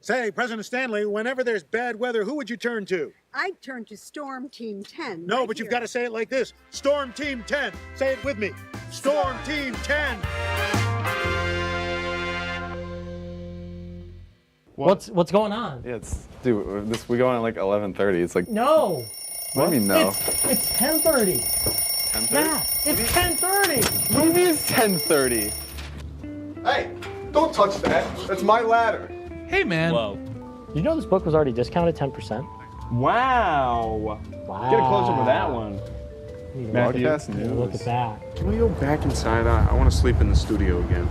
Say, President Stanley, whenever there's bad weather, who would you turn to? I'd turn to Storm Team 10. No, right but you've here. got to say it like this. Storm Team 10. Say it with me. Storm Team 10. What's going on? Yeah, we go on at like 11:30. It's like No. What do you mean no? It's 10:30. 10:30? Yeah, it's 10:30. What do you mean it's 10:30? Hey, don't touch that. That's my ladder. Hey, man. Whoa. You know this book was already discounted 10%? Wow. Wow. Get a close-up of that one. Matthew, Broadcast news. look at that. Can we go back inside? I want to sleep in the studio again.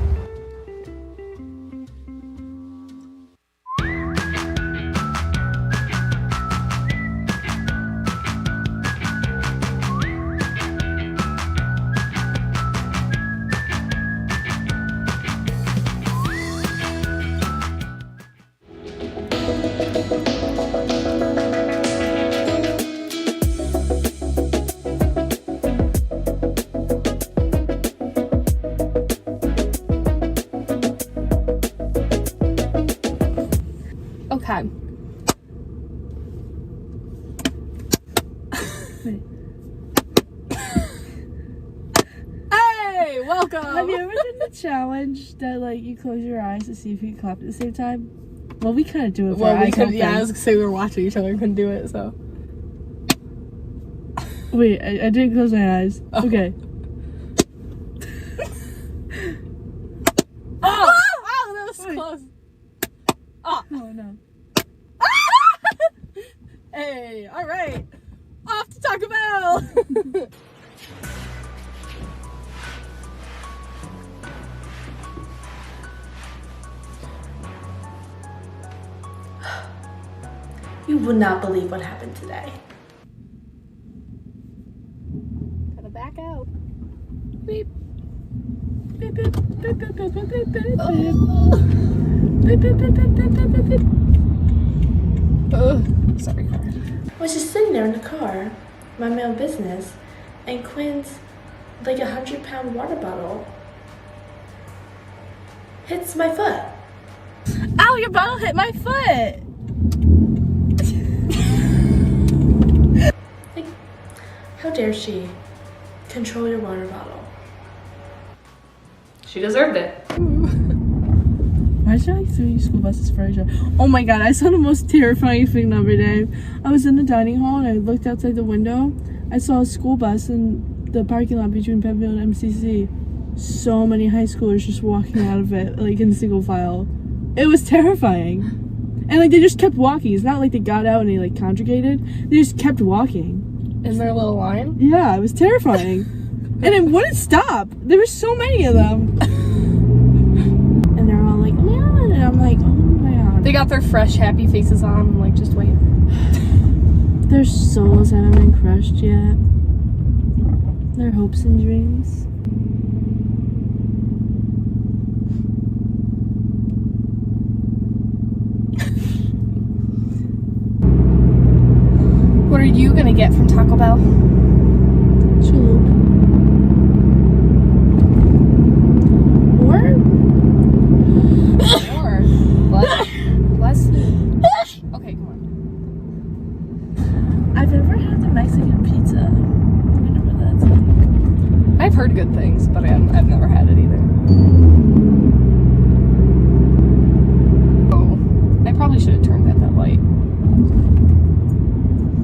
Okay. Hey, welcome. Have you ever done the challenge that like you close your eyes to see if you can clap at the same time? Well, we kind of do it. For Well, we eye could. Yeah, I was contact. gonna say we were watching each other and couldn't do it. So. Wait, I didn't close my eyes. Oh. Okay. Oh! Oh, that was Wait. close. Oh. Oh no. Hey, all right. Off to Taco Bell. You would not believe what happened today. Gotta back out. Beep. Beep beep beep beep beep beep beep beep. Beep beep beep beep beep beep beep beep. Sorry, car. I was just sitting there in the car, mind my own business, and Quinn's like 100-pound water bottle hits my foot. Ow! Your bottle hit my foot. Like, how dare she control your water bottle? She deserved it. Why should I do school buses for a job? Oh my god, I saw the most terrifying thing the other day. I was in the dining hall and I looked outside the window. I saw a school bus in the parking lot between Penfield and MCC. So many high schoolers just walking out of it, like in single file. It was terrifying. And like they just kept walking. It's not like they got out and they like conjugated. They just kept walking. In their little line? Yeah, it was terrifying. And it wouldn't stop. There were so many of them. And they're all like, oh my god. And I'm like, oh my god. They got their fresh, happy faces on. I'm like, just wait. Their souls haven't been crushed yet. Their hopes and dreams. What are you gonna get from Taco Bell? Chalup. Or less. Okay, come on. I've never had the Mexican pizza. Whatever that's like. I've heard good things, but I've never had it either. Oh, I probably should have turned that light.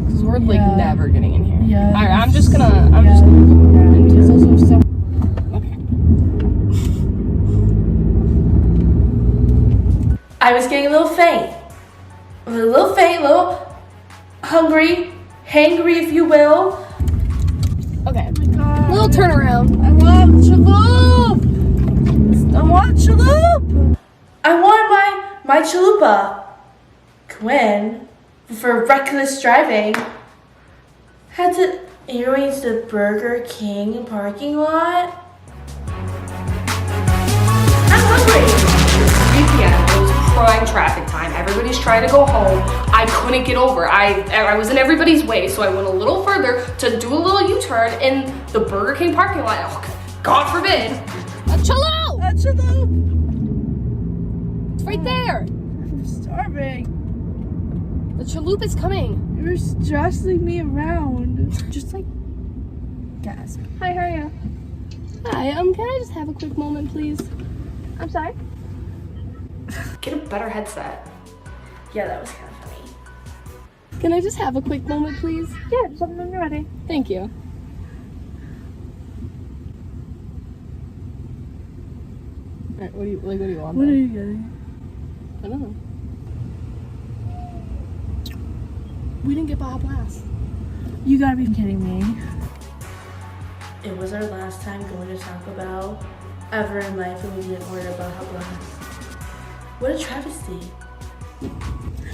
Because we're like Yeah. never getting in here. Yeah. Alright, I'm just gonna Yeah, go into there's also some. Okay. I was getting a little faint. A little faint, a little hungry, hangry, if you will. Okay. Little turnaround. I want chalup! I want chalup! I wanted my chalupa. Quinn, for reckless driving, had to arrange the Burger King parking lot. I'm hungry. 3 p.m. It was prime traffic time. Everybody's trying to go home. I couldn't get over. I was in everybody's way, so I went a little further to do a little U-turn in the Burger King parking lot. Oh, God forbid. A chalup! A chalup! It's right there. I'm sorry. starving. The chalupa is coming. You're stressing me around. Just like gasp. Hi, how are you? Hi, can I just have a quick moment, please? I'm sorry? Get a better headset. Yeah, that was kind of funny. Can I just have a quick moment, please? Yeah, just let me know when you're ready. Thank you. Alright, what do you want? What then? are you getting? I don't know. We didn't get Baja Blast. You gotta be kidding me. It was our last time going to Taco Bell ever in life, and we didn't order Baja Blast. What a travesty.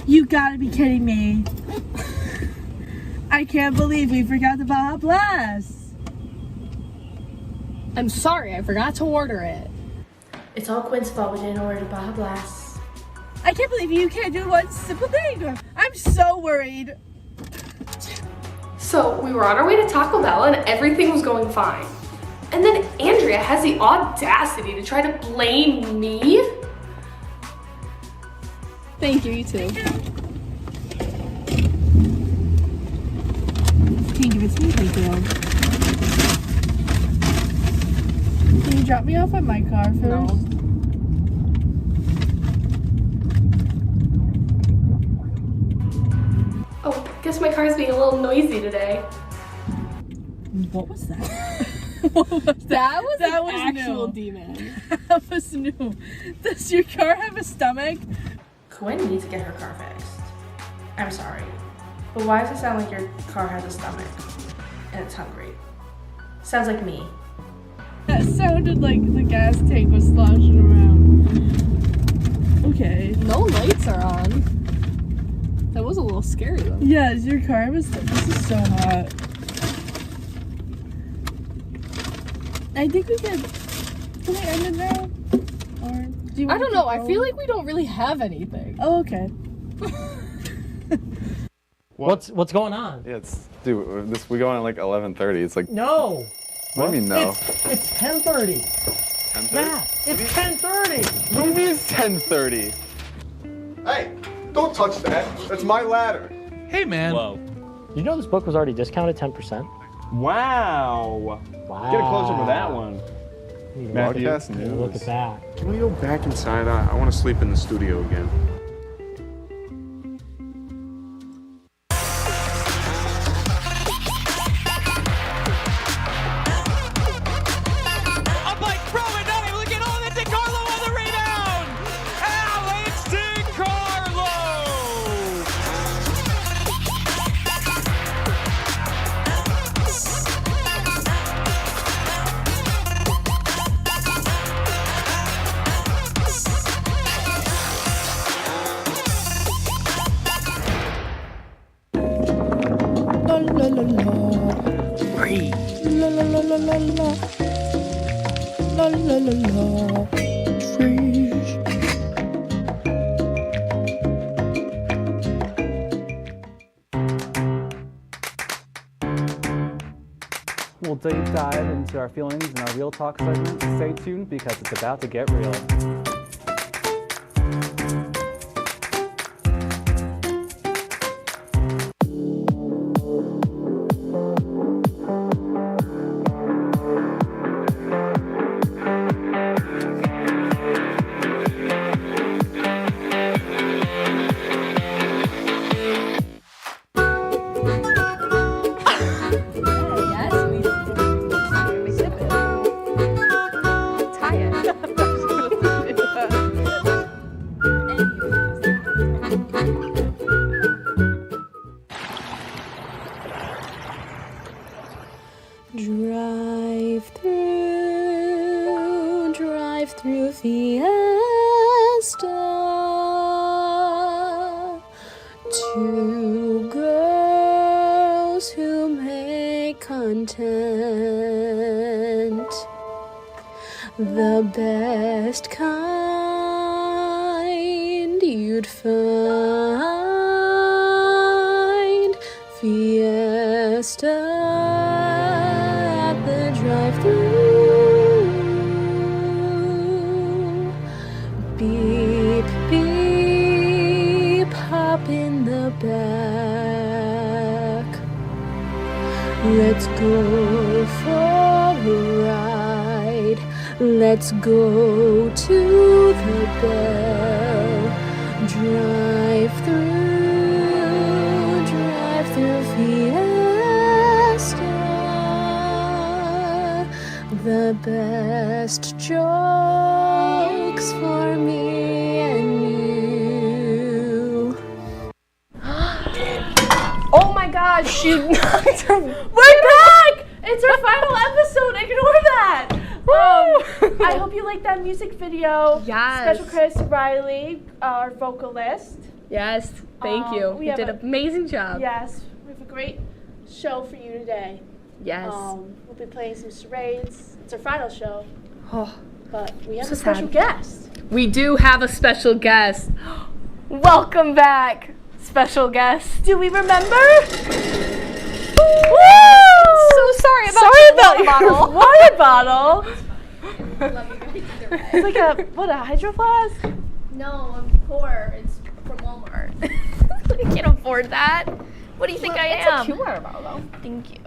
You gotta be kidding me. I can't believe we forgot the Baja Blast. I'm sorry, I forgot to order it. It's all Quinn's fault we didn't order Baja Blast. I can't believe you can't do one simple thing. I'm so worried. So we were on our way to Taco Bell and everything was going fine. And then Andrea has the audacity to try to blame me? Thank you, you too. Can you give it to me? Thank you. Can you drop me off at my car first? No. Oh, guess my car's being a little noisy today. What was that? That was That an was actual new. demon. That was new. Does your car have a stomach? Quinn needs to get her car fixed. I'm sorry, but why does it sound like your car has a stomach and it's hungry? Sounds like me. That sounded like the gas tank was sloshing around. Okay. No lights are on. That was a little scary though. Yes, your car was. This is so hot. I think we can we end it now? Or do you I want don't to know, keep I going? feel like we don't really have anything. Oh, okay. What's going on? Yeah, we go on at like 11:30. It's like, No. what do you mean no? It's 10:30. 10:30? Yeah, it's 10:30. What do you mean it's 10:30? Hey, don't touch that. That's my ladder. Hey, man. Whoa. You know this book was already discounted 10%? Wow. Wow. Get a close up with that one. Need to Matthew. Broadcast look- Look news. at that. Can we go back inside? I want to sleep in the studio again. Up by Crowan, not able to get on it. DeCarlo on the rebound. Alex DeCarlo. La la la la. Freeze. La la la la la la. La la la la. Freeze. We'll deep dive into our feelings in our Real Talk segment. Stay tuned because it's about to get real. Drive through Fiesta. Two girls who make content the best kind you'd find. Fiesta at the drive-thru. Beep, beep, back. Let's go for a ride. Let's go to the Bell. Drive through Fiesta. The best jokes for me and you. Oh my gosh, she knocked her. We're back! It's our final episode. Ignore that. I hope you liked that music video. Yes. Special credits to Riley, our vocalist. Yes, thank you. You did an amazing job. Yes, we have a great show for you today. Yes. We'll be playing some charades. It's our final show. Oh, But we have so a special sad. guest. we do have a special guest. Welcome back, special guest. Do we remember? So sorry about your water bottle. Water bottle. It's like a hydro flask? No, I'm poor. It's from Walmart. I can't afford that. What do you think I am? It's a cute water bottle though. Thank you.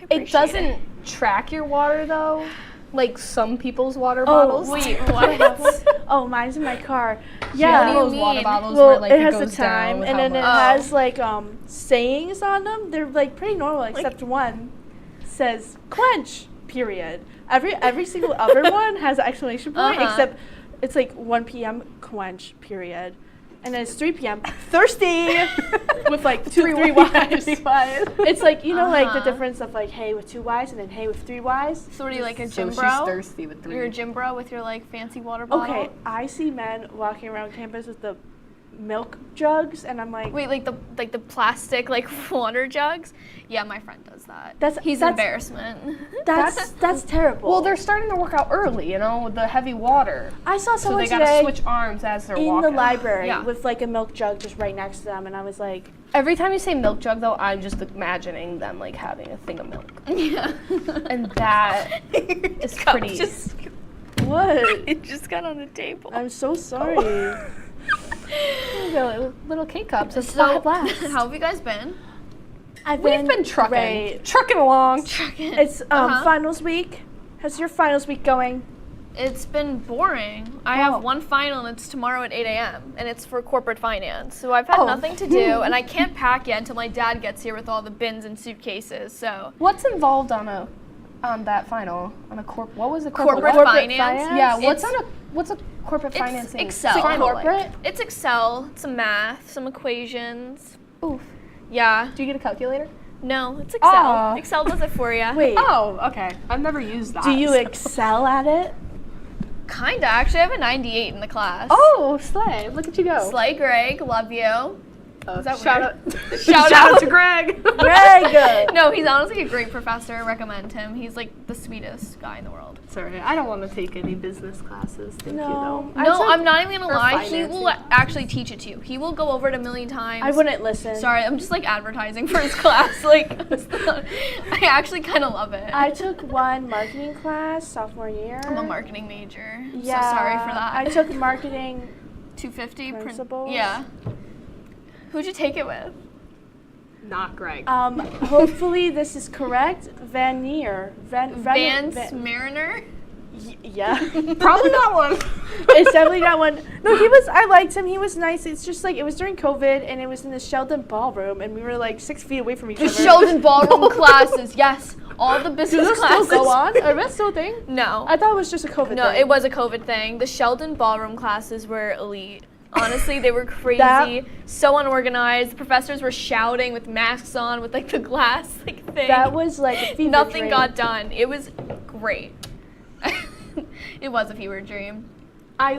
It doesn't track your water though. Like some people's water bottles. Wait, what? Oh, mine's in my car. Yeah. What do you mean? Well, it has the time, and then it has like sayings on them. They're like pretty normal, except one says "quench." Period. Every single other one has an exclamation point, except it's like 1 p.m. quench. Period. And then it's 3 p.m. thirsty with like three Y's. It's like, you know, like the difference of like hey with 2 Y's and then hey with 3 Y's. So what are you, like a gym So bro? she's thirsty with 3. You're a gym bro with your like fancy water bottle? Okay, I see men walking around campus with the milk jugs, and I'm like, Wait, like the plastic like water jugs? Yeah, my friend does that. He's that's- an embarrassment. that's terrible. Well, they're starting to work out early, you know, with the heavy water. I saw So someone they gotta today switch arms as they're in walking. the library Yeah. with like a milk jug just right next to them, and I was like, Every time you say milk jug, though, I'm just imagining them like having a thing of milk. Yeah. And that is pretty. what? It just got on the table. I'm so sorry. Little K-cups. It's So, blast. how have you guys been? We've been trucking. great. Trucking along. It's finals week. How's your finals week going? It's been boring. I have one final and it's tomorrow at 8 a.m. and it's for corporate finance. So I've had nothing to do and I can't pack yet until my dad gets here with all the bins and suitcases. So What's involved on that final? On a what was it? corporate finance? Yeah. It's- What's a corporate It's financing? Excel. final like? It's Excel, some math, some equations. Oof. Yeah. Do you get a calculator? No, it's Excel. Aw. Excel does it for you. Wait, Oh, okay. I've never used that. do you excel at it? Kinda, actually. I have a 98 in the class. Oh, slay! Look at you go. Slay Greg, love you. Is that Shout weird? out! Shout out to Greg. Greg! No, he's honestly a great professor. I recommend him. He's like the sweetest guy in the world. Sorry, I don't want to take any business classes. Thank you, though. No, I'm not even gonna or lie. He financing. will actually teach it to you. He will go over it a million times. I wouldn't listen. Sorry, I'm just like advertising for his class. Like, I actually kind of love it. I took one marketing class sophomore year. I'm a marketing major. I'm Yeah, so sorry for that. I took marketing 250 principles. Yeah. Who'd you take it with? Not Greg. Hopefully this is correct. Vance Mariner? Yeah. Probably not one. It's definitely not one. No, I liked him. He was nice. It's just like, it was during COVID and it was in the Sheldon ballroom and we were like 6 feet away from each other. The Sheldon ballroom classes, yes. All the business Does this classes. still go on? Are that still a thing? No. I thought it was just a COVID No, thing. it was a COVID thing. The Sheldon ballroom classes were elite. Honestly, they were crazy, so unorganized. The professors were shouting with masks on with like the glass like thing. That was like a fever Nothing dream. got done. It was great. It was a fever dream. I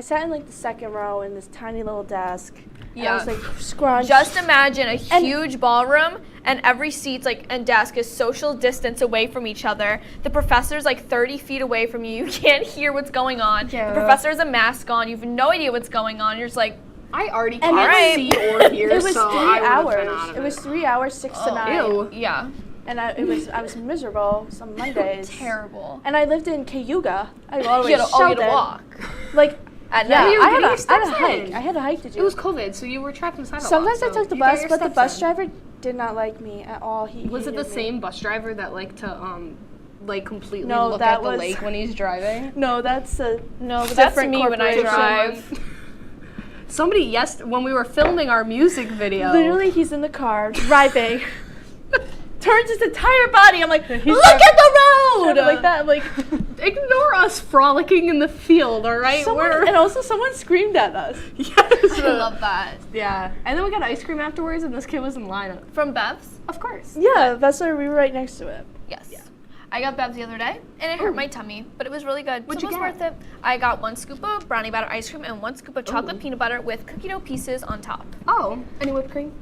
sat in like the second row in this tiny little desk. And I was like scrunched. Just imagine a huge ballroom and every seat's like and desk is social distance away from each other. The professor's like 30 feet away from you. You can't hear what's going on. Yeah. The professor has a mask on. You have no idea what's going on. You're just like, I already And can't see or hear, it was so 3 I would've been hours. out of It was 3 hours, 6 to 9. Ew. yeah, And I was miserable some Mondays. terrible. And I lived in Cayuga. I all the way You to had to Sheldon. walk. Like At Yeah, night? You were I getting your had a steps hike. in. I had a hike to do. It was COVID, so you were trapped inside a lot. Sometimes I so took the you got bus, your but the steps bus in. driver did not like me at all. Was it the hated me. same bus driver that liked to like completely No, look that at the was- lake when he's driving? No, that's a No, but that's different me when I corporation. drive. Somebody, when we were filming our music video. Literally, he's in the car driving. Turns his entire body. I'm like, look at the road! Like that. I'm like, Ignore us frolicking in the field, all right? and also someone screamed at us. Yes. I love that. Yeah. And then we got ice cream afterwards, and this kid was in line. From Bev's? Of course. Yeah, that's why we were right next to it. Yes. I got Bev's the other day, and it hurt my tummy, but it was really good. What'd so you it was get? worth it. I got 1 scoop of brownie batter ice cream and 1 scoop of chocolate peanut butter with cookie dough pieces on top. Oh, any whipped cream?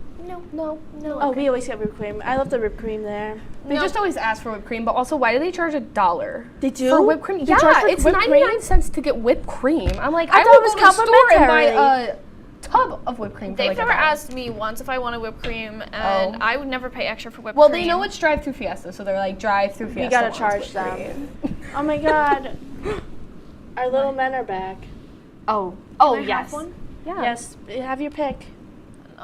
No. Oh, we always get whipped cream. I love the whipped cream there. They just always ask for whipped cream, but also why do they charge $1? They do? For whipped cream? They charge for Yeah, it's whipped 99 cream? cents to get whipped cream. I'm like, I I thought will it was go to the store and buy complimentary. a tub of whipped cream for They've like never $1. asked me once if I wanted whipped cream, and I would never pay extra for whipped Well, cream. they know it's drive-through Fiesta, so they're like, drive-through Fiesta. We gotta wants charge whipped them. cream. Oh my god. Our little men are back. Oh, I yes. have one? Yeah. Yes, have your pick.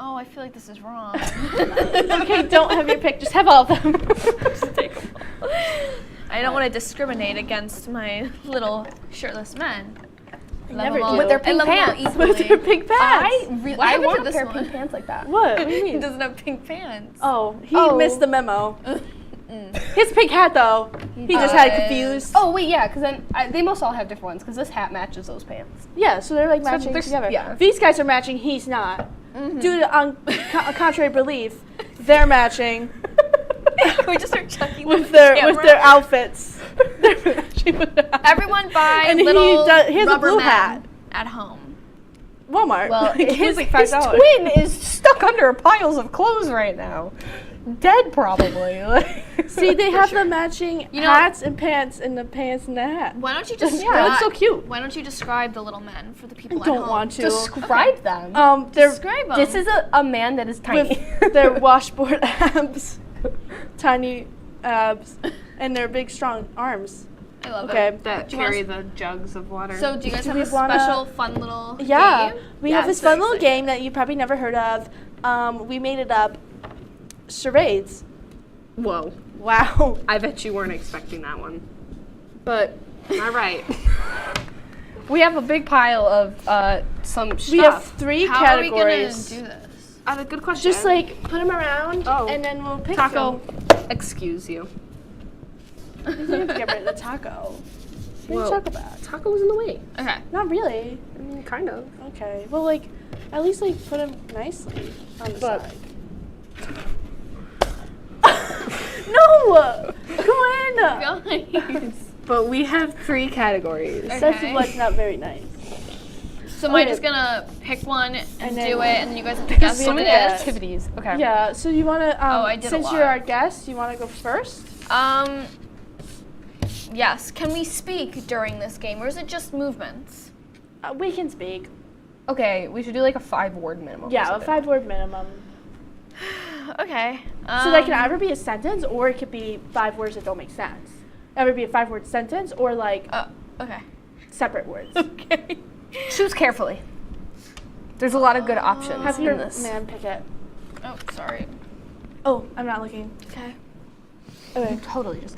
Oh, I feel like this is wrong. Okay, don't have your pick. Just have all of them. Just take them all. I don't want to discriminate against my little shirtless men. never them all- do. With their I pink love them all pants. equally. With their pink pants. What I happened want to a this pair of one? pink pants like that. What? What do you He mean? doesn't have pink pants. Oh, he missed the memo. His pink hat, though, he just had it confused. Oh, wait, yeah, because then they must all have different ones, because this hat matches those pants. Yeah, so they're like So matching they're together. yeah. These guys are matching, he's not. Due to contrary belief, they're matching We just start chucking with them their outfits. They're matching with their outfits. Everyone buy And little he has a rubber blue men hat. at home. Walmart. Well, It his was like $5. twin is stuck under piles of clothes right now. Dead, probably. See, they have the matching You know- hats and pants, and the pants and the hat. Why don't you describe? Yeah, it's so cute. Why don't you describe the little men for the people I at don't home? want to. Describe them. They're Describe them. This is a man that is tiny. with their washboard abs, tiny abs, and their big strong arms. I love Okay. it. that Do you wanna carry the jugs of water. So do you guys Do have we a wanna- special fun little Yeah, game? we have Yeah, this so fun little excited. game that you probably never heard of. We made it up. Charades. Whoa. Wow. I bet you weren't expecting that one. But, all right. We have a big pile of some stuff. We have 3 How categories. are we gonna do this? A good question. Just like put them around, Oh. and then we'll pick Taco. them. Excuse you. You have to get rid of the taco. What are you talking about? Taco was in the way. Okay. Not really. I mean, kind of. Okay. Well, like, at least like put them nicely on the side. No! Come in! But we have 3 categories. That's like not very nice. So am I just gonna pick one and And do then- it, and then you guys have to guess we what have it to is? guess. Activities. Okay. Yeah, so you want to, I did a since lot. you're our guest, you want to go first? Yes. Can we speak during this game, or is it just movements? We can speak. Okay, we should do like a 5-word minimum. or Yeah, a something. 5-word minimum. Okay. So that can either be a sentence, or it could be 5 words that don't make sense. Either be a 5-word sentence, or like Okay. separate words. Okay. Choose carefully. There's a lot of good options Have in your this. man pick it. Oh, sorry. Oh, I'm not looking. Okay. Okay. Totally just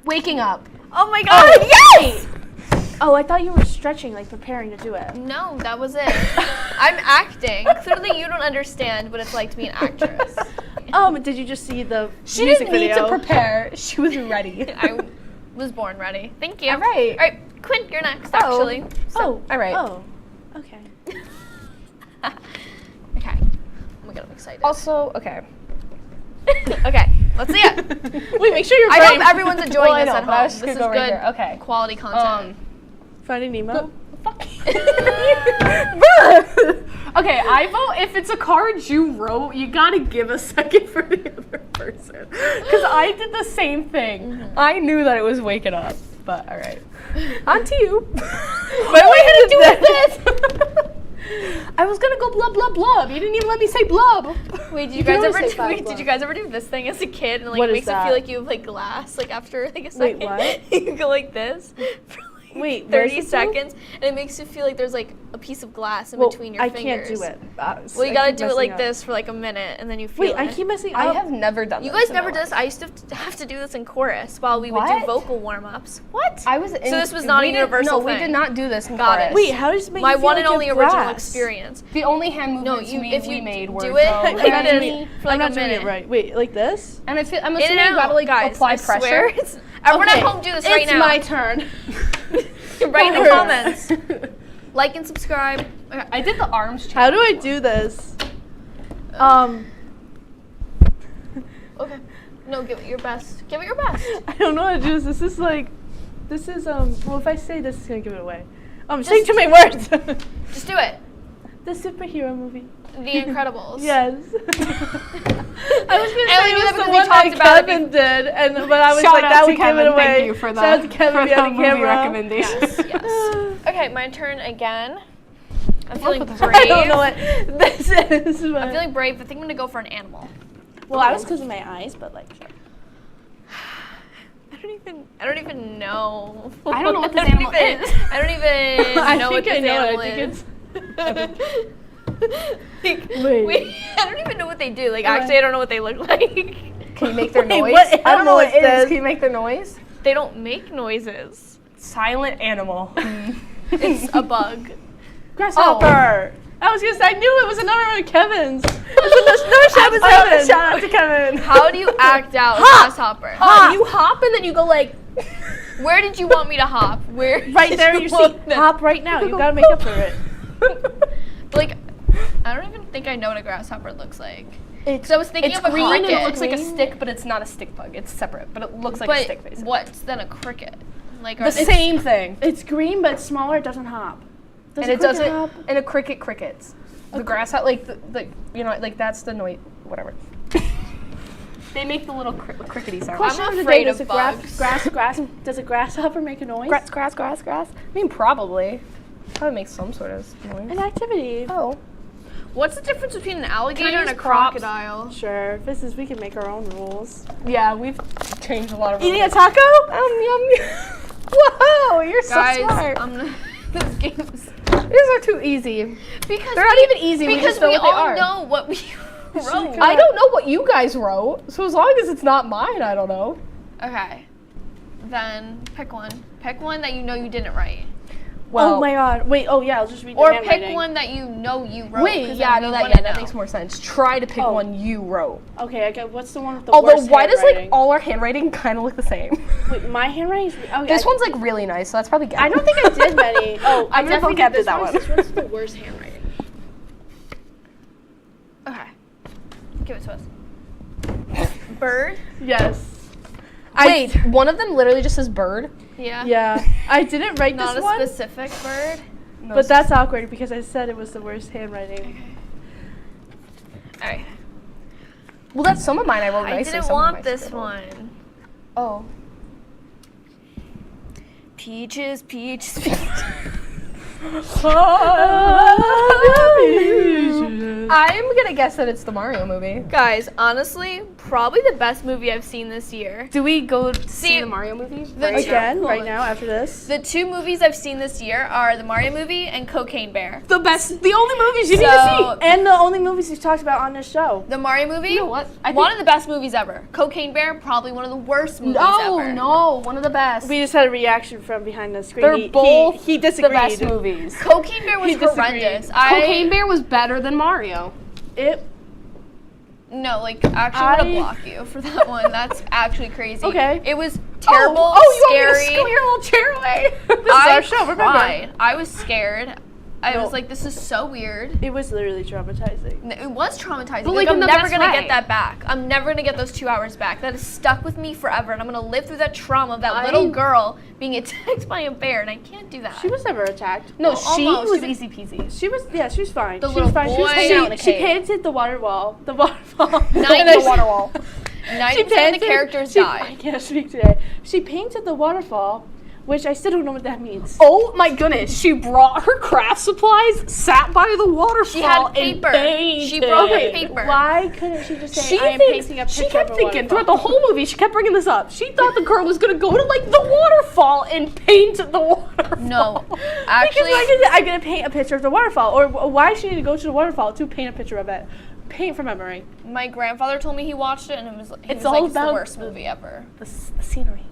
waking up. Oh my God! Yes! Oh, I thought you were stretching, like preparing to do it. No, that was it. I'm acting. Clearly, you don't understand what it's like to be an actress. Did you just see the She music didn't need video? to prepare. She was ready. I was born ready. Thank you. All right. All right, Quinn, you're next, actually. Oh, all right. Oh, okay. Okay. Oh my God, I'm excited. Also, okay. Okay, let's see it. Wait, make sure you're I framed. hope everyone's enjoying Well, I this know, at but I home. was just This is gonna good go right here. Okay. quality content. Finding Nemo? Okay, I vote if it's a card you wrote, you gotta give a second for the other person. Because I did the same thing. I knew that it was waking up, but all right. On to you. What are we gonna do with this? I was gonna go blub blub blub. You didn't even let me say blub. Wait, did You you can guys only ever say five did you guys ever do this thing as a kid and like What is makes it that? feel like you have like glass like after like a Wait, second? what? You go like this for Wait, where's 30 the seconds, and it makes you feel like there's like a piece of glass in Well, between your I fingers. can't do it. Well, you I gotta keep do it messing like up. this for like a minute, and then you feel Wait, it. I keep messing up. I have never done You this. guys in never my did this. I used to have to do this in chorus while we would What? do vocal warm-ups. What? I was. So this was not a universal No, thing. we did not do this in Got chorus. it. Wait, how does it make My you feel one like and only you have original grass? experience. The only hand movements if we you made were do it, go, you gotta me. for like I'm not a doing minute. it right. Wait, like this? And I'm In assuming and you out, gotta like guys, apply I pressure. swear. Everyone at home do this right now. It's my turn. Write in the comments. Like and subscribe. Okay, I did the arms challenge. How do I do this? Okay. No, give it your best. Give it your best. I don't know how to do this. This is well, if I say this, it's gonna give it away. Say too many words. Just do it. The superhero movie. The Incredibles. Yes. I was gonna And say we knew it that was the because we one talked that about it Kevin did, but I was Shout like, out that to would give Kevin. it away. Thank you for Shout that. out to Kevin for behind the the movie camera. recommendation. Yes. Okay, my turn again. I'm feeling brave. I don't know what this is. But I'm feeling brave. I think I'm gonna go for an animal. well, I was because of my eyes, but like. I don't even know. I don't know what this animal is. I don't even know what this animal is. Wait. I don't even know what they do. Like, actually, I don't know what they look like. Can you make their noise? what I don't know what it animal is is. this? Can you make their noise? They don't make noises. Silent animal. It's a bug. Grasshopper. I was gonna say I knew it was another one of Kevin's. Shout out to Kevin. How do you act out a grasshopper? You hop and then you go like. Where did you want me to hop? Where? Right did there, you see. want me- Hop right now. You gotta make up for it. Like, I don't even think I know what a grasshopper looks like. It's I was thinking it's of a green and cricket. it looks like a stick, but it's not a stick bug. It's separate, but it looks like a stick basically. What's then a cricket? Like The same thing. It's green, but it's smaller. It doesn't hop. Does And a it cricket doesn't. hop? And a cricket crickets. The grass, like the you know, like that's the noise. Whatever. They make the little crickety sound. Question I'm of the afraid day, of does bugs. does a grasshopper make a noise? Grass. I mean, probably makes some sort of noise. An activity. Oh. What's the difference between an alligator and a use props? crocodile? Sure. We can make our own rules. Yeah, we've changed a lot of. Eating a taco? Yum. Whoa, you're Guys, so smart. this game's These are too easy. because They're not even easy. We Because just know we what they all are. know what we wrote. I don't know what you guys wrote, so as long as it's not mine, I don't know. Okay, then pick one. Pick one that you know you didn't write. Well, oh my god. Wait, oh yeah, I'll just read the Or handwriting. pick one that you know you wrote. wait, 'cause yeah, then no, we that wouldn't know. makes more sense. Try to pick one you wrote. Okay, I got, what's the one with the Although, worst why does like handwriting? all our handwriting kind of look the same? Wait, my handwriting is... Oh, This one's like really nice, so that's probably good. I don't think I did many. Oh, I definitely did did that one. This one's the worst handwriting. Okay, give it to us. Bird. Yes. Wait, one of them literally just says bird. Yeah. Yeah. I didn't write Not this a one, specific bird. No, but that's awkward because I said it was the worst handwriting. All right. Well, that's some of mine. I wrote I nicely. didn't some of want mine this scribbled. one. Oh. Peaches, peaches, peaches. I'm gonna guess that it's the Mario movie. Guys, honestly, probably the best movie I've seen this year. Do we go see See, the Mario movie? Again, right now, after this? The two movies I've seen this year are the Mario movie and Cocaine Bear. The only movies you need So- to see. And the only movies we've talked about on this show. The Mario movie, You know what? I one think- of the best movies ever. Cocaine Bear, probably one of the worst movies ever. No, one of the best. We just had a reaction from behind the screen. They're both he the disagreed. best movies. Cocaine Bear was He disagreed. horrendous. Cocaine Bear was better than Mario. No, like, actually, I'm gonna block you for that one. That's actually crazy. Okay. It was terrible, you scary. want me to scoot your little chair away? This is our show, remember? cried. I was scared. I No. was like, this is so weird. It was literally traumatizing. It was traumatizing. But, like, like, in I'm the never best gonna way. get that back. I'm never gonna get those 2 hours back. That is stuck with me forever, and I'm gonna live through that trauma of that little girl being attacked by a bear, and I can't do that. She was never attacked. No, Well, she almost. was She easy peasy. She was fine. The she little was fine. boy She was hanging out in a she cave. painted the waterfall. The waterfall. 90 the water wall. 90% of the characters I died. can't speak today. She painted the waterfall which I still don't know what that means. Oh my goodness, she brought her craft supplies, sat by the waterfall, She had paper. and painted. She brought her paper. Why couldn't she just say, I am painting a picture She kept of a thinking waterfall? throughout the whole movie, she kept bringing this up. She thought the girl was gonna go to like the waterfall and paint the waterfall. No, Because actually, I'm gonna paint a picture of the waterfall, or why does she need to go to the waterfall to paint a picture of it? Paint from memory. my grandfather told me he watched it, and it was It's the all about worst movie ever. The scenery.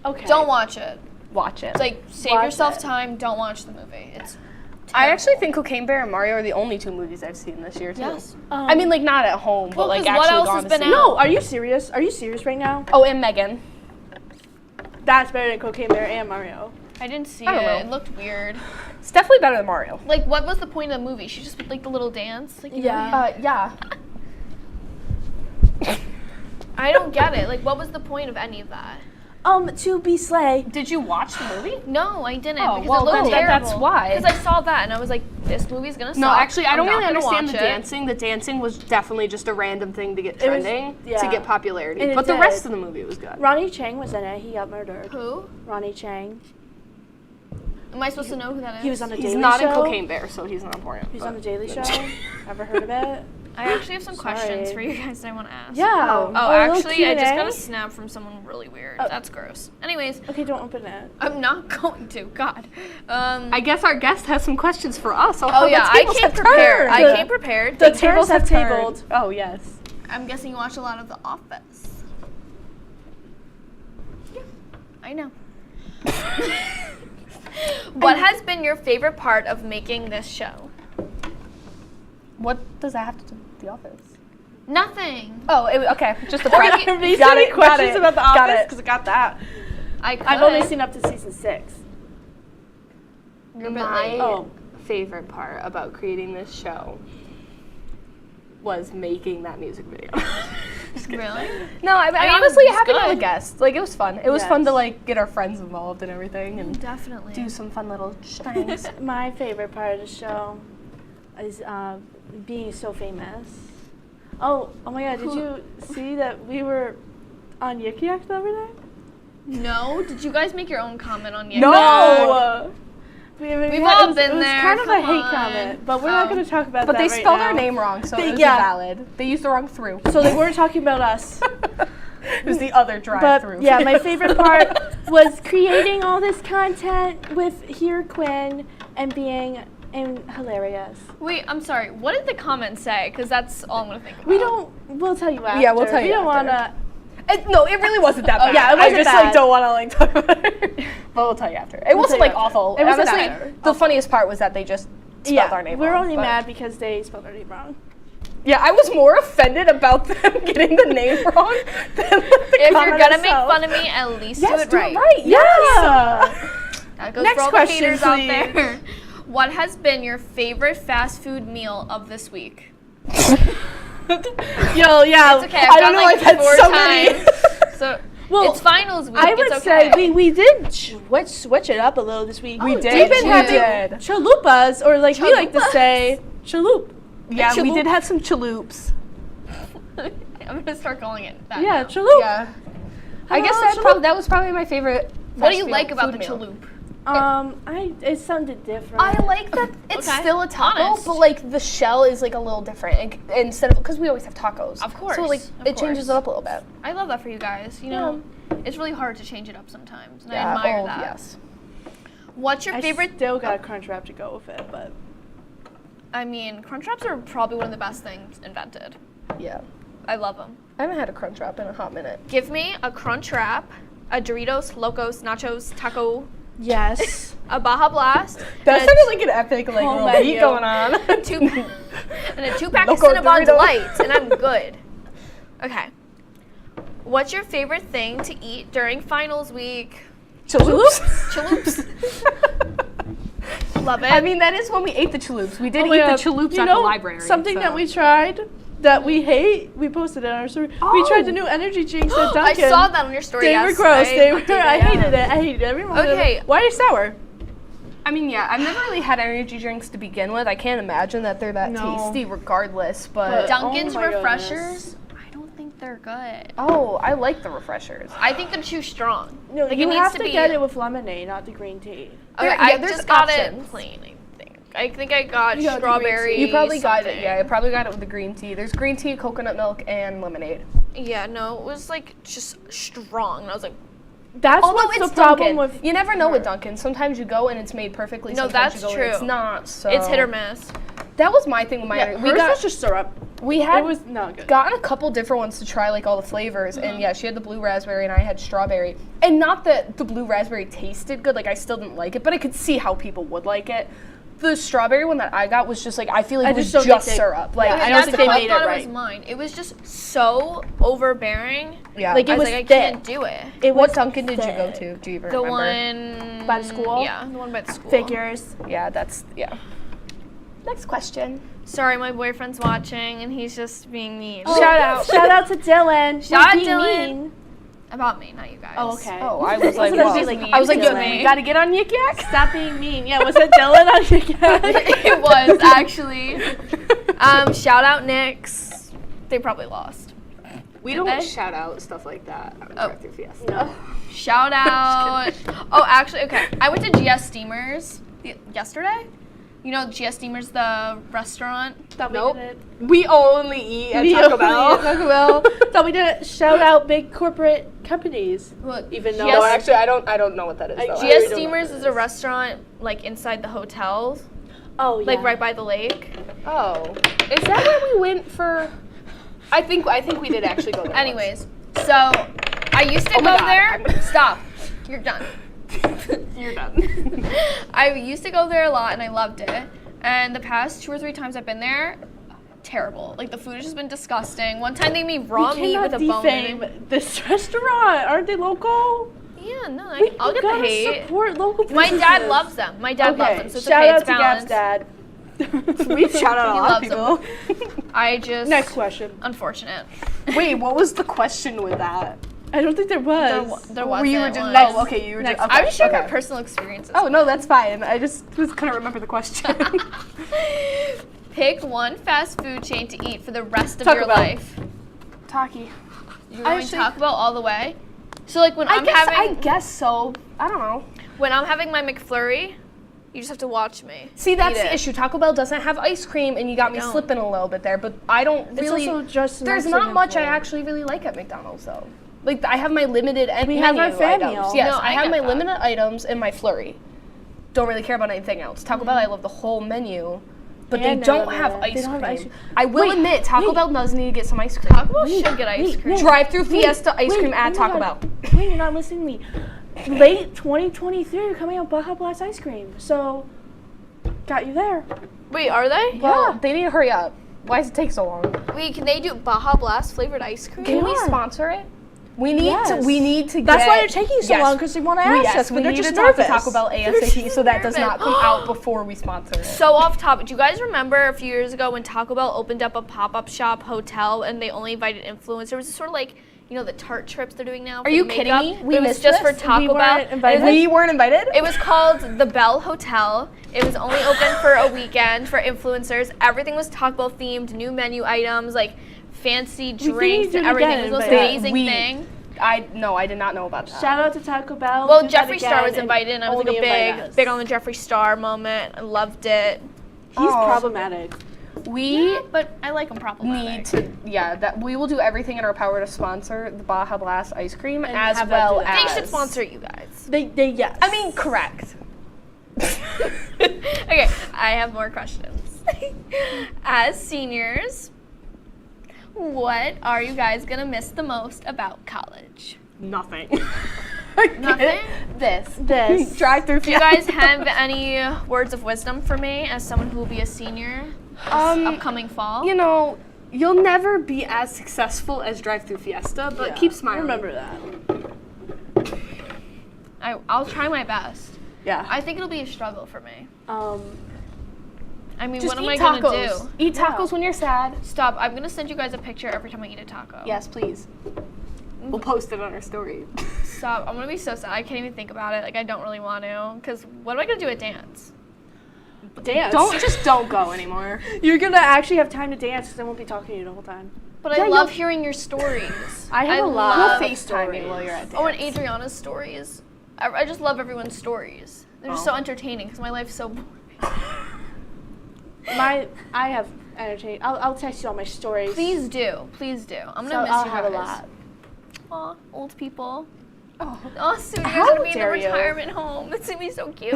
Okay. Don't watch it. Watch it. It's like save Watch yourself it. time. Don't watch the movie. It's. I actually think Cocaine Bear and Mario are the only 2 movies I've seen this year too. Yes. I mean, like not at home, but Well, like 'cause actually what else gone has to been see. out? No, are you serious? Are you serious right now? Oh, and Megan. That's better than Cocaine Bear and Mario. I didn't see I don't it. know. It looked weird. It's definitely better than Mario. Like, what was the point of the movie? She just like the little dance. Like, you know, Yeah. I don't get it. Like, what was the point of any of that? To be slay. Did you watch the movie? No, I didn't Oh, because well, it looked then terrible. that's why. Because I saw that and I was like, this movie's gonna suck. No, actually, I I'm don't not really gonna understand the watch it. dancing. The dancing was definitely just a random thing to get It was- trending, yeah. to get popularity. And it But the did. rest of the movie was good. Ronnie Chang was in it. He got murdered. Who? Ronnie Chang. Am I supposed to know who that is? He was on the He's Daily not Show. in Cocaine Bear, so he's not important. He's but- on the Daily Show. Ever heard of it? I actually have some questions Sorry. for you guys that I want to ask. Yeah. Oh, A little actually, I just Q&A. got a snap from someone really weird. That's gross. Anyways, Okay, don't open it. I'm not going to. God. I guess our guest has some questions for us. Oh yeah, I came prepared. I came prepared. The tables have turned. tabled. Oh yes. I'm guessing you watch a lot of The Office. Yeah, I know. What has been your favorite part of making this show? What does that have to do with The Office? Nothing. Oh, okay. Just the Or prep. you- These Got are it, the got questions it, about The got Office it. because I got that. I've I've only seen up to season 6. My favorite part about creating this show was making that music video. Really? No, I mean, I mean, honestly, it's having all the good. guests, like it was fun. It was fun to Yes. like get our friends involved and everything, and Definitely. do some fun little things. My favorite part of the show is being so famous. Oh my God! Did you see that we were on Yik Yak the other day? No. Did you guys make your own comment on Yik? No. We've all been It was there, kind of a come hate on. comment, but we're not going to talk about But that they right spelled now. our name wrong, so it was yeah. invalid. They used the wrong through. So they weren't talking about us. It was the other drive-through. But yeah, my favorite part was creating all this content with Here Quinn and being hilarious. Wait, I'm sorry. What did the comment say? Because that's all I'm gonna think about. We'll tell you after. Yeah, we'll tell you We don't after. want to. No, it really wasn't that bad. yeah, it wasn't I just bad. like don't want to like talk about it. But we'll tell you after. It wasn't tell you like after. awful. It wasn't Honestly, that the funniest part was that they just spelled our name we're wrong. only but- mad because they spelled our name wrong. Yeah, I was more offended about them getting the name wrong than the If comment you're gonna make itself. fun of me, at least Yes, do it right. Yeah. That goes Next for all question, the haters out please. there. What has been your favorite fast food meal of this week? Yo, yeah. It's okay. I don't know. Like I've had 4 so many. times. So Well, it's finals week. I would it's okay. say we did switch it up a little this week. We We've did. been We having chalupas, or like we like to say, chalup. Yeah, we Chalup. did have some chaloops. I'm gonna start calling it that. Yeah, now. chalup. Yeah. I guess chalup. that was probably my favorite. What do fast you like food about the meal. chalup? It sounded different. I like that it's Okay. still a taco, Honest. but like the shell is like a little different instead of because we always have tacos. Of course, So like of it changes it course. up a little bit. I love that for you guys. You know, it's really hard to change it up sometimes, and I Yeah. admire Oh, that. yes. What's your I favorite? still got a crunch wrap to go with it, but I mean, crunch wraps are probably one of the best things invented. Yeah. I love them. I haven't had a crunch wrap in a hot minute. Give me a crunch wrap, a Doritos, Locos, Nachos, Taco, yes. a Baja Blast, That and sounded like an epic like Home little beat menu. going on. a two-pack of Loco Cinnabon Doritos. Delights, and I'm good. Okay. What's your favorite thing to eat during finals week? Chaloops. Chaloops. Love it. I mean, that is when we ate the chaloops. We did Oh my eat God. the chaloops You at know, the library. something so. that we tried that we hate. We posted it on our story. We tried the new energy drinks at I Dunkin'. saw that on your story. They yes. were gross. They were. did it, I yeah. hated it. I hated it. Everyone. Okay. Why are you sour? I mean, yeah, I've never really had energy drinks to begin with. I can't imagine that they're that No. tasty regardless, but Dunkin's Oh my refreshers. goodness. I don't think they're good. Oh, I like the refreshers. I think they're too strong. No, like, you it have needs to be, get it with lemonade, not the green tea. Okay, I just got it plain, I think I got strawberry. You probably got something. it. Yeah, I probably got it with the green tea. There's green tea, coconut milk, and lemonade. Yeah, no, it was like just strong. And I was like, that's what's the problem with. You never know with Dunkin'. Sometimes you go and it's made perfectly. No, Sometimes that's you go true. And it's not. So it's hit or miss. That was my thing with my. We got just syrup. We had it was not good. Gotten a couple different ones to try, like all the flavors, and yeah, she had the blue raspberry and I had strawberry. And not that the blue raspberry tasted good, like I still didn't like it, but I could see how people would like it. The strawberry one that I got was just like I feel like it was just syrup. Like I don't think they made it right. It was mine. It was just so overbearing. Yeah, like it was. Like, I can't do it. What Dunkin' did you go to? Do you even remember? The one by the school. Yeah, the one by the school. Figures. Yeah, Next question. Sorry, my boyfriend's watching and he's just being mean. Oh, shout out to Dylan. Shout out Dylan. About me, not you guys. Oh, okay. Oh, I was like, I was like, you gotta get on Yik Yak. Stop being mean. Yeah, was it Dylan on Yik Yak? It was actually. Shout out Knicks. They probably lost. We don't shout out stuff like that. Through Fiesta. No. Shout out. Oh, actually, okay. I went to GS Steamers yesterday. You know GS Steamers, the restaurant? Nope. We only eat at Taco Bell. Thought we did it. Shout out big corporate companies. Look, even though no, actually, I don't know what that is. GS Steamers is a restaurant like inside the hotels. Oh, yeah. Like right by the lake. Oh, is that where we went for? I think we did actually go there. Anyways, so I used to go there. Stop. You're done. You're done. I used to go there a lot and I loved it. And the past 2 or 3 times I've been there, terrible. Like the food has just been disgusting. One time they made raw meat with a bone in it. This restaurant, aren't they local? Yeah, no, I'll get the hate. Support local My businesses. dad loves them. My dad loves them, so it's shout okay. out It's to Gab's balanced. dad. We shout out a lot of people. I just Next question. Unfortunate. Wait, what was the question with that? I don't think there was. There wasn't. You were just, one. okay, you were just. Okay. I was sharing my personal experiences. Oh no, that's fine. I just couldn't remember the question. Pick one fast food chain to eat for the rest of Taco your Bell. life. Taki. You're going to Taco Bell all the way? So like when I guess so. I don't know. When I'm having my McFlurry, you just have to watch me. See, that's the issue. Taco Bell doesn't have ice cream, and you got me don't. slipping a little bit there. But I don't really. It's also just there's not much I actually really like at McDonald's though. Like I have my limited We have our fan items. meal. Yes, No, I I have get my that. limited items and my flurry. Don't really care about anything else. Taco Bell, I love the whole menu, but they And don't have they ice don't have cream. ice cream. I will Wait, admit, Taco wait. Bell does need to get some ice cream. Taco Bell should get ice cream. Drive-through Fiesta ice cream at Taco Bell. Wait, you're not listening to me. Late 2023, you're coming out Baja Blast ice cream. So, got you there. Wait, are they? Well, they need to hurry up. Why does it take so long? Wait, can they do Baja Blast flavored ice cream? Can we sponsor it? We need Yes. to. We need to. That's get, why they're taking so long, because they want to ask us, we but they're need just to talk to nervous. Taco Bell ASAP so that does not come out before we sponsor it. So off topic, do you guys remember a few years ago when Taco Bell opened up a pop-up shop hotel and they only invited influencers? There was sort of like, you know, the tart trips they're doing now. Are you kidding me? We missed just for Taco Bell. We weren't invited? It was called the Bell Hotel. It was only open for a weekend for influencers. Everything was Taco Bell themed, new menu items, like fancy drinks and everything. It was the most amazing thing. I did not know about that. Shout out to Taco Bell. Well, Do that Jeffree Star again was invited, and I was like only invite a us. big on the Jeffree Star moment. I loved it. He's problematic. We but I like him problematic. need to, that we will do everything in our power to sponsor the Baja Blast ice cream And as have them well do that. as. They should sponsor you guys. They yes. I mean, correct. Okay, I have more questions. As seniors, what are you guys gonna miss the most about college? Nothing. Nothing? This. Drive through. Do you guys have any words of wisdom for me as someone who will be a senior this upcoming fall? You know, you'll never be as successful as Drive-Through Fiesta, but keep smiling. Remember that. I'll try my best. Yeah. I think it'll be a struggle for me. I mean, Just what am eat I gonna tacos. do? Eat tacos when you're sad. Stop. I'm gonna send you guys a picture every time I eat a taco. Yes, please. We'll post it on our story. Stop. I'm gonna be so sad. I can't even think about it. Like, I don't really want to. Because what am I gonna do at dance? Dance. Don't go anymore. You're gonna actually have time to dance because I won't be talking to you the whole time. But I love hearing your stories. I have a lot We'll of FaceTime you while you're at dance. Oh, and Adriana's stories. I just love everyone's stories. They're just so entertaining because my life's so boring. I have entertaining. I'll text you all my stories. Please do. Please do. I'm gonna miss I'll you have guys. a lot. Aw, old people. Oh, soon you're How gonna be in the dare you. retirement home. That's gonna be so cute.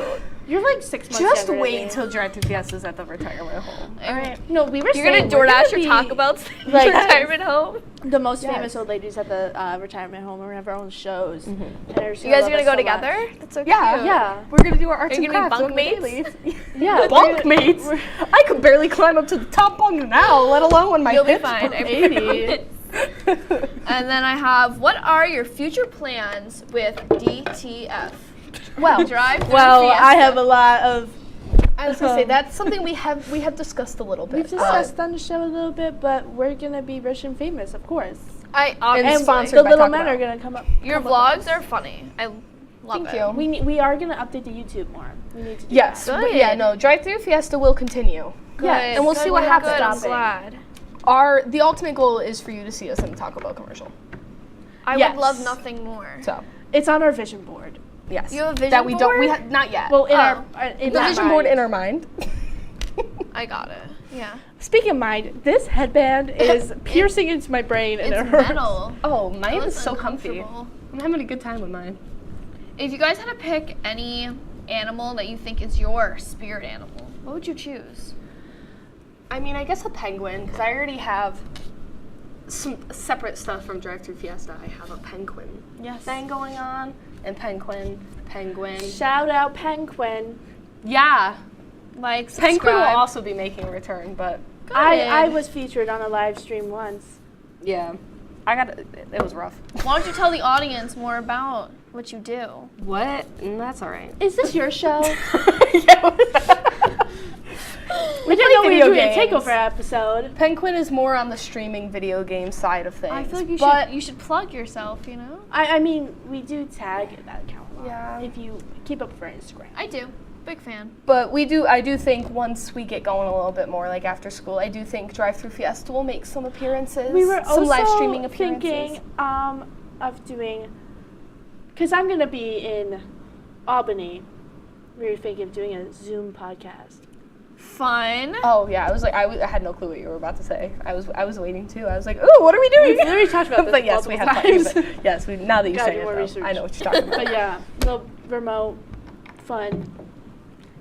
You're like 6 months Just younger than wait me. till Drive Thru Fiesta's at the retirement home. All right. No, we were You're gonna saying we're DoorDash gonna or Taco Bell to the like- retirement home. The most famous old ladies at the retirement home. We're gonna have our own shows. And they're just You guys love are gonna us go so together? much. That's so Yeah. cute. Yeah. We're gonna do our arts Are you and gonna be crafts on the bunkmates? dailies. Yeah. Bunkmates? I could barely climb up to the top bunk now, let alone when my You'll be hips fine. were I 80. And then I have, what are your future plans with DTF? Well, Drive Thru Well, Fiesta. I have a lot of. I was gonna say that's something we have discussed a little bit. We've discussed on the show a little bit, but we're gonna be rich and famous, of course. I And obviously. sponsored The by little Taco men Bell. are gonna come up. Your come with vlogs us. are funny. I love Thank it. you. We are gonna update the YouTube more. We need to do Yes, that. but yeah, no, Drive Thru Fiesta will continue. Good. Yeah, and we'll Good, see what good, happens. good, I'm glad. The ultimate goal is for you to see us in a Taco Bell commercial. I Yes. would love nothing more. So It's on our vision board. yes, You have a vision that we don't. We board? not yet. Well, in the vision board in our mind. I got it. Yeah. Speaking of mind, this headband is piercing into my brain and It's it hurts. metal. Oh, It mine is looks so comfy. uncomfortable. I'm having a good time with mine. If you guys had to pick any animal that you think is your spirit animal, what would you choose? I mean, I guess a penguin, because I already have some separate stuff from Drive Thru Fiesta. I have a penguin thing going on, and penguin. Shout out Penguin. Yeah, Like, penguin will subscribe. also be making a return, but I was featured on a live stream once. yeah, it was rough. Why don't you tell the audience more about what you do? What? That's all right. Is this your show? Yeah. We didn't know we were video doing a games. takeover episode. Penguin is more on the streaming video game side of things. I feel like but you should plug yourself, you know? I mean, we do tag that account a lot. Yeah. If you keep up for Instagram. I do. Big fan. But I do think once we get going a little bit more, like after school, I do think Drive Thru Fiesta will make some appearances. We were some also live streaming appearances. thinking of doing, because I'm going to be in Albany. We were thinking of doing a Zoom podcast. Fun. Oh yeah, I was like, I had no clue what you were about to say. I was waiting too. I was like, ooh, what are we doing? We've literally talked about this but yes, we multiple had times. fun. Yes, we. Now that you Gotta say do it, more though, research. I know what you're talking about. But yeah, little remote fun.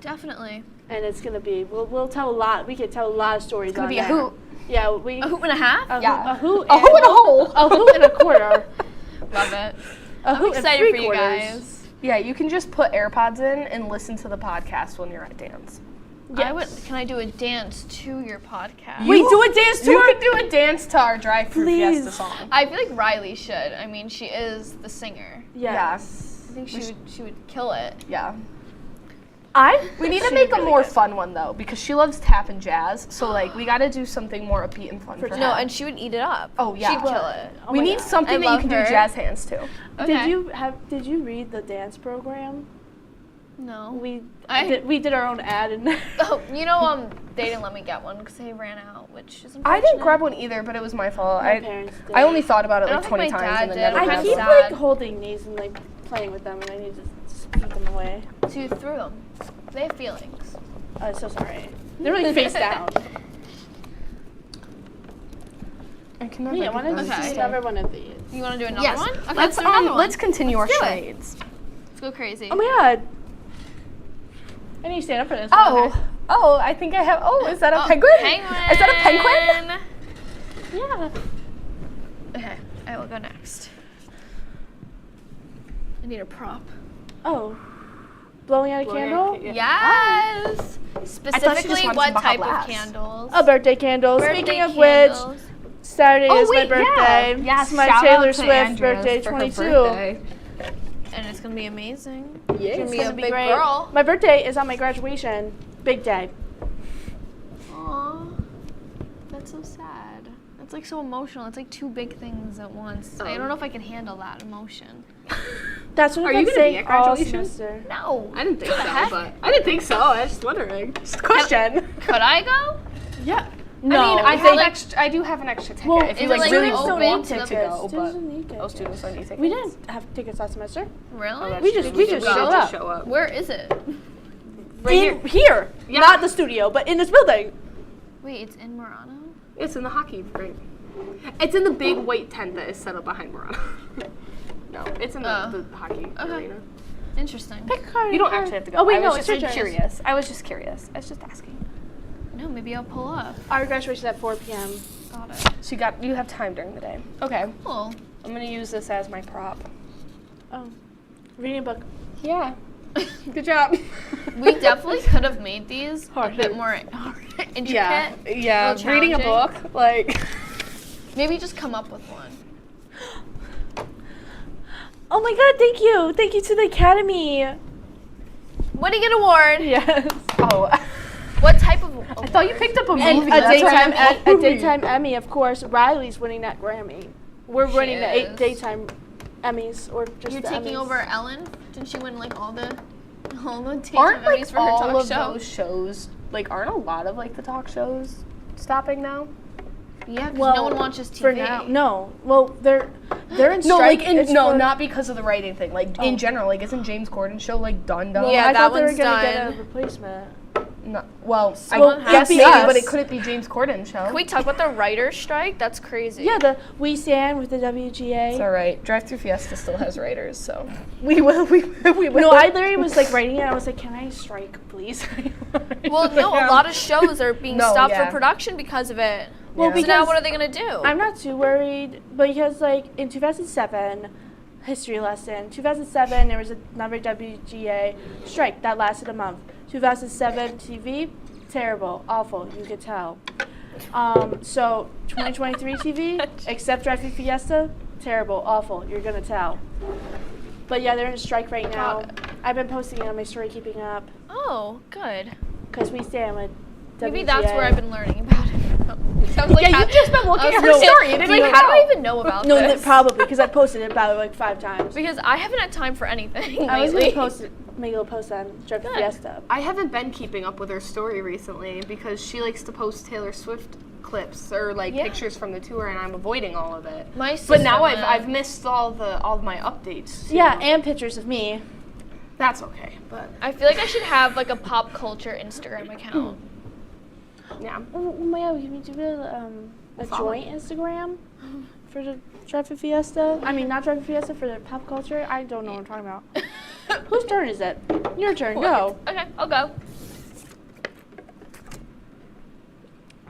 Definitely. And it's gonna be. We'll tell a lot. We could tell a lot of stories. It's gonna on be a there. hoot. Yeah, we. A hoot and a half? A hoot. A hoot and a hole. A hoot and a quarter. Love it. A I'm hoot and excited three for you quarters. guys. Yeah, you can just put AirPods in and listen to the podcast when you're at dance. Yes. Can I do a dance to your podcast? Wait, do a dance to You our. could do a dance to our Drive Thru Please. Fiesta song. I feel like Riley should. I mean, she is the singer. Yes. I think she would kill it. Yeah. I. We need to She's make a really more good. fun one though, because she loves tap and jazz. So like, we got to do something more upbeat and fun for her. No, and she would eat it up. Oh yeah. She'd kill it. Oh we my need God. something I that you love can her. do jazz hands to. Okay. Did you read the dance program? No. We I- did our own ad and. Oh, you know, they didn't let me get one because they ran out, which is unfortunate. I didn't grab one either, but it was my fault. My parents did. I only thought about it I like don't 20 think my times dad and then did. never I'm I grabbed keep one. sad. like holding these and like playing with them, and I need to just put them away. So you threw them. They have feelings. I'm so sorry. They're really face down. I can never Yeah, I get want to those. do Okay. another one of these. You want to do another Yes. one? Okay, Let's do another one. let's continue our do it. charades. Let's go crazy. Oh my god. I need to stand up for this. Oh, I think I have. Oh, is that a penguin? Penguin. Is that a penguin? Yeah. Okay, I will go next. I need a prop. Oh. Blowing out a candle? Yes. Specifically, wanted what some type Baja of candles? A birthday candle. Birthday Speaking of candles. which, Saturday Oh, is my wait, yeah. birthday. Yes, it's my shout Taylor out to Swift Andrea birthday, for her 22. birthday. And it's gonna be amazing. Yeah, It's it's be gonna a be big great. girl. My birthday is on my graduation. Big day. Aw, that's so sad. It's like so emotional. It's like two big things at once. I don't know if I can handle that emotion. That's what Are I've you been gonna be saying at all graduation? semester. No. I didn't think What the so, heck? but I didn't think so. I was just wondering. Just a question. Could I go? Yeah. No, I have I do have an extra ticket. Well, if you like, like really really open want to to the go, Students but don't need tickets. students don't need tickets. We didn't have tickets last semester. Really? We just showed up. Where is it? Here. Yeah. Not the studio, but in this building. Wait, it's in Murano? It's in the hockey rink. It's in the big white tent that is set up behind Murano. No, it's in the hockey arena. Interesting. Pick a card. You don't actually have to go. Oh wait, I no, was it's just your turn. curious. I was just curious. I was just asking. No, maybe I'll pull up. Our graduation at 4 p.m. Got it. So you have time during the day. Okay. Cool. I'm gonna use this as my prop. Oh, reading a book. Yeah. Good job. We definitely could have made these a Harder. bit more intricate. Yeah. little Reading a challenging. book, like. Maybe just come up with one. Oh my God! Thank you. Thank you to the Academy. What do you get award? Yes. Oh. What type of? I thought you picked up a And movie. a daytime Emmy, of course. Riley's winning that Grammy. We're winning the 8 is. daytime Emmys, or just You're the taking Emmys. over Ellen? Didn't she win like all the daytime Aren't Emmys like for her all talk of show? those shows aren't a lot of like the talk shows stopping now? Yeah, because no one watches TV. For now, no. Well, they're in strike. No, like It's for- not because of the writing thing. Like in general, like isn't James Corden's show like done? Yeah, I that thought they were one's gonna get done. a replacement. No, well, I Well, guess be maybe, us. but it couldn't be James Corden's show. Can we talk about the writer's strike? That's crazy. Yeah, the We Stand with the WGA. It's all right. Drive-through Fiesta still has writers, so we will. We will. No, I literally was like writing it. I was like, "Can I strike, please?" Well, no, a lot of shows are being No, stopped yeah. for production because of it. Well, Yeah. So now because what are they gonna do? I'm not too worried, because like in 2007, history lesson. 2007, there was another WGA strike that lasted a month. 2007 TV, terrible, awful. You could tell. So 2023 TV, except Drive-Thru Fiesta, terrible, awful. You're gonna tell. But yeah, they're in a strike right now. I've been posting it on my story, keeping up, Oh, good. because we stand with WGA. Maybe that's where I've been learning about it. Sounds like Yeah, you've just been looking at her no, story. You didn't like, even how do I know. even know about No, this? probably because I posted it about like 5 times. Because I haven't had time for anything I was lately. gonna make a little post on Drive-Thru Good. Fiesta. I haven't been keeping up with her story recently because she likes to post Taylor Swift clips or like Yeah. pictures from the tour, and I'm avoiding all of it. My sister But now went. I've missed all of my updates. you Yeah, know. and pictures of me. That's okay. But I feel like I should have like a pop culture Instagram account. yeah. Oh my God, can we do a joint Instagram for the Drive-Thru Fiesta? I mean, not Drive-Thru Fiesta, for the pop culture. I don't know what I'm talking about. Whose turn is it? Your turn. Go. Okay, I'll go.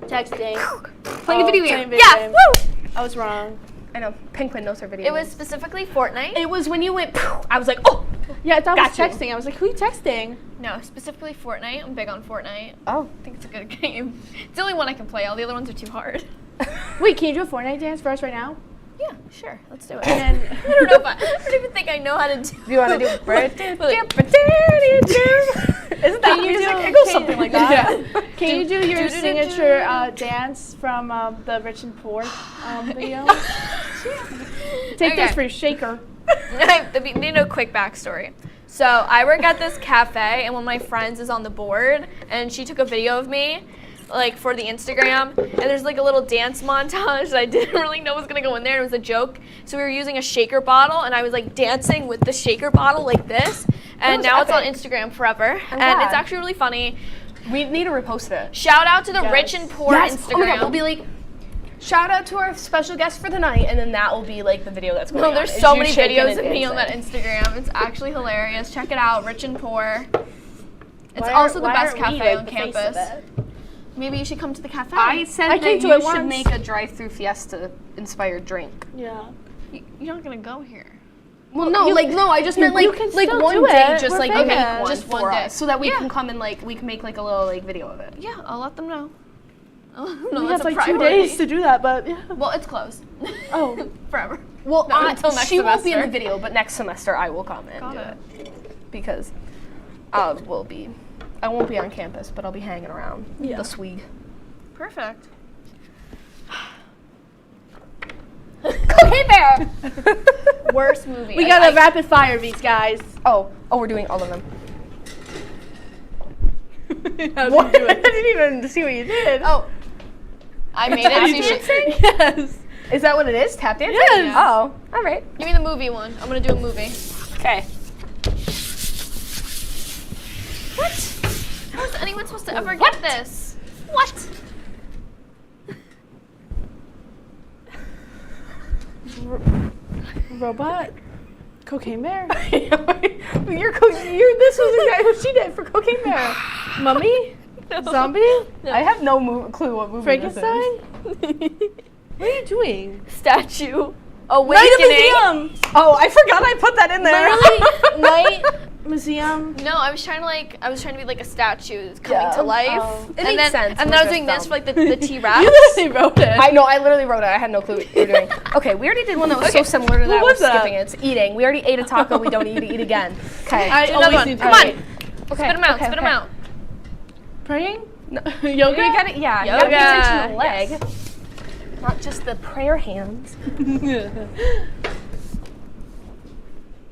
Texting. Playing a video playing game. Yeah, game. woo! I was wrong. I know. Penguin knows her video. It was games. specifically Fortnite. It was when you went. I was like, oh. Yeah, I thought it was Got you. texting. I was like, who are you texting? No, specifically Fortnite. I'm big on Fortnite. Oh. I think it's a good game. It's the only one I can play. All the other ones are too hard. Wait, can you do a Fortnite dance for us right now? Yeah, sure. Let's do it. And then I don't know if I don't even think I know how to do. Do you want to do Isn't Isn't that music? It goes something like that. Can you do your signature dance from the Rich and Poor video? Take this Okay. for your shaker. You need a quick backstory. So I work at this cafe, and one of my friends is on the board, and she took a video of me, like for the Instagram, and there's like a little dance montage that I didn't really know was gonna go in there. It was a joke. So we were using a shaker bottle, and I was like dancing with the shaker bottle like this, and was now it's on epic. Instagram forever, and glad. it's actually really funny. We need to repost it. Shout out to the Yes. Rich and Poor Yes. Instagram. Oh my God, we'll be like, shout out to our special guest for the night, and then that will be like the video that's going on. No, there's It's so you many shaking videos and of me on that dancing. Instagram. It's actually hilarious. Check it out, Rich and Poor. It's Why also the why best aren't we, cafe like, on the face of campus. it? Maybe you should come to the cafe. I said I that came to you it should once. make a drive-through Fiesta inspired drink. Yeah. You're not gonna go here. Well, no, I just meant you like can like still one do day, it. just We're like famous. make one Just one for day. us, so that we Yeah. can come and like we can make like a little like video of it. Yeah, I'll let them know. No, We that's have a like 2 priority. days to do that, but yeah. Well, it's closed. Oh. Forever. Well, No, until next she won't be in the semester. video, but next semester I will come and Got do it. it because I won't be on campus, but I'll be hanging around Yeah. the swig. Perfect. Cookie Bear. Worst movie. We gotta rapid fire these guys. Oh, we're doing all of them. How What? did you do I it? didn't even see what you did. Oh. I made it. Tap So you should- dancing? Yes. Is that what it is? Tap dancing? Yes. Oh, all right. Give me the movie one. I'm gonna do a movie. Okay. What? How is anyone supposed to ever get this? What? Robot? Cocaine Bear? This was exactly what she did for Cocaine Bear. Mummy? Zombie? I have no clue what movie Frankenstein? this is. What are you doing? Statue. Night Awakening. Museum! Oh, I forgot I put that in there. Literally, Night Museum. No, I was trying to be like a statue coming to life. Oh. It and makes then, sense. And then I was doing this for like the T-Rex. You literally wrote it. I know, I literally wrote it. I had no clue what you were doing. Okay, we already did one that was so similar to that. What was We're that? skipping it. It's eating. We already ate a taco. We don't need to eat again. Okay. I Do another always one. do Come that. on. Spit them out. Spit them out. Praying? No. Yoga? You gotta, yeah, you gotta pay Yoga. attention to the leg. Not just the prayer hands.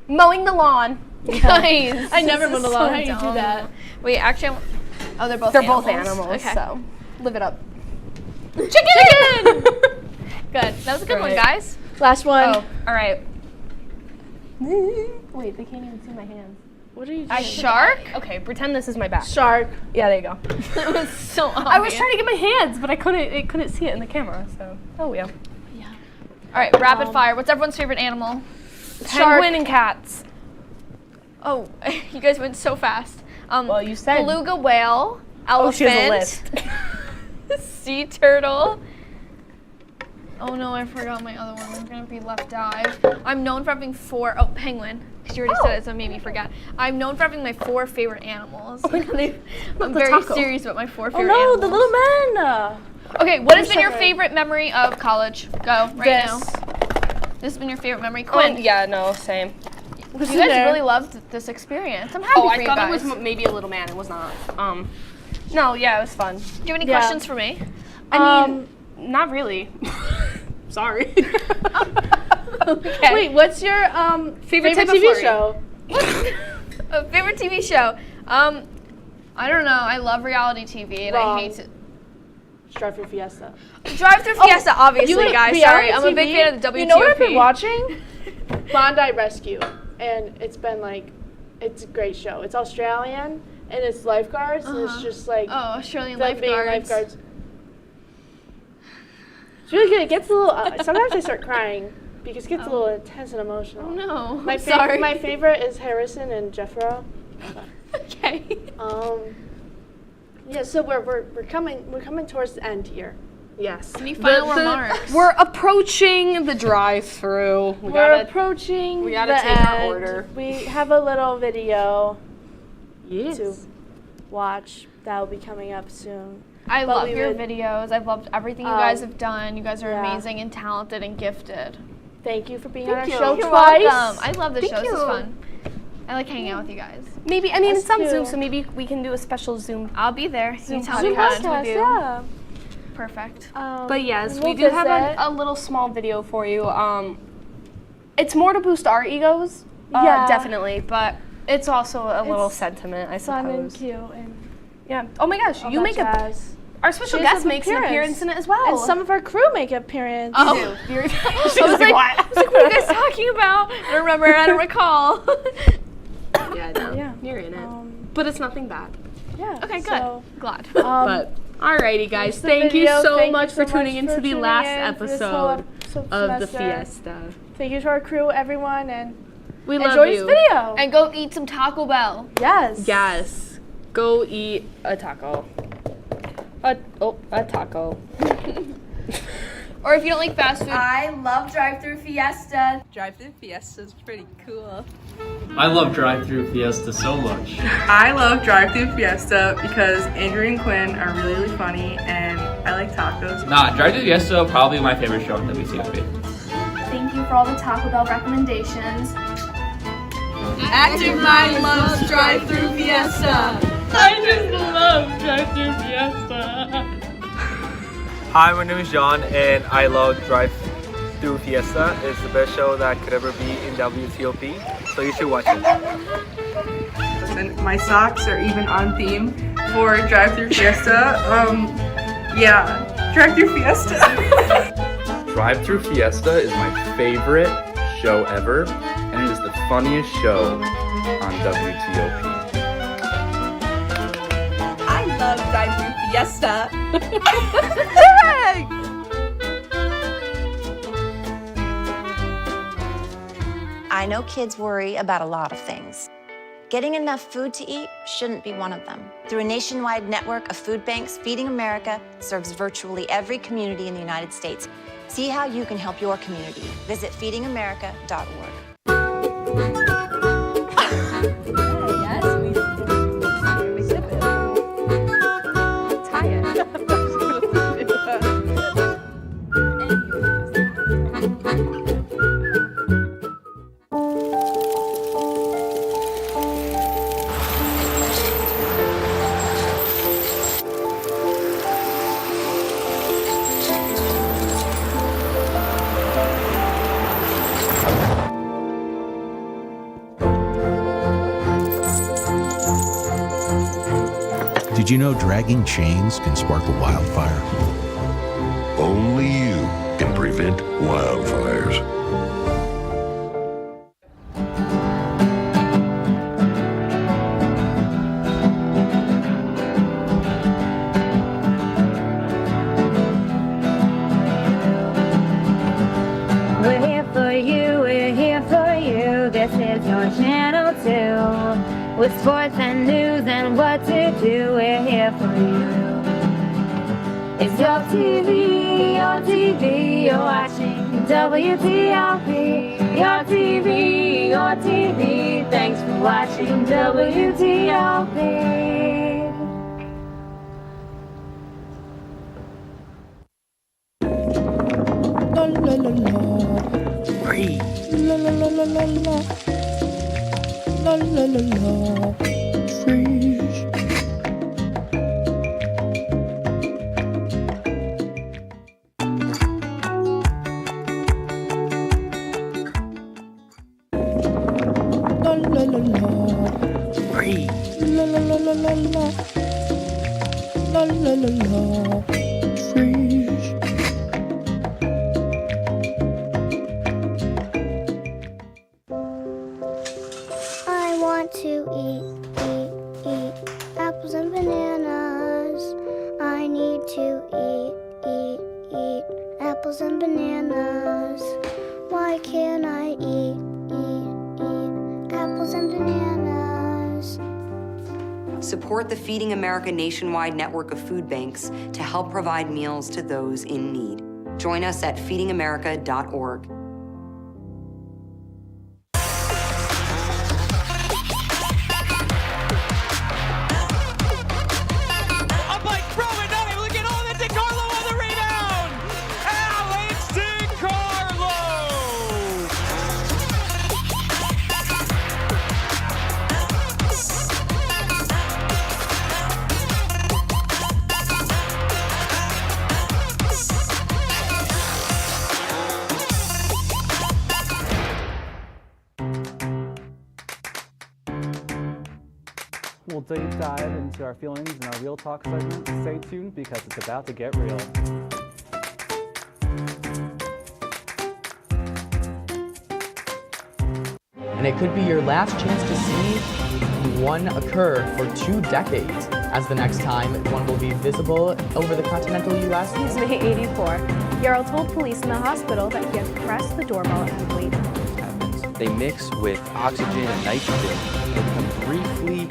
Mowing the lawn. Nice. I never This went is along. so How do you do dumb. that? Wait, actually, oh, they're both They're animals. both animals, Okay. so live it up. Chicken! Good. That was a good one, Right. guys. Last one. Oh, all right. Wait, they can't even see my hands. What are you doing? A shark? Okay, pretend this is my back. Shark. Yeah, there you go. That was so obvious. I was trying to get my hands, but I couldn't see it in the camera. So, oh yeah. All right, rapid fire. What's everyone's favorite animal? Penguin and cats. Oh, you guys went so fast. Well, you said. Beluga whale, Oh, elephant, she has a list. sea turtle. Oh no, I forgot my other one. I'm gonna be left out. I'm known for having penguin. Because you already said it, so it made me forget. I'm known for having my 4 favorite animals. Oh my God. I'm The very taco. serious about my 4 Oh favorite no, animals. the little men. Okay, what has been your Separate. favorite memory of college? Go, right now. This has been your favorite memory. Quinn, Yeah, no, same. you guys really loved this experience. I'm happy Oh, for I you thought guys. it was maybe a little man. It was not. No, yeah, it was fun. Do you have any Yeah. questions for me? I mean, not really. Sorry. Okay. Wait, what's your favorite type of TV flirting? show? A favorite TV show? I don't know. I love reality TV, and Wrong. I hate it. Drive Through Fiesta. Drive Through Fiesta, obviously, like guys. reality Sorry, I'm a big TV? fan of the WTOP. You know what I've been watching? Bondi Rescue, and it's been like, it's a great show. It's Australian, and it's lifeguards, and it's just like Oh, Australian them being lifeguards. lifeguards. It's really good. It gets a little. Sometimes I start crying because it gets a little intense and emotional. Oh no. My Sorry. My favorite is Harrison and Jeffro. Okay. Yeah. So we're coming towards the end here. Yes. Any final remarks? We're approaching the drive-through. We're approaching. we gotta the take our end. order. We have a little video Yes. to watch that will be coming up soon. I But love we your would- videos. I've loved everything you guys have done. You guys are yeah. amazing and talented and gifted. Thank you for being Thank on our you. show You're twice. welcome. I love this Thank show. This is you. fun. I like hanging out with you guys. Maybe, I mean, Us it's on too. Zoom, so maybe we can do a special Zoom. I'll be there. You tell Zoom me what podcast, to do. yeah. Perfect. But yes, we'll we do have visit. a little small video for you. It's more to boost our egos, Yeah. definitely, but it's also a little It's sentiment, I Fun and suppose. cute and Yeah. Oh my gosh, all you that make jazz. our special She has guest an makes an appearance in it as well. And some of our crew make an appearance. Oh. You're- I was like, what are you guys talking about? I don't remember. I don't recall. yeah, no, Yeah. you're in it, but it's nothing bad. Yeah. Okay, good. So, Glad. But alrighty, guys, the thank you video. so Thank much you for so tuning much into for the tuning last in for this whole episode episode of the semester. Fiesta. Thank you to our crew, everyone, and We love enjoy you. this video. And go eat some Taco Bell. Yes. Yes. Go eat a taco. A taco. Or if you don't like fast food. I love drive-through Fiesta. Drive-through Fiesta is pretty cool. I love drive-through Fiesta so much. I love drive-through Fiesta because Andrew and Quinn are really, really funny, and I like tacos. Nah, drive-through Fiesta probably my favorite show on WTOP. Thank you for all the Taco Bell recommendations. Active Mind loves drive-through Fiesta. I just love drive-through Fiesta. Hi, my name is John, and I love Drive-Thru Fiesta. It's the best show that could ever be in WTOP, so you should watch it. Listen, my socks are even on theme for drive-through Fiesta. Yeah, Drive-through Fiesta. Drive Thru Fiesta is my favorite show ever, and it is the funniest show on WTOP. I love Drive-through Fiesta. I know kids worry about a lot of things. Getting enough food to eat shouldn't be one of them. Through a nationwide network of food banks, Feeding America serves virtually every community in the United States. See how you can help your community. Visit feedingamerica.org. Did you know dragging chains can spark a wildfire? Only you can prevent wildfires. We're here for you, we're here for you. This is your channel 2. With sports and news and what to do, we're here for you. It's your TV, you're watching WTOP. Your TV, thanks for watching WTOP. La la la la. Free. La la la la la la. La la la la. Freeze. La la la la. Free. La la la la la la. La la la la. Freeze. I want to eat apples and bananas. I need to eat apples and bananas. Why can't I eat apples and bananas? Support the Feeding America nationwide network of food banks to help provide meals to those in need. Join us at feedingamerica.org. We'll deep dive into our feelings in our Real Talk segment. Stay tuned because it's about to get real. And it could be your last chance to see one occur for 2 decades, as the next time one will be visible over the continental U.S. He's May 84. Yarl told police in the hospital that he had pressed the doorbell and waited. They mix with oxygen and nitrogen and become briefly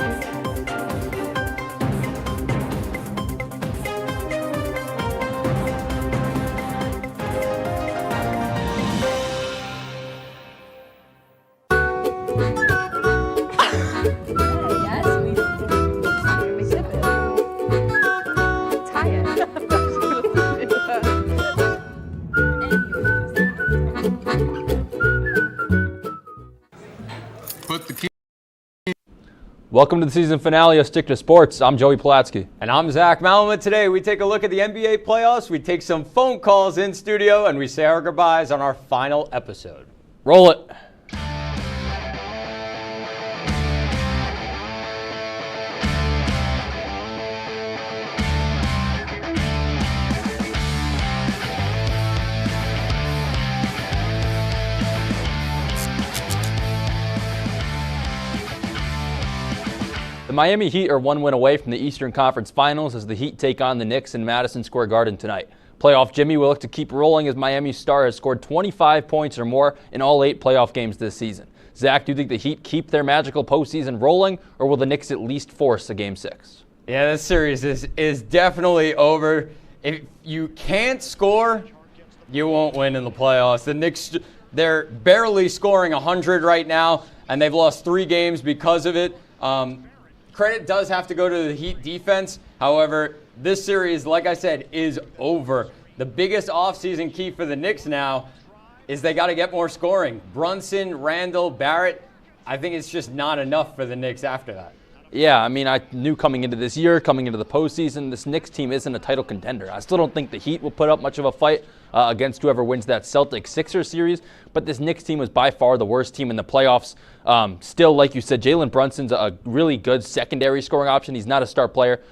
Welcome to the season finale of Stick to Sports. I'm Joey Pulatsky. And I'm Zach Malamuth. Today we take a look at the NBA playoffs, we take some phone calls in studio, and we say our goodbyes on our final episode. Roll it. Miami Heat are one win away from the Eastern Conference Finals as the Heat take on the Knicks in Madison Square Garden tonight. Playoff Jimmy will look to keep rolling as Miami's star has scored 25 points or more in all 8 playoff games this season. Zach, do you think the Heat keep their magical postseason rolling, or will the Knicks at least force a Game 6? Yeah, this series is definitely over. If you can't score, you won't win in the playoffs. The Knicks, they're barely scoring 100 right now, and they've lost 3 games because of it. Credit does have to go to the Heat defense. However, this series, like I said, is over. The biggest offseason key for the Knicks now is they got to get more scoring. Brunson, Randall, Barrett, I think it's just not enough for the Knicks after that. Yeah, I mean, I knew coming into this year, coming into the postseason, this Knicks team isn't a title contender. I still don't think the Heat will put up much of a fight against whoever wins that Celtics-Sixers series, but this Knicks team was by far the worst team in the playoffs. Still, like you said, Jalen Brunson's a really good secondary scoring option. He's not a star player.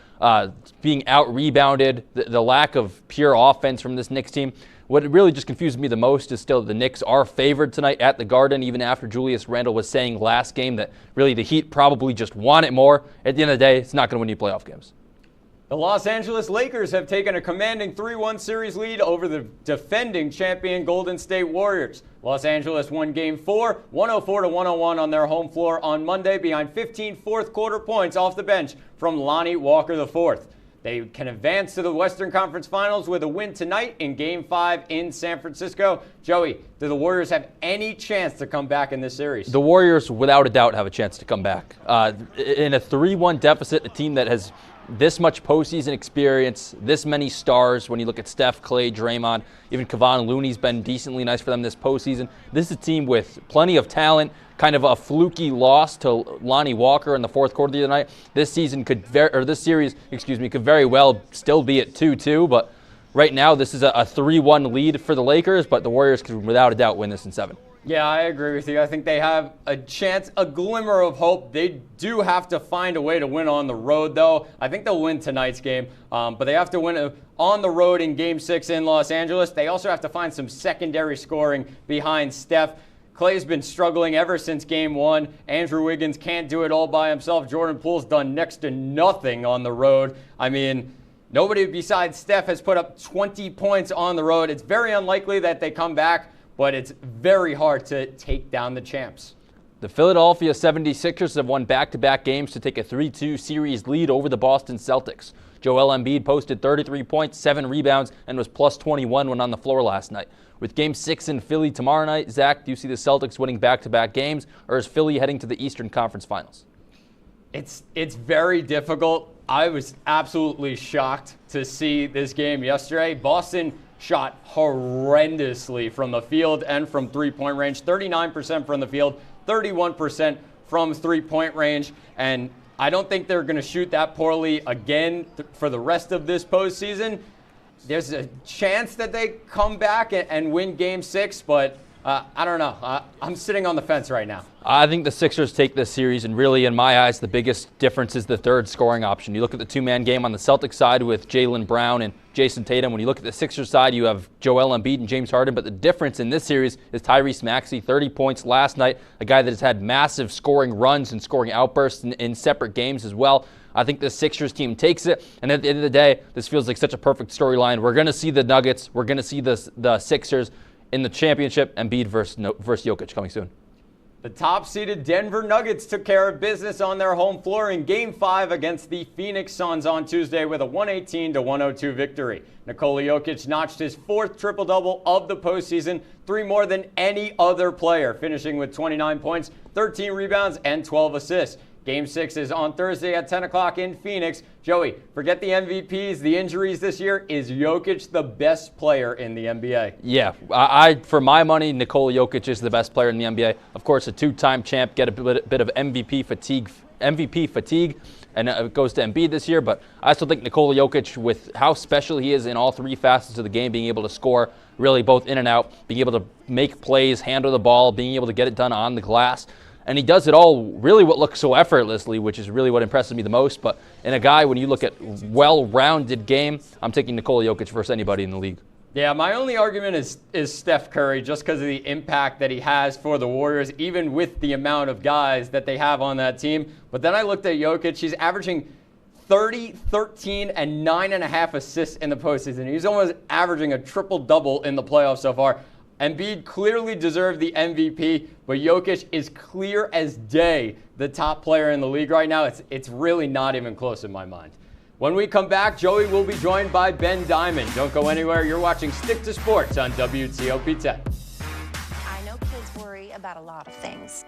Being out-rebounded, the lack of pure offense from this Knicks team. What really just confuses me the most is still the Knicks are favored tonight at the Garden, even after Julius Randle was saying last game that really the Heat probably just want it more. At the end of the day, it's not going to win you playoff games. The Los Angeles Lakers have taken a commanding 3-1 series lead over the defending champion Golden State Warriors. Los Angeles won Game 4, 104-101 on their home floor on Monday behind 15 fourth-quarter points off the bench from Lonnie Walker IV. They can advance to the Western Conference Finals with a win tonight in Game 5 in San Francisco. Joey, do the Warriors have any chance to come back in this series? The Warriors, without a doubt, have a chance to come back. In a 3-1 deficit, a team that has this much postseason experience, this many stars, when you look at Steph, Clay, Draymond, even Kevon Looney's been decently nice for them this postseason. This is a team with plenty of talent, kind of a fluky loss to Lonnie Walker in the fourth quarter the other night. This series could very well still be at 2-2, but right now this is a 3-1 lead for the Lakers, but the Warriors could without a doubt win this in 7. Yeah, I agree with you. I think they have a chance, a glimmer of hope. They do have to find a way to win on the road, though. I think they'll win tonight's game, but they have to win on the road in Game 6 in Los Angeles. They also have to find some secondary scoring behind Steph. Clay's been struggling ever since Game 1. Andrew Wiggins can't do it all by himself. Jordan Poole's done next to nothing on the road. I mean, nobody besides Steph has put up 20 points on the road. It's very unlikely that they come back, but it's very hard to take down the champs. The Philadelphia 76ers have won back-to-back games to take a 3-2 series lead over the Boston Celtics. Joel Embiid posted 33 points, 7 rebounds, and was plus 21 when on the floor last night. With Game 6 in Philly tomorrow night, Zach, do you see the Celtics winning back-to-back games, or is Philly heading to the Eastern Conference Finals? It's very difficult. I was absolutely shocked to see this game yesterday. Boston shot horrendously from the field and from three-point range. 39% from the field, 31% from three-point range. And I don't think they're going to shoot that poorly again for the rest of this postseason. There's a chance that they come back and win Game 6, but I don't know. I'm sitting on the fence right now. I think the Sixers take this series, and really, in my eyes, the biggest difference is the third scoring option. You look at the two-man game on the Celtics side with Jaylen Brown and Jason Tatum. When you look at the Sixers side, you have Joel Embiid and James Harden. But the difference in this series is Tyrese Maxey, 30 points last night, a guy that has had massive scoring runs and scoring outbursts in separate games as well. I think the Sixers team takes it, and at the end of the day, this feels like such a perfect storyline. We're going to see the Nuggets. We're going to see the Sixers in the championship. Embiid versus Jokic coming soon. The top-seeded Denver Nuggets took care of business on their home floor in Game 5 against the Phoenix Suns on Tuesday with a 118-102 victory. Nikola Jokic notched his 4th triple-double of the postseason, 3 more than any other player, finishing with 29 points, 13 rebounds, and 12 assists. Game 6 is on Thursday at 10 o'clock in Phoenix. Joey, forget the MVPs, the injuries this year. Is Jokic the best player in the NBA? Yeah, for my money, Nikola Jokic is the best player in the NBA. Of course, a 2-time champ, get a bit of MVP fatigue, and it goes to Embiid this year. But I still think Nikola Jokic, with how special he is in all 3 facets of the game, being able to score really both in and out, being able to make plays, handle the ball, being able to get it done on the glass. And he does it all really what looks so effortlessly, which is really what impresses me the most. But in a guy, when you look at well-rounded game, I'm taking Nikola Jokic versus anybody in the league. Yeah, my only argument is Steph Curry, just because of the impact that he has for the Warriors, even with the amount of guys that they have on that team. But then I looked at Jokic. He's averaging 30, 13, and 9.5 assists in the postseason. He's almost averaging a triple-double in the playoffs so far. Embiid clearly deserved the MVP, but Jokic is clear as day the top player in the league right now. It's really not even close in my mind. When we come back, Joey will be joined by Ben Diamond. Don't go anywhere. You're watching Stick to Sports on WTOP 10. I know kids worry about a lot of things.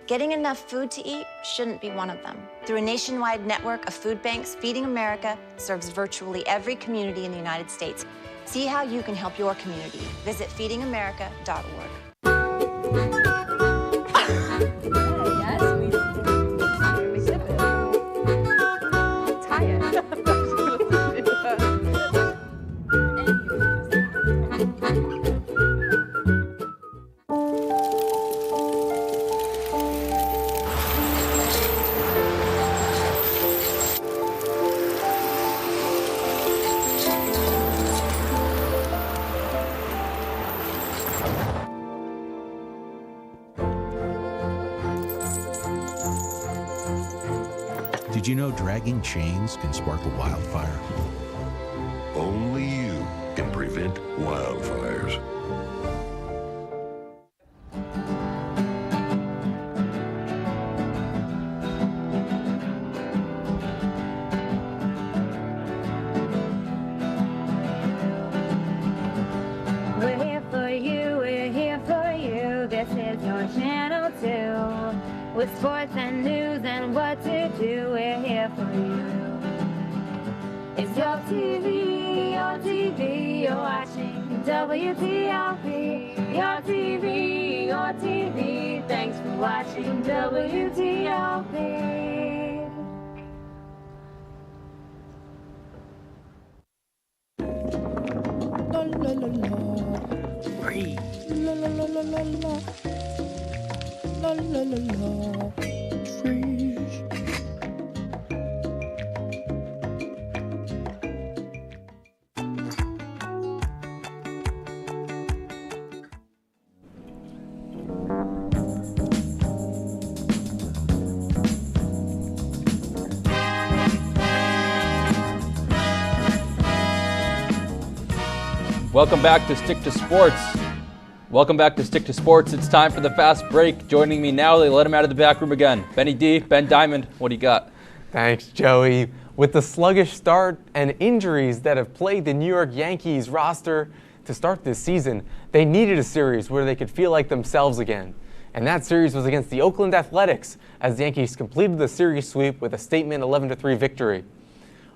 Getting enough food to eat shouldn't be one of them. Through a nationwide network of food banks, Feeding America serves virtually every community in the United States. See how you can help your community. Visit feedingamerica.org. Did you know dragging chains can spark a wildfire? Only you can prevent wildfires. We're here for you, we're here for you. This is your channel 2. With sports and news and what to do, we're here for you. It's your TV, you're watching WTOP. Your TV, thanks for watching WTOP. La la la la. Free. La la la la la la. La la la la. Freeze. Welcome back to Stick to Sports. Welcome back to Stick to Sports. It's time for the fast break. Joining me now, they let him out of the back room again. Benny D, Ben Diamond, what do you got? Thanks, Joey. With the sluggish start and injuries that have plagued the New York Yankees roster to start this season, they needed a series where they could feel like themselves again. And that series was against the Oakland Athletics, as the Yankees completed the series sweep with a statement 11-3 victory.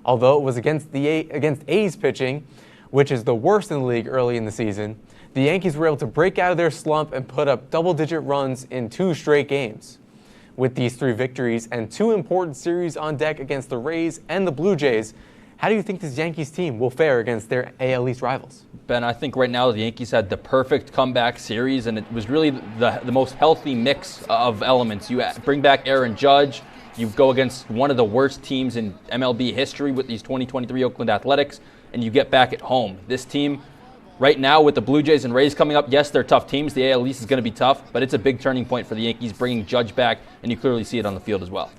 Although it was against A's pitching, which is the worst in the league early in the season, the Yankees were able to break out of their slump and put up double-digit runs in 2 straight games. With these 3 victories and 2 important series on deck against the Rays and the Blue Jays, how do you think this Yankees team will fare against their AL East rivals? Ben, I think right now the Yankees had the perfect comeback series, and it was really the most healthy mix of elements. You bring back Aaron Judge, you go against one of the worst teams in MLB history with these 2023 Oakland Athletics, and you get back at home. This team, right now with the Blue Jays and Rays coming up, yes, they're tough teams. The AL East is going to be tough, but it's a big turning point for the Yankees, bringing Judge back, and you clearly see it on the field as well.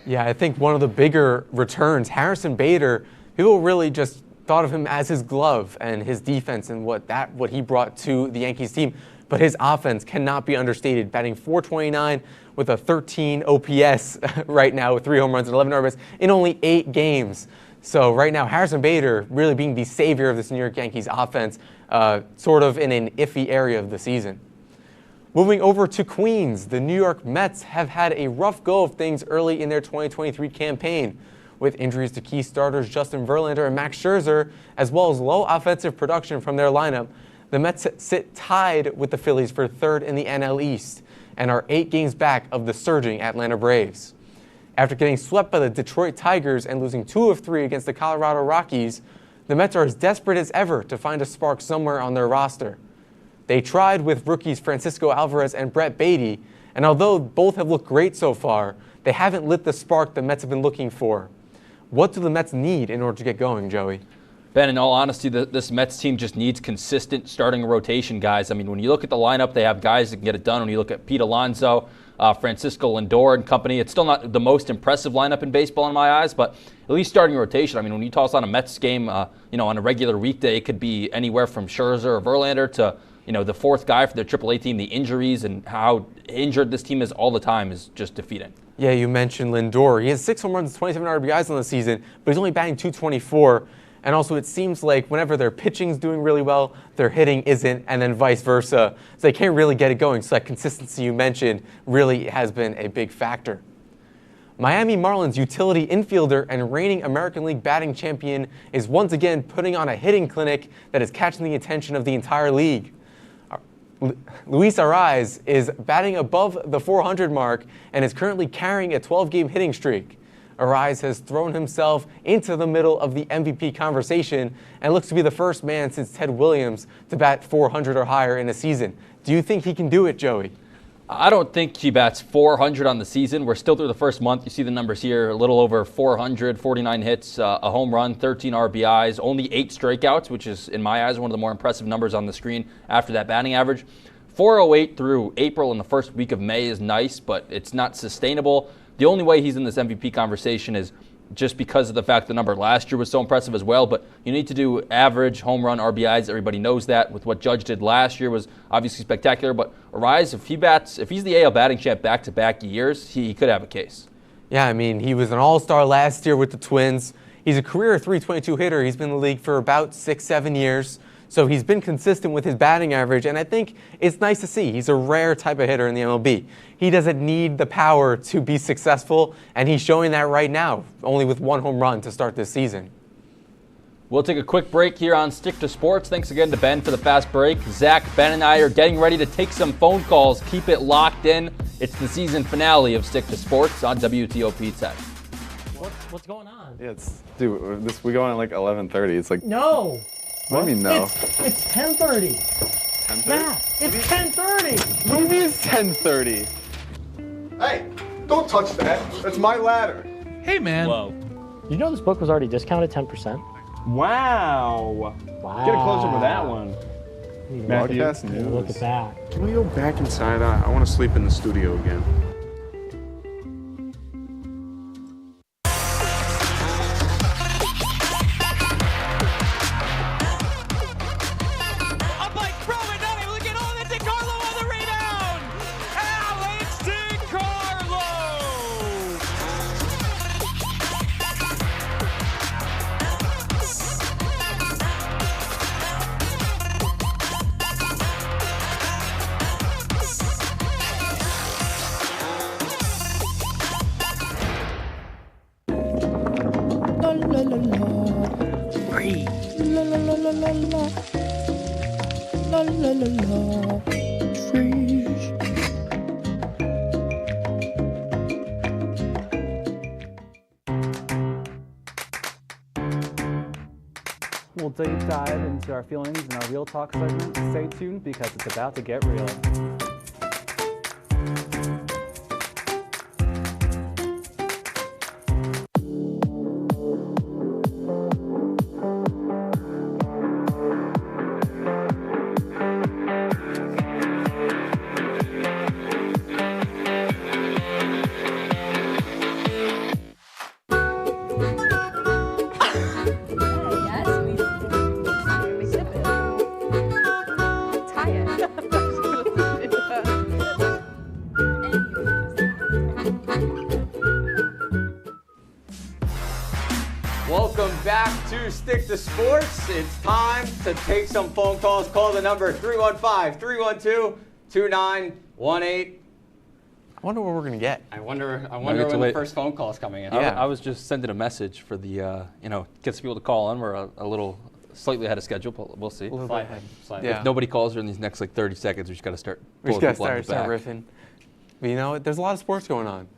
Yeah, I think one of the bigger returns, Harrison Bader, people really just thought of him as his glove and his defense and what he brought to the Yankees team. But his offense cannot be understated, batting .429 with a 13 OPS right now with 3 home runs and 11 RBIs in only 8 games. So right now, Harrison Bader really being the savior of this New York Yankees offense, sort of in an iffy area of the season. Moving over to Queens, the New York Mets have had a rough go of things early in their 2023 campaign, with injuries to key starters Justin Verlander and Max Scherzer, as well as low offensive production from their lineup. The Mets sit tied with the Phillies for 3rd in the NL East and are 8 games back of the surging Atlanta Braves. After getting swept by the Detroit Tigers and losing 2 of 3 against the Colorado Rockies, the Mets are as desperate as ever to find a spark somewhere on their roster. They tried with rookies Francisco Alvarez and Brett Beatty, and although both have looked great so far, they haven't lit the spark the Mets have been looking for. What do the Mets need in order to get going, Joey? Ben, in all honesty, this Mets team just needs consistent starting rotation guys. I mean, when you look at the lineup, they have guys that can get it done. When you look at Pete Alonso, Francisco Lindor and company, it's still not the most impressive lineup in baseball in my eyes, but at least starting rotation. I mean, when you toss on a Mets game, on a regular weekday, it could be anywhere from Scherzer or Verlander to, the fourth guy for their AAA team. The injuries and how injured this team is all the time is just defeating. Yeah, you mentioned Lindor. He has 6 home runs and 27 RBIs on the season, but he's only batting .224. And also, it seems like whenever their pitching's doing really well, their hitting isn't, and then vice versa. So they can't really get it going. So that consistency you mentioned really has been a big factor. Miami Marlins utility infielder and reigning American League batting champion is once again putting on a hitting clinic that is catching the attention of the entire league. Luis Arraez is batting above the 400 mark and is currently carrying a 12-game hitting streak. Arraez has thrown himself into the middle of the MVP conversation and looks to be the first man since Ted Williams to bat 400 or higher in a season. Do you think he can do it, Joey? I don't think he bats 400 on the season. We're still through the first month. You see the numbers here, a little over 400, 49 hits, a home run, 13 RBIs, only 8 strikeouts, which is, in my eyes, one of the more impressive numbers on the screen after that batting average. 408 through April and the first week of May is nice, but it's not sustainable. The only way he's in this MVP conversation is just because of the fact the number last year was so impressive as well. But you need to do average home run RBIs. Everybody knows that. With what Judge did last year was obviously spectacular. But Arraez, if he's the AL batting champ back-to-back years, he could have a case. Yeah, I mean, he was an all-star last year with the Twins. He's a career .322 hitter. He's been in the league for about 6-7 years. So he's been consistent with his batting average, and I think it's nice to see. He's a rare type of hitter in the MLB. He doesn't need the power to be successful, and he's showing that right now, only with 1 home run to start this season. We'll take a quick break here on Stick to Sports. Thanks again to Ben for the fast break. Zach, Ben, and I are getting ready to take some phone calls. Keep it locked in. It's the season finale of Stick to Sports on WTOP 10. What's going on? Yeah, we go on at like 11:30. It's like no. What do you mean no? It's 10:30. 10:30? Yeah, it's 10:30. What do you mean it's 10:30? Hey, don't touch that. That's my ladder. Hey, man. Whoa. You know this book was already discounted 10%? Wow. Get a close up with that one. Broadcast news. Look at that. Can we go back inside? I want to sleep in the studio again. We'll deep dive into our feelings in our Real Talk segment. Stay tuned because it's about to get real. Welcome back to Stick to Sports. It's time to take some phone calls. Call the number 315-312-2918. I wonder what we're going to get. I wonder when the first phone call is coming in. Yeah, I was just sending a message for the, get some people to call in. We're a little slightly ahead of schedule, but we'll see. Slightly. Yeah. If nobody calls in these next 30 seconds, we just got to start. We just got to start riffing. But you know what? There's a lot of sports going on.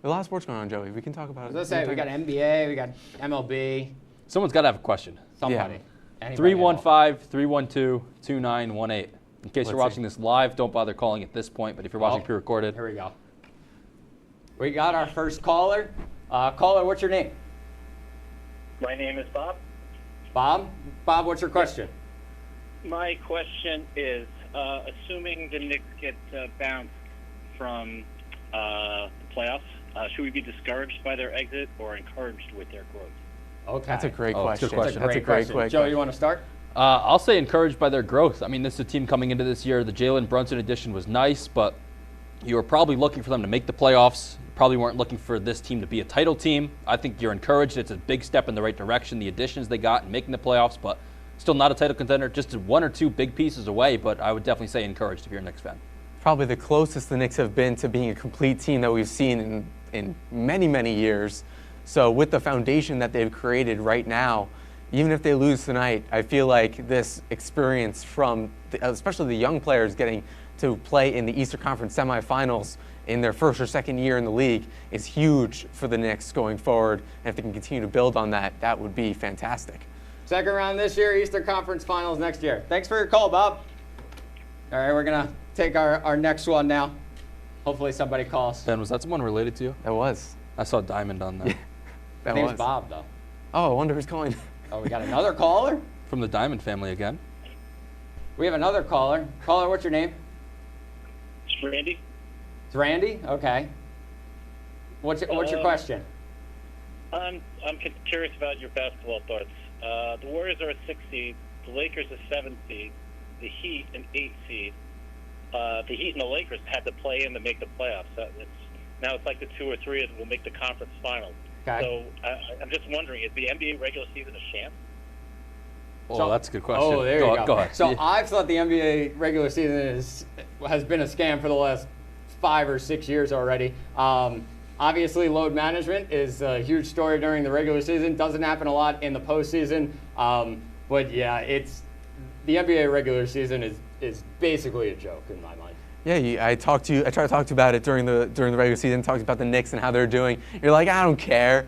There's a lot of sports going on, Joey. We can talk about it. As I say, we got NBA, we got MLB. Someone's got to have a question. Somebody. 315-312-2918. In case you're watching this live, don't bother calling at this point, but if you're watching pre-recorded. Here we go. We got our first caller. Caller, what's your name? My name is Bob. Bob, what's your question? My question is, assuming the Knicks get bounced from the playoffs, should we be discouraged by their exit or encouraged with their growth? Okay. That's a great question. That's a great question. Joe, you want to start? I'll say encouraged by their growth. I mean, this is a team coming into this year. The Jalen Brunson addition was nice, but you were probably looking for them to make the playoffs. You probably weren't looking for this team to be a title team. I think you're encouraged. It's a big step in the right direction, the additions they got in making the playoffs, but still not a title contender. Just one or two big pieces away, but I would definitely say encouraged if you're a Knicks fan. Probably the closest the Knicks have been to being a complete team that we've seen in many, many years. So with the foundation that they've created right now, even if they lose tonight, I feel like this experience from especially the young players getting to play in the Eastern Conference semifinals in their first or second year in the league is huge for the Knicks going forward. And if they can continue to build on that, that would be fantastic. Second round this year, Eastern Conference Finals next year. Thanks for your call, Bob. All right, we're going to take our next one now. Hopefully somebody calls. Ben, was that someone related to you? That was. I saw Diamond on there. His name's Bob, though. Oh, I wonder who's calling. Oh, we got another caller? From the Diamond family again. We have another caller. Caller, what's your name? It's Randy. It's Randy? Okay. What's your question? I'm curious about your basketball thoughts. The Warriors are a 6 seed. The Lakers a 7 seed. The Heat an 8 seed. The Heat and the Lakers had to play in to make the playoffs. Now it's like the 2 or 3 that will make the conference finals. Okay. So I'm just wondering, is the NBA regular season a sham? Oh, that's a good question. Oh, there you go. Go ahead. So I've thought the NBA regular season has been a scam for the last 5 or 6 years already. Obviously, load management is a huge story during the regular season. Doesn't happen a lot in the postseason. But yeah, the NBA regular season is basically a joke in my mind. Yeah, I tried to talk to you about it during the regular season. Talked about the Knicks and how they're doing. You're like, I don't care.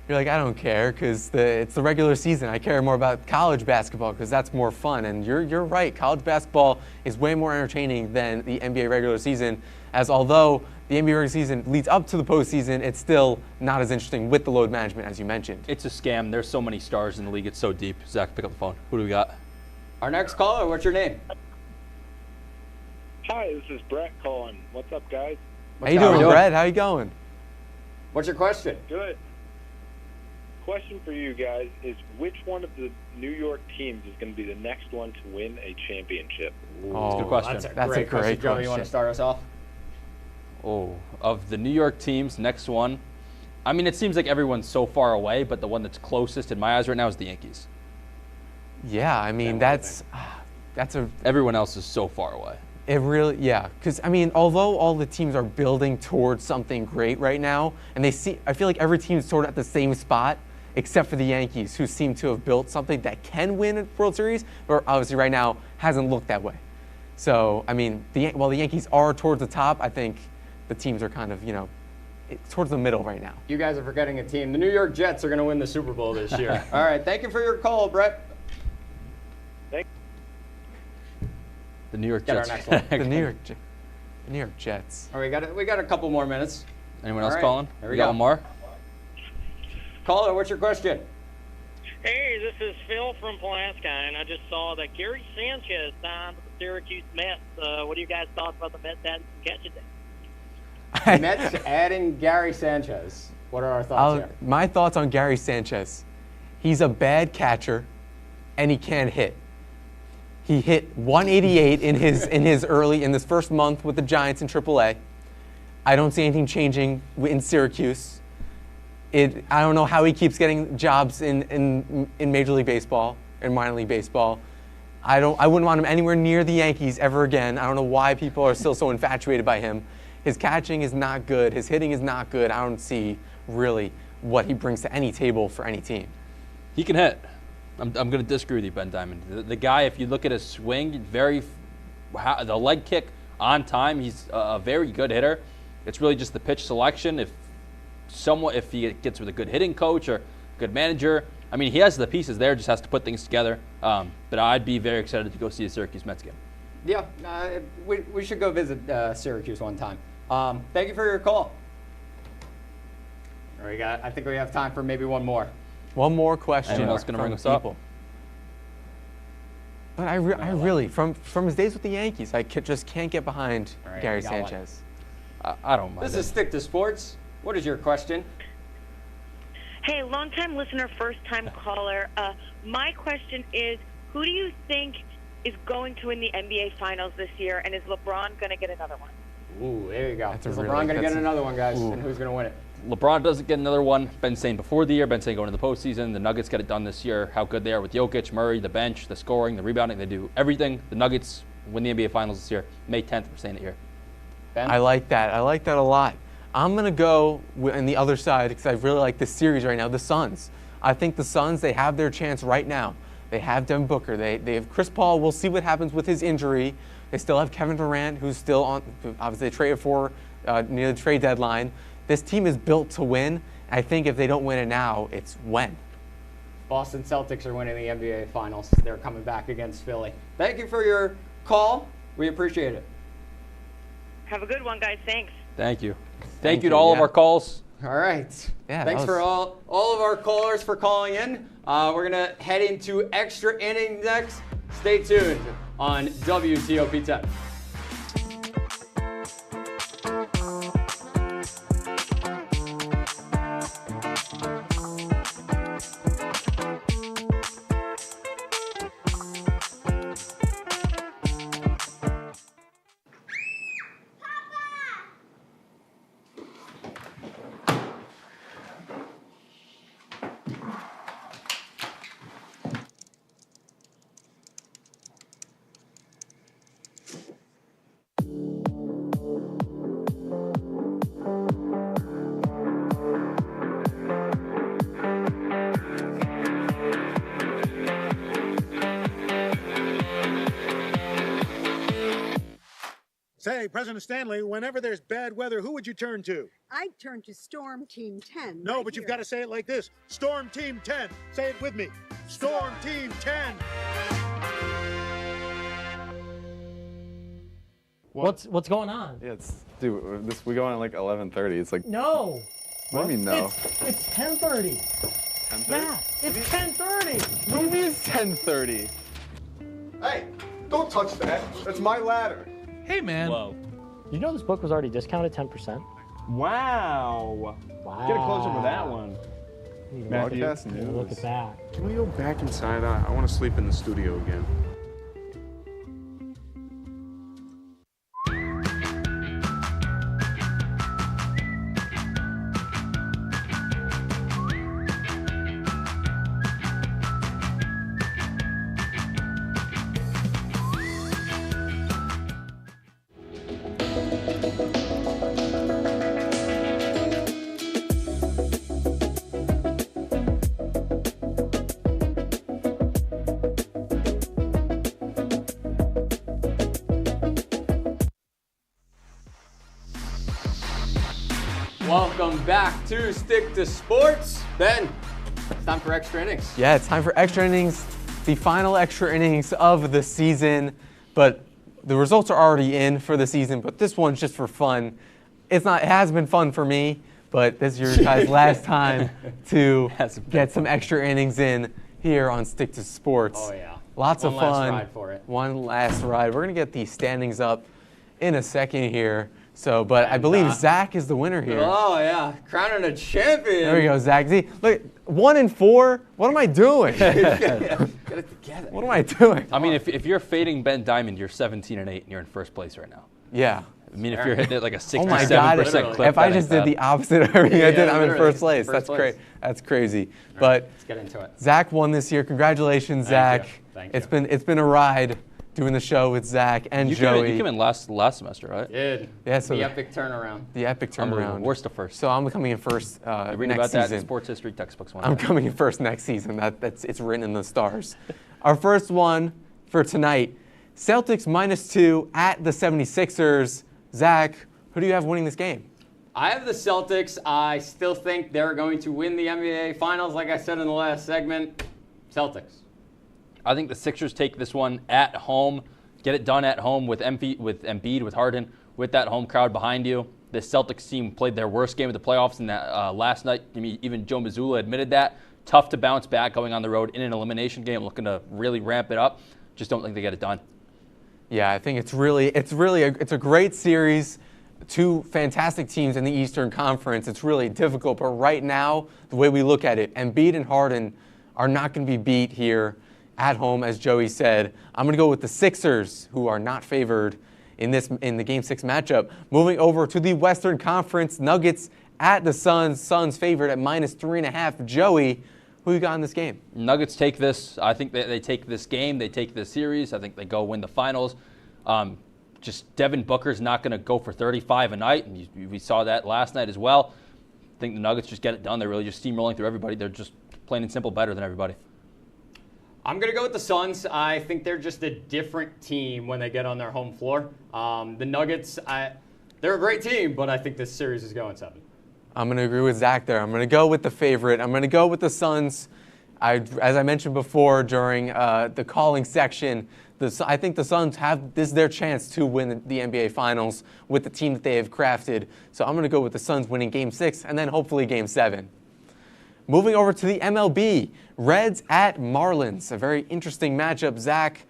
You're like, I don't care because it's the regular season. I care more about college basketball because that's more fun. And you're right. College basketball is way more entertaining than the NBA regular season. As although the NBA regular season leads up to the postseason, it's still not as interesting with the load management as you mentioned. It's a scam. There's so many stars in the league. It's so deep. Zach, pick up the phone. Who do we got? Our next caller. What's your name? Hi, this is Brett calling. What's up, guys? How you doing, Brett? How you going? What's your question? Good. Question for you guys is, which one of the New York teams is going to be the next one to win a championship? That's a good question. That's a great question. Joe, you want to start us off? Oh, of the New York teams, next one. I mean, it seems like everyone's so far away, but the one that's closest in my eyes right now is the Yankees. Yeah, I mean, everyone else is so far away. It really, yeah, because I mean, although all the teams are building towards something great right now, and I feel like every team's sort of at the same spot, except for the Yankees, who seem to have built something that can win a World Series, but obviously right now hasn't looked that way. So, I mean, while the Yankees are towards the top, I think the teams are kind of, towards the middle right now. You guys are forgetting a team. The New York Jets are going to win the Super Bowl this year. All right, thank you for your call, Brett. The New York Get Jets. our next one. The New York Jets. All right, we got a couple more minutes. Anyone else calling? Here we got go. one more? Caller, what's your question? Hey, this is Phil from Pulaski, and I just saw that Gary Sanchez signed with the Syracuse Mets. What do you guys thought about the Mets adding some catching? Mets adding Gary Sanchez. What are our thoughts here? My thoughts on Gary Sanchez. He's a bad catcher, and he can't hit. He hit 188 in his first month with the Giants in AAA. I don't see anything changing in Syracuse. I don't know how he keeps getting jobs in Major League Baseball and minor league baseball. I wouldn't want him anywhere near the Yankees ever again. I don't know why people are still so infatuated by him. His catching is not good. His hitting is not good. I don't see really what he brings to any table for any team. He can hit. I'm going to disagree with you, Ben Diamond. The guy, if you look at his swing, the leg kick on time, he's a very good hitter. It's really just the pitch selection. If he gets with a good hitting coach or good manager, I mean, he has the pieces there, just has to put things together. But I'd be very excited to go see a Syracuse Mets game. Yeah, we should go visit Syracuse one time. Thank you for your call. I think we have time for maybe one more. One more question. Anyone else going to bring us people. up? But I really, from his days with the Yankees, I just can't get behind right, Gary we got Sanchez. I don't mind. This is Stick to Sports. What is your question? Hey, long-time listener, first-time caller. My question is, who do you think is going to win the NBA Finals this year, and is LeBron going to get another one? Ooh, there you go. Is LeBron going to get another one, guys? And who's going to win it? LeBron doesn't get another one. Been saying before the year, been saying going into the postseason. The Nuggets get it done this year. How good they are with Jokic, Murray, the bench, the scoring, the rebounding. They do everything. The Nuggets win the NBA Finals this year. May 10th, we're saying it here. Ben? I like that. I like that a lot. I'm going to go on the other side because I really like this series right now, the Suns. I think the Suns, they have their chance right now. They have Devin Booker. They have Chris Paul. We'll see what happens with his injury. They still have Kevin Durant, who's still on, obviously they traded for near the trade deadline. This team is built to win. I think if they don't win it now, it's when. Boston Celtics are winning the NBA Finals. They're coming back against Philly. Thank you for your call. We appreciate it. Have a good one, guys. Thanks. Thank you. Thank you to all of our calls. All right. Yeah, Thanks for all of our callers for calling in. We're going to head into extra innings next. Stay tuned on WTOP 10. Say, President Stanley, whenever there's bad weather, who would you turn to? I'd turn to Storm Team 10. No, but you've got to say it like this. Storm Team 10. Say it with me. Storm Team 10. What's going on? Yeah, dude, we go on at like 11:30. It's like No. What do you mean no? It's 10:30. 10:30? Matt, it's 10:30. What do you mean it's 10:30? Hey, don't touch that. That's my ladder. Hey, man. Whoa. You know this book was already discounted 10%? Wow. Get a close up of that one. Broadcast Matthew, look at that. Can we go back inside? I want to sleep in the studio again. Welcome back to Stick to Sports. Ben, it's time for extra innings. Yeah, it's time for extra innings, the final extra innings of the season. But the results are already in for the season, but this one's just for fun. It has been fun for me, but this is your guys' last time to get some extra innings in here on Stick to Sports. Oh, yeah. Lots of fun. One last ride for it. One last ride. We're going to get the standings up in a second here. So, but I believe Zach is the winner here. Oh, yeah. Crowning a champion. There we go, Zach. See, look, 1 and 4. What am I doing? Get it together. What am I doing? I mean, if you're fading Ben Diamond, you're 17 and 8, and you're in first place right now. Yeah. I mean, if you're hitting it like a 67% oh my God, clip, if I just did the opposite of everything I did, I'm in first place. First place. That's crazy. Right, But let's get into it. Zach won this year. Congratulations, Zach. Thank you. It's been a ride doing the show with Zach and Joey. You came in last semester, right? Did. Yeah, so the epic turnaround. The epic turnaround. Worst to first. So I'm coming in first You're reading next about that season. in sports history textbooks one I'm day. coming in first next season. It's written in the stars. Our first one for tonight, Celtics -2 at the 76ers. Zach, who do you have winning this game? I have the Celtics. I still think they're going to win the NBA Finals, like I said in the last segment. Celtics. I think the Sixers take this one at home, get it done at home with Embiid, with Harden, with that home crowd behind you. The Celtics team played their worst game of the playoffs in that last night. I mean, even Joe Mazzulla admitted that. tough to bounce back going on the road in an elimination game, looking to really ramp it up. Just don't think they get it done. Yeah, I think it's a great series. Two fantastic teams in the Eastern Conference. It's really difficult, but right now, the way we look at it, Embiid and Harden are not going to be beat here at home, as Joey said. I'm going to go with the Sixers, who are not favored in the Game 6 matchup. Moving over to the Western Conference, Nuggets at the Suns. Suns favored at -3.5. Joey, who you got in this game? Nuggets take this. I think they take this game. They take this series. I think they go win the finals. Just Devin Booker's not going to go for 35 a night, and we saw that last night as well. I think the Nuggets just get it done. They're really just steamrolling through everybody. They're just plain and simple better than everybody. I'm going to go with the Suns. I think they're just a different team when they get on their home floor. The Nuggets, they're a great team, but I think this series is going 7. I'm going to agree with Zach there. I'm going to go with the favorite. I'm going to go with the Suns. As I mentioned before during the calling section, I think the Suns this is their chance to win the NBA Finals with the team that they have crafted. So I'm going to go with the Suns winning Game 6 and then hopefully Game 7. Moving over to the MLB, Reds at Marlins. A very interesting matchup. Zach,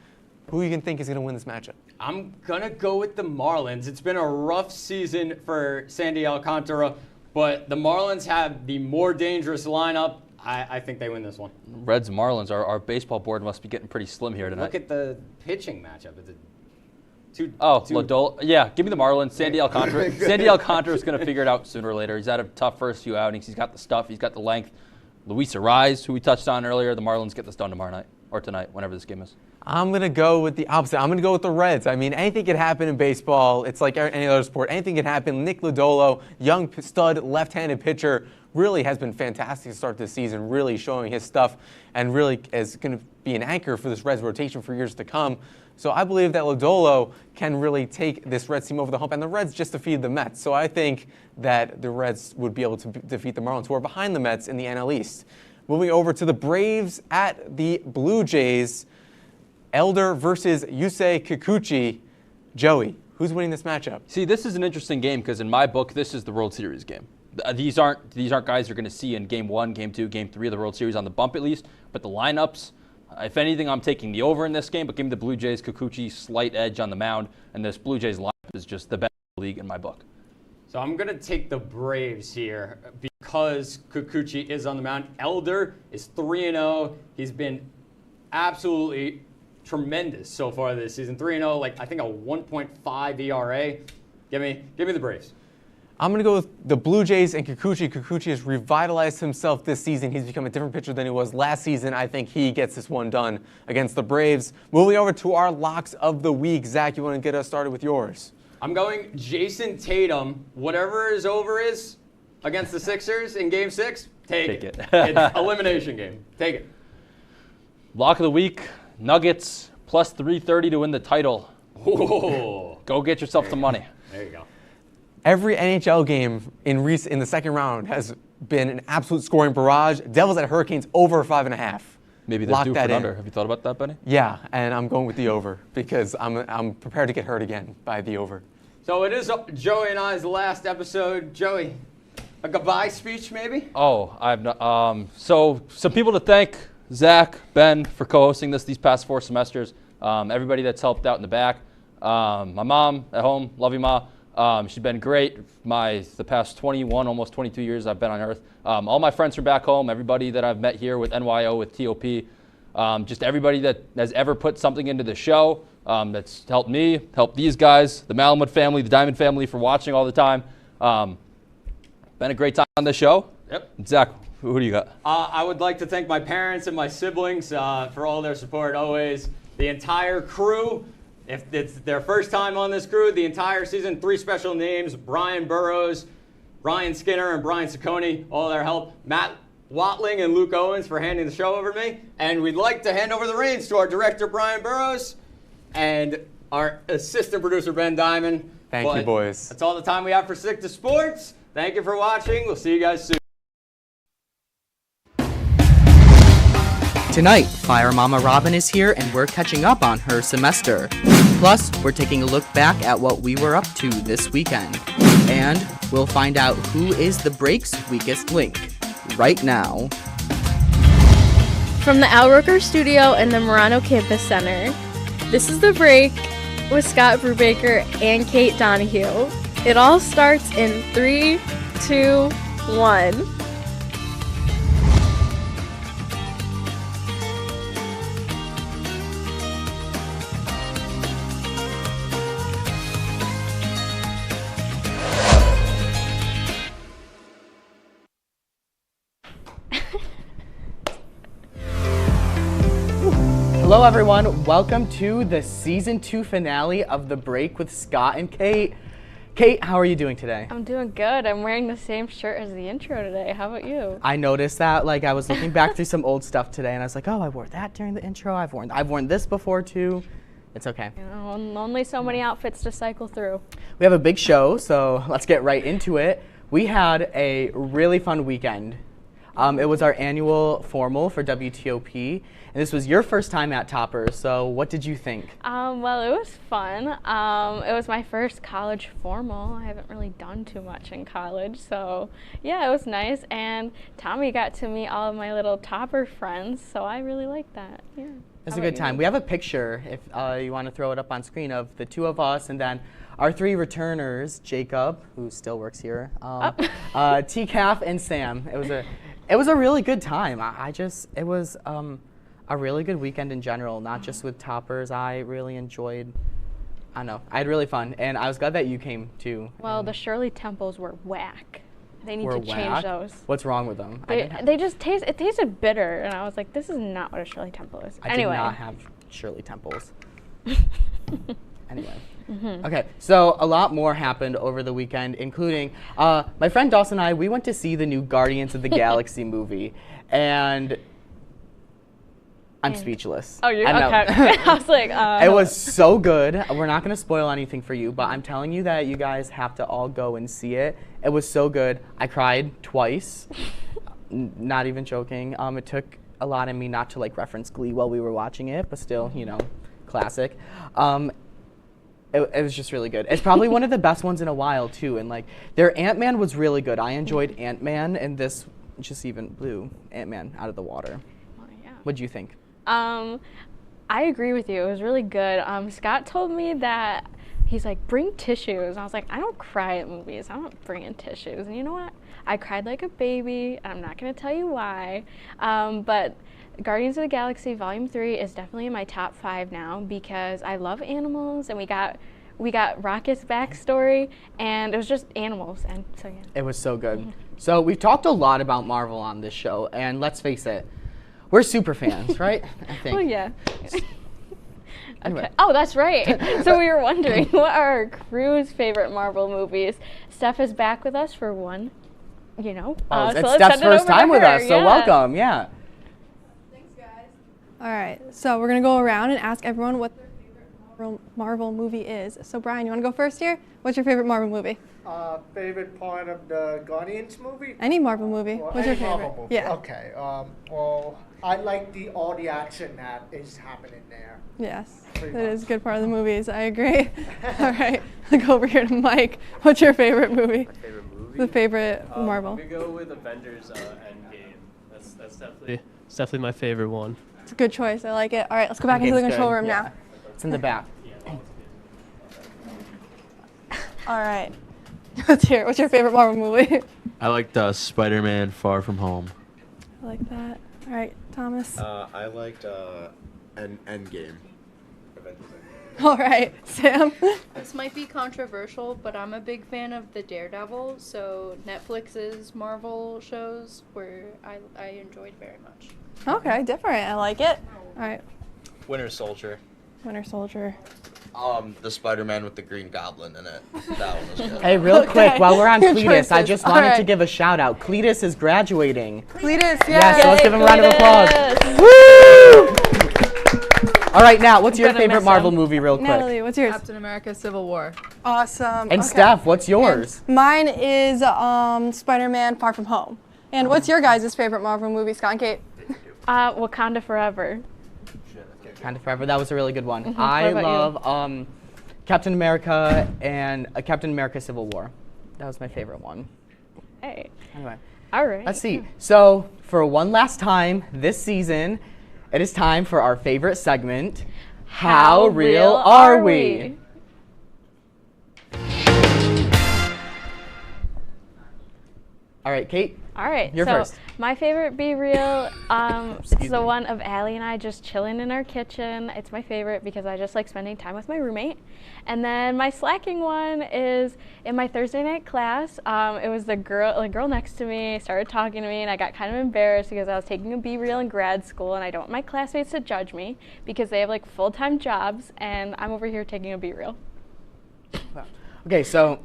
who you can think is going to win this matchup? I'm going to go with the Marlins. It's been a rough season for Sandy Alcantara, but the Marlins have the more dangerous lineup. I think they win this one. Reds Marlins, our baseball board must be getting pretty slim here tonight. Look at the pitching matchup. Lodolo. Yeah, give me the Marlins. Sandy Alcantara. Sandy Alcantara is going to figure it out sooner or later. He's had a tough first few outings. He's got the stuff. He's got the length. Luis Arraez, who we touched on earlier. The Marlins get this done tomorrow night or tonight, whenever this game is. I'm going to go with the opposite. I'm going to go with the Reds. I mean, anything can happen in baseball. It's like any other sport. Anything can happen. Nick Lodolo, young stud left-handed pitcher, really has been fantastic to start this season, really showing his stuff and really is going to be an anchor for this Reds rotation for years to come. So I believe that Lodolo can really take this Reds team over the hump, and the Reds just defeated the Mets. So I think that the Reds would be able to defeat the Marlins, who are behind the Mets in the NL East. Moving over to the Braves at the Blue Jays, Elder versus Yusei Kikuchi. Joey, who's winning this matchup? See, this is an interesting game because in my book, this is the World Series game. These aren't guys you're going to see in Game 1, Game 2, Game 3 of the World Series on the bump at least. But the lineups, if anything, I'm taking the over in this game. But give me the Blue Jays, Kikuchi, slight edge on the mound. And this Blue Jays lineup is just the best in the league in my book. So I'm going to take the Braves here because Kikuchi is on the mound. Elder is 3-0. He's been absolutely tremendous so far this season. 3-0, like I think a 1.5 ERA. Give me the Braves. I'm going to go with the Blue Jays and Kikuchi. Kikuchi has revitalized himself this season. He's become a different pitcher than he was last season. I think he gets this one done against the Braves. Moving over to our locks of the week. Zach, you want to get us started with yours? I'm going Jason Tatum. Whatever his over is against the Sixers in Game 6, take it. It's elimination game. Take it. Lock of the week, Nuggets plus 330 to win the title. Whoa. Go get yourself some money. There you go. Every NHL game in the second round has been an absolute scoring barrage. Devils at Hurricanes over 5.5. Maybe they're due for an under. Have you thought about that, Benny? Yeah, and I'm going with the over because I'm prepared to get hurt again by the over. So it is Joey and I's last episode. Joey, a goodbye speech maybe? Oh, I've not. So some people to thank: Zach, Ben for co-hosting these past 4 semesters. Everybody that's helped out in the back. My mom at home, love you, Ma. She's been great the past 21, almost 22 years I've been on Earth. All my friends from back home, everybody that I've met here with NYO, with TOP, just everybody that has ever put something into the show that's helped me, helped these guys, the Malamud family, the Diamond family for watching all the time. Been a great time on the show. Yep. Zach, who do you got? I would like to thank my parents and my siblings for all their support always. The entire crew. If it's their first time on this crew, the entire season, 3 special names: Brian Burrows, Ryan Skinner, and Brian Ciccone, all their help. Matt Watling and Luke Owens for handing the show over to me. And we'd like to hand over the reins to our director, Brian Burrows, and our assistant producer, Ben Diamond. Thank you, boys. That's all the time we have for Stick to Sports. Thank you for watching. We'll see you guys soon. Tonight, Fire Mama Robin is here and we're catching up on her semester. Plus, we're taking a look back at what we were up to this weekend. And we'll find out who is the break's weakest link right now. From the Al Roker Studio and the Murano Campus Center, this is The Break with Scott Brubaker and Kate Donahue. It all starts in 3, 2, 1. Hello everyone, welcome to the season 2 finale of The Break with Scott and Kate. Kate, how are you doing today? I'm doing good. I'm wearing the same shirt as the intro today. How about you? I noticed that, like I was looking back through some old stuff today and I was like, oh, I wore that during the intro. I've worn this before too. It's okay. You know, only so many outfits to cycle through. We have a big show, so let's get right into it. We had a really fun weekend. It was our annual formal for WTOP, and this was your first time at Topper, so what did you think? Well, it was fun. It was my first college formal. I haven't really done too much in college, so yeah, it was nice. And Tommy got to meet all of my little Topper friends, so I really liked that. Yeah. It was a good time. We have a picture, if you want to throw it up on screen, of the two of us, and then our 3 returners, Jacob, who still works here, TCAF, and Sam. It was a really good time. It was a really good weekend in general, not just with Toppers. I really enjoyed, I don't know, I had really fun, and I was glad that you came too. Well, the Shirley Temples were whack. They need to change those. What's wrong with them? They just tasted bitter, and I was like, this is not what a Shirley Temple is. Anyway. I did not have Shirley Temples. Anyway. Okay, so a lot more happened over the weekend, including my friend Dawson and I, we went to see the new Guardians of the Galaxy movie, and I'm speechless. Oh, you're okay. I was like, It was so good. We're not going to spoil anything for you, but I'm telling you that you guys have to all go and see it. It was so good. I cried twice. Not even joking. It took a lot of me not to like reference Glee while we were watching it, but still, you know, classic. It was just really good. It's probably one of the best ones in a while too, and like their Ant-Man was really good. I enjoyed Ant-Man, and this just even blew Ant-Man out of the water. Oh, yeah. What'd you think? I agree with you. It was really good. Scott told me that he's like, bring tissues. And I was like, I don't cry at movies. I'm not bringing tissues. And you know what? I cried like a baby. I'm not going to tell you why. But Guardians of the Galaxy Volume 3 is definitely in my top 5 now because I love animals, and we got Rocket's backstory, and it was just animals, and so yeah. It was so good. So we've talked a lot about Marvel on this show, and let's face it, we're super fans, right? I think. Oh yeah. Anyway. Okay. Oh, that's right. So we were wondering, what are our crew's favorite Marvel movies? Steph is back with us for one, you know. It's so Steph's first time with us, so welcome, yeah. All right, so we're going to go around and ask everyone what their favorite Marvel movie is. So Brian, you want to go first here? What's your favorite Marvel movie? Favorite part of the Guardians movie? Any Marvel movie. Well, What's your any favorite? Marvel movie. Yeah. Okay. Well, I like all the action that is happening there. Yes, that is a good part of the movies. I agree. All right, I'll go over here to Mike. What's your favorite movie? My favorite movie? The favorite Marvel. I'm gonna go with Avengers Endgame. That's definitely my favorite one. It's a good choice. I like it. All right, let's go back into the control room now. It's in the back. All right. Let's hear it. What's your favorite Marvel movie? I liked Spider-Man Far From Home. I like that. All right, Thomas. I liked Endgame. All right, Sam. This might be controversial, but I'm a big fan of the Daredevil, so Netflix's Marvel shows where I enjoyed very much. Okay, different. I like it. All right, Winter Soldier. Winter Soldier. The Spider-Man with the Green Goblin in it. That one was good. Hey, real quick, while we're on Good Cletus, I choices. just All wanted right. to give a shout out. Cletus is graduating. Cletus, Yeah, yes. so let's give him a round of applause. Woo! All right, now, what's your favorite Marvel movie, real quick? Natalie, what's yours? Captain America: Civil War. Awesome. And Steph, what's yours? And mine is Spider-Man: Far From Home. And what's your guys' favorite Marvel movie, Scott and Kate? Wakanda Forever. Wakanda Forever, that was a really good one. Mhm. I What about love Captain America and Captain America Civil War. That was my favorite one. Hey. Anyway. All right. Let's see. So for one last time this season, it is time for our favorite segment, How Real Are We? All right, Kate. All right. You're first. My favorite Be Real is the one of Allie and I just chilling in our kitchen. It's my favorite because I just like spending time with my roommate. And then my slacking one is in my Thursday night class. It was the girl next to me started talking to me, and I got kind of embarrassed because I was taking a Be Real in grad school, and I don't want my classmates to judge me because they have like full-time jobs, and I'm over here taking a Be Real. Okay, so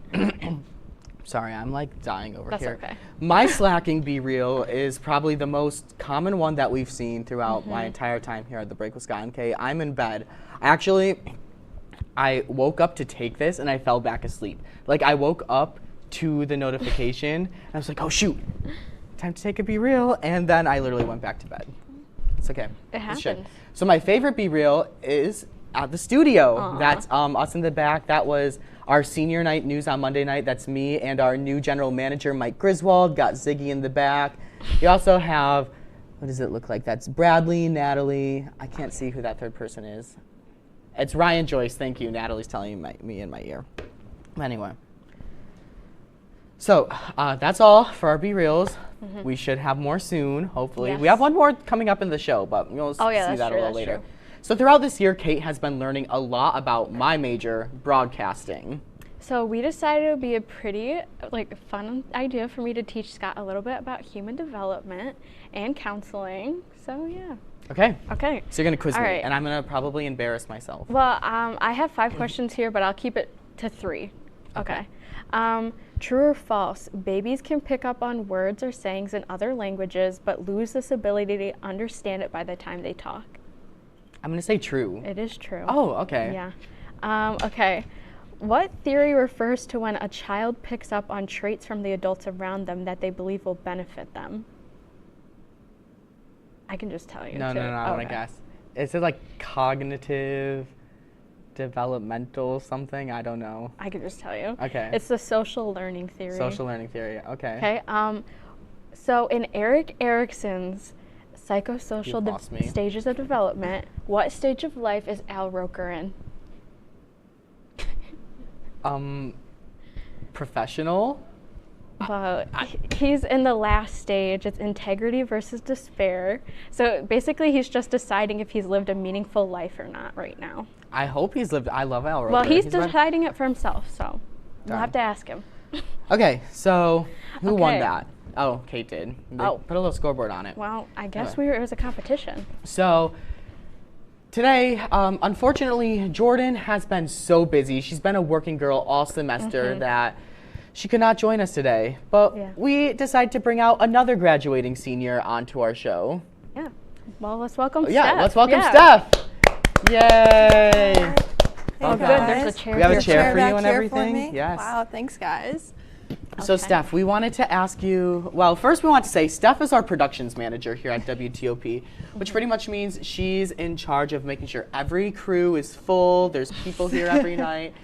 sorry, I'm like dying over That's here. okay. My slacking Be Real is probably the most common one that we've seen throughout my entire time here at The Break with Scott and Kay. I'm in bed. I woke up to take this and I fell back asleep. Like I woke up to the notification and I was like, oh shoot, time to take a Be Real, and then I literally went back to bed. It's okay. It happens. So my favorite Be Real is at the studio. Aww. That's us in the back. That was our senior night news on Monday night. That's me and our new general manager, Mike Griswold. Got Ziggy in the back. You also have, what does it look like? That's Bradley, Natalie. I can't see who that third person is. It's Ryan Joyce. Thank you. Natalie's telling me in my ear. Anyway. So that's all for our Be Reals. We should have more soon, hopefully. Yes. We have one more coming up in the show, but we'll see that a little later. True. So throughout this year, Kate has been learning a lot about my major, broadcasting. So we decided it would be a pretty fun idea for me to teach Scott a little bit about human development and counseling. So yeah. Okay. Okay. So you're gonna quiz All me, right. and I'm gonna probably embarrass myself. Well, I have 5 questions here, but I'll keep it to 3. Okay. True or false? Babies can pick up on words or sayings in other languages, but lose this ability to understand it by the time they talk. I'm gonna say true. It is true. Oh, okay. Yeah. Okay. What theory refers to when a child picks up on traits from the adults around them that they believe will benefit them? I can just tell you. No, I want to guess. Is it like cognitive, developmental something? I don't know. I can just tell you. Okay. It's the social learning theory. Social learning theory. Okay. Okay. So in Erik Erikson's psychosocial stages of development, what stage of life is Al Roker in? Professional? He's in the last stage. It's integrity versus despair. So basically he's just deciding if he's lived a meaningful life or not right now. I hope he's lived. I love Al Roker. Well, he's deciding it for himself, so we'll have to ask him. Okay, so who won that? Oh, Kate did. They put a little scoreboard on it. Well, I guess it was a competition. So today, unfortunately, Jordan has been so busy. She's been a working girl all semester that she could not join us today. But we decided to bring out another graduating senior onto our show. Yeah. Well, let's welcome Steph. Yeah, let's welcome Steph. Yay. Oh, good. There's a chair. We have a chair for you and here everything. For me? Yes. Wow, thanks, guys. So Steph, we wanted to ask you, well, first we want to say Steph is our productions manager here at WTOP, which pretty much means she's in charge of making sure every crew is full, there's people here every night.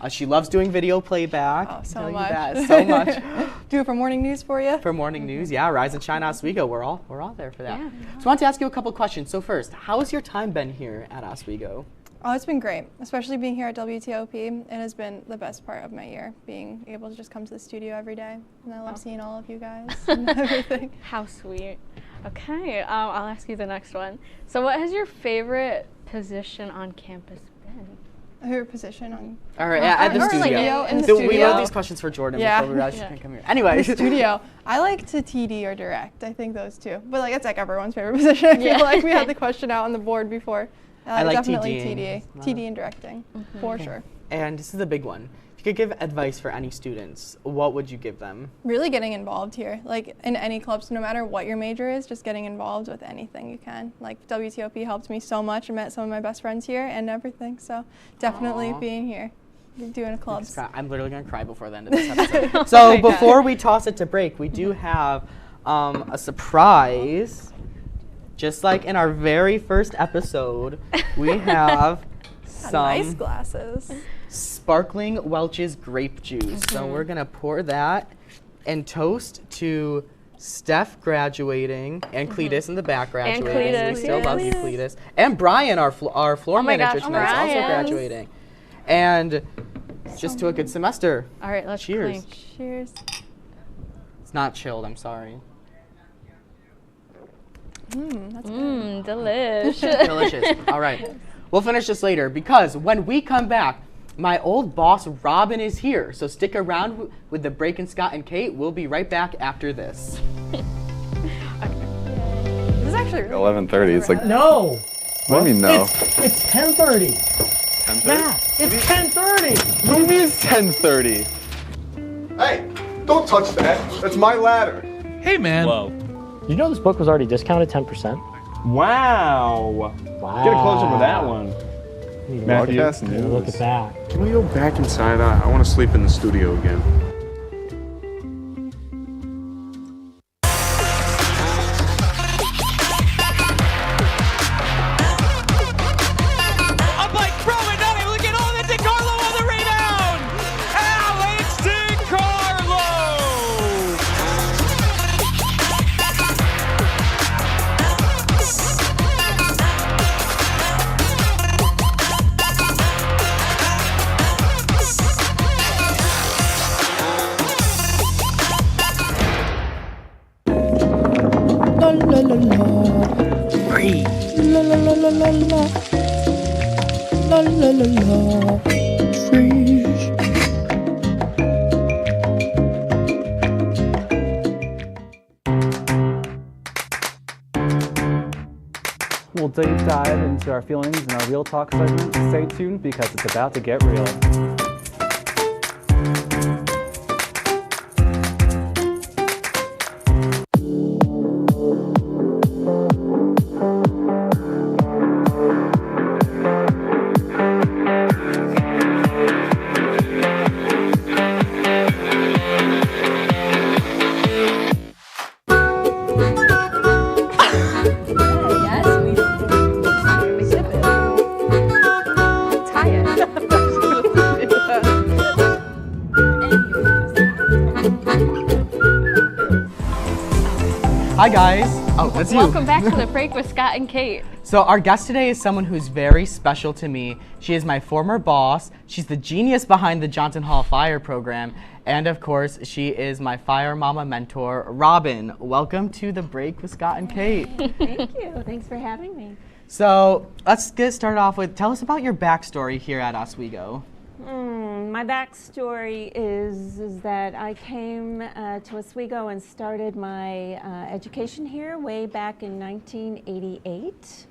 She loves doing video playback. Oh, so much. So much. Do it for morning news for you? For morning news, yeah. Rise and shine, Oswego. We're all there for that. Yeah. So I want to ask you a couple questions. So first, how has your time been here at Oswego? Oh, it's been great, especially being here at WTOP. It has been the best part of my year, being able to just come to the studio every day. And I love seeing all of you guys and everything. How sweet. Okay, I'll ask you the next one. So what has your favorite position on campus been? Her position on... All right, at the studio. In the studio. We wrote these questions for Jordan before we realized she couldn't come here. Anyway. The studio. I like to TD or direct. I think those two. But it's like everyone's favorite position. I feel like we had the question out on the board before. I like definitely TD. TD and directing, for sure. And this is a big one. If you could give advice for any students, what would you give them? Really getting involved here, like in any clubs, no matter what your major is, just getting involved with anything you can. Like WTOP helped me so much. I met some of my best friends here and everything, so definitely being here, doing clubs. I'm literally going to cry before the end of this episode. So before we toss it to break, we do have a surprise. Just like in our very first episode, we have some nice glasses. Sparkling Welch's grape juice. So we're gonna pour that and toast to Steph graduating, and Cletus in the back graduating. Cletus, We still love you, yes. Cletus. And Brian, our floor my manager gosh, tonight, is also Brian. graduating. And just to a good semester. All right, let's Cheers. clink. Cheers. It's not chilled, I'm sorry. That's Delish. Delicious. All right. We'll finish this later because when we come back, my old boss Robin is here. So stick around with the Break and Scott and Kate. We'll be right back after this. This is actually really 11:30. It's like No. What do you mean no? It's 10:30. 10:30. Matt, it's 10:30. What do you mean it's 10:30? Hey, don't touch that. That's my ladder. Hey, man. Whoa. Did you know this book was already discounted 10%? Wow. Wow. Get a close up of that one. Matthew, Look at that. Can we go back inside? I want to sleep in the studio again. Up by Crowan, not able to get all that. DiCarlo on the rebound. Alex DiCarlo. La la la la. Free. La la la la la la. La la la la. Freeze. We'll deep dive into our feelings in our Real Talk segment. Stay tuned because it's about to get real. Hi guys. Oh, that's you. Welcome back to the Break with Scott and Kate. So our guest today is someone who's very special to me. She is my former boss. She's the genius behind the Johnson Hall Fire program. And of course, she is my Fire Mama mentor, Robin. Welcome to the Break with Scott and Kate. Thank you. Thanks for having me. So let's get started off with, tell us about your backstory here at Oswego. My backstory is that I came to Oswego and started my education here way back in 1988.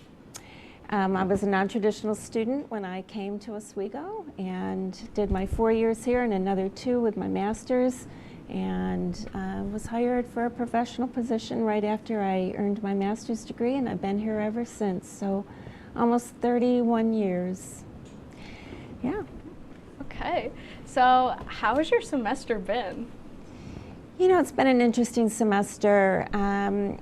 I was a non-traditional student when I came to Oswego and did my 4 years here and another 2 with my master's, and was hired for a professional position right after I earned my master's degree, and I've been here ever since, so almost 31 years. Yeah. Okay, so how has your semester been? You know, it's been an interesting semester. I'm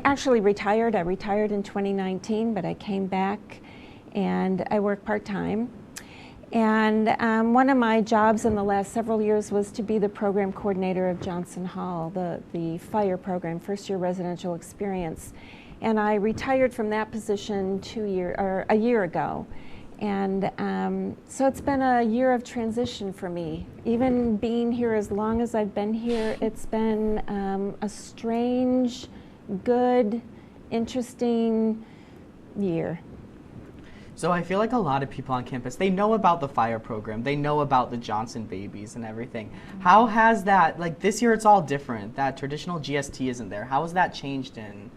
actually retired. I retired in 2019, but I came back and I work part-time. And one of my jobs in the last several years was to be the program coordinator of Johnson Hall, the fire program, first year residential experience. And I retired from that position a year ago. And so it's been a year of transition for me. Even being here as long as I've been here, it's been a strange, good, interesting year. So I feel like a lot of people on campus, they know about the fire program, they know about the Johnson babies and everything. How has that, like this year it's all different, that traditional GST isn't there. How has that changed and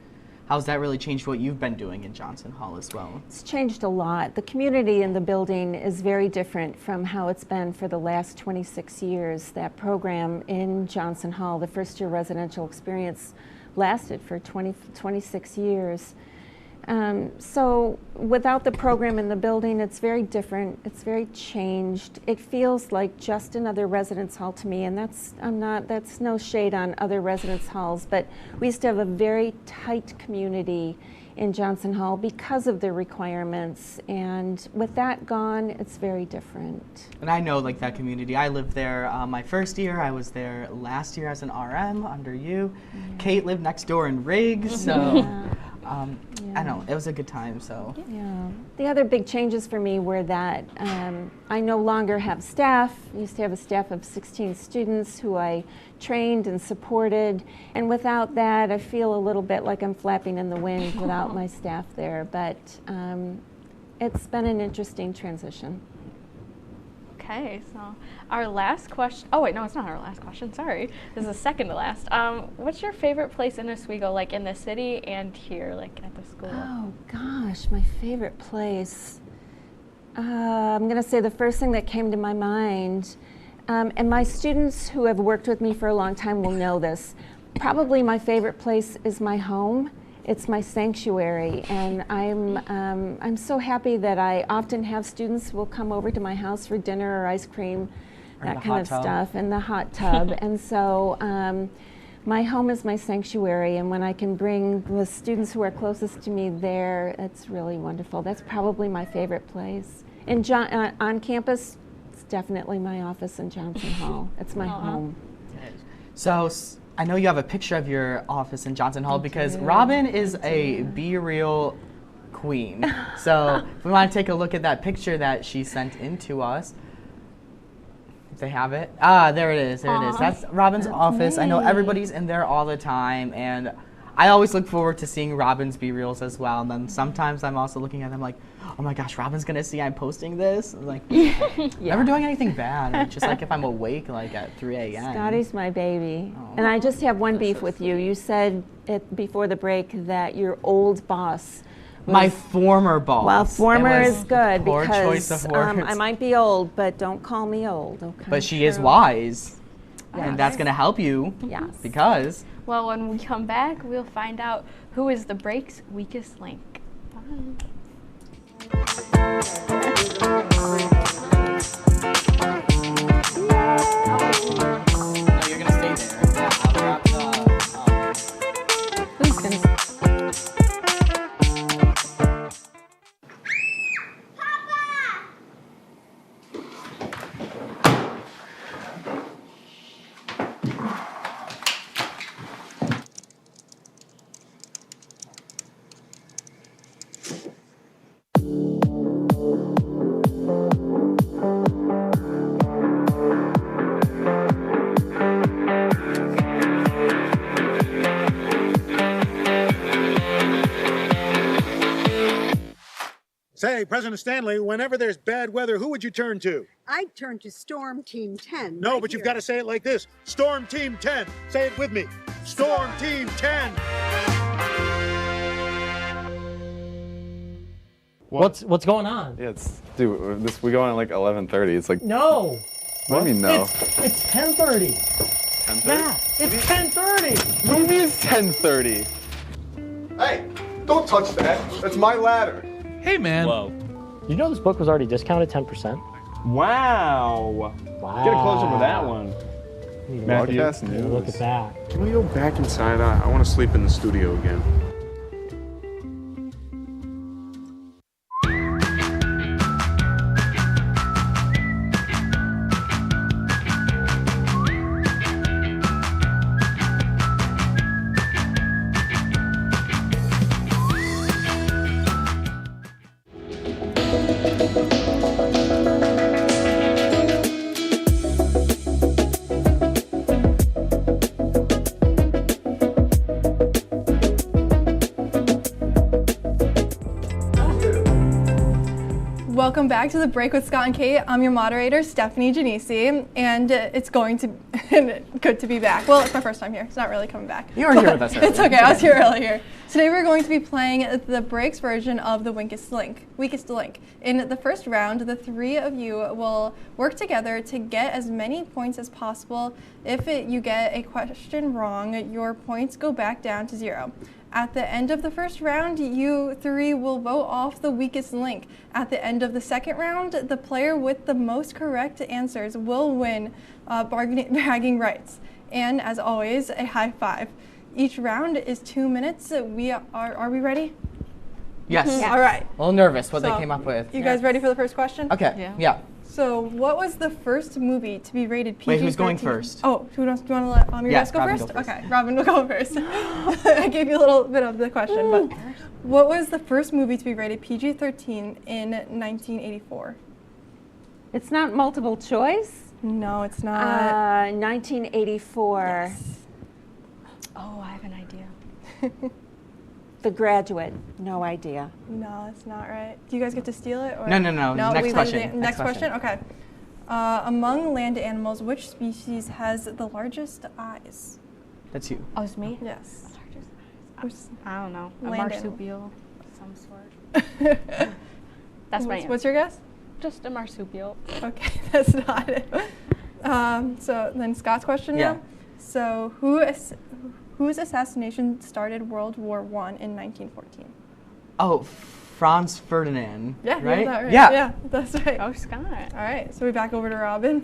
how's that really changed what you've been doing in Johnson Hall as well? It's changed a lot. The community in the building is very different from how it's been for the last 26 years. That program in Johnson Hall, the first year residential experience, lasted for 26 years. So without the program in the building, it's very different. It's very changed. It feels like just another residence hall to me, and that's no shade on other residence halls, but we used to have a very tight community in Johnson Hall because of the requirements, and with that gone, it's very different. And I know like that community. I lived there my first year. I was there last year as an RM under you. Yeah. Kate lived next door in Riggs, so I know it was a good time. So yeah, the other big changes for me were that I no longer have staff. I used to have a staff of 16 students who I trained and supported, and without that I feel a little bit like I'm flapping in the wind without my staff there, but it's been an interesting transition. Okay, so our last question, oh wait, no, it's not our last question, sorry. This is the second to last. What's your favorite place in Oswego, like in the city and here, like at the school? Oh gosh, my favorite place. I'm gonna say the first thing that came to my mind, and my students who have worked with me for a long time will know this, probably my favorite place is my home. It's my sanctuary, and I'm so happy that I often have students who will come over to my house for dinner or ice cream, that kind of stuff, and the hot tub. And so my home is my sanctuary, and when I can bring the students who are closest to me there, it's really wonderful. That's probably my favorite place. And on campus, it's definitely my office in Johnson Hall. It's my home. So I know you have a picture of your office in Johnson Hall because Robin is a Be Real queen. So if we want to take a look at that picture that she sent in to us. If they have it. Ah, there it is. There it is. That's Robin's office. I know everybody's in there all the time, and I always look forward to seeing Robin's Be Reals as well. And then sometimes I'm also looking at them like, oh my gosh, Robin's gonna see I'm posting this. I'm like, never doing anything bad. It's just like if I'm awake like at 3 a.m. Scotty's my baby. And I just have one beef with you. You said before the break that your old boss was, my former boss. Well, former is good poor because choice of words. I might be old, but don't call me old, okay? But she is wise. And that's gonna help you. Yes. Because well, when we come back, we'll find out who is the break's weakest link. Bye. Say, President Stanley, whenever there's bad weather, who would you turn to? I'd turn to Storm Team 10. No, but you've got to say it like this. Storm Team 10. Say it with me. Storm Team 10. What's going on? Yeah, dude, we go on at like 11:30. It's like no. What do you mean no? It's 10:30. 10:30? Yeah, it's 10:30. What do you mean it's 10:30? Hey, don't touch that. That's my ladder. Hey, man. Whoa. You know this book was already discounted 10%? Wow. Get a close up with that one. Broadcast news. Look at that. Can we go back inside? I want to sleep in the studio again. Welcome back to The Break with Scott and Kate. I'm your moderator, Stephanie Genesi, and it's going to good to be back. Well, it's my first time here. It's not really coming back. You were here with us earlier. It's okay, I was here earlier. Today we're going to be playing the Breaks version of the Weakest Link. In the first round, the three of you will work together to get as many points as possible. If you get a question wrong, your points go back down to 0. At the end of the first round, you three will vote off the weakest link. At the end of the second round, the player with the most correct answers will win bragging rights. And as always, a high five. Each round is 2 minutes. Are we ready? Yes. All right. A little nervous what So, they came up with. You guys ready for the first question? Okay. Yeah. So, what was the first movie to be rated PG-13? Wait, who's going first? Oh, do you want to let your guys go Robin first? go first. Okay, Robin will go first. I gave you a little bit of the question, but what was the first movie to be rated PG-13 in 1984? It's not multiple choice? No, it's not. 1984. Yes. Oh, I have an idea. The Graduate. No idea. No, it's not right. Do you guys get to steal it? Or? No. Next question. Next question? Okay. Among land animals, which species has the largest eyes? That's you. Oh, it's me? Yes. I don't know. A Land marsupial of some sort. That's my answer. What's your guess? Just a marsupial. Okay, that's not it. So then Scott's question now. So whose assassination started World War I in 1914? Oh, Franz Ferdinand. Yeah, right? you got that right. Yeah. Yeah, that's right. Oh, Scott. All right, so we're back over to Robin.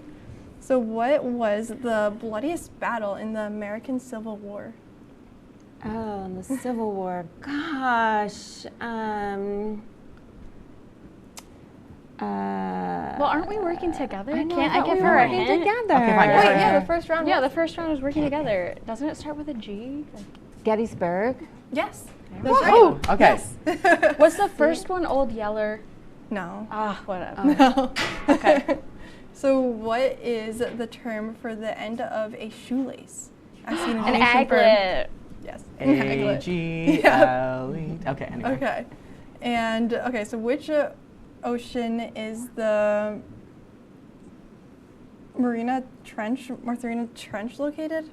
So what was the bloodiest battle in the American Civil War? Oh, the Civil War. Gosh. Well, aren't we working together? I know, Can't I I thought give we her were a working hint? together. Okay, fine. Wait, yeah, the first round. Yeah, the first round was working together. Doesn't it start with a G? Gettysburg. Yes. That's That's right. Oh, okay. Yes. What's the first one? Old Yeller. No. Ah, whatever. No. Okay. So what is the term for the end of a shoelace? I've seen An ancient verb. aglet. Yes. Aglet. A-G-L-E. Okay, anyway. Okay. And okay, so which ocean is the Marina Trench located?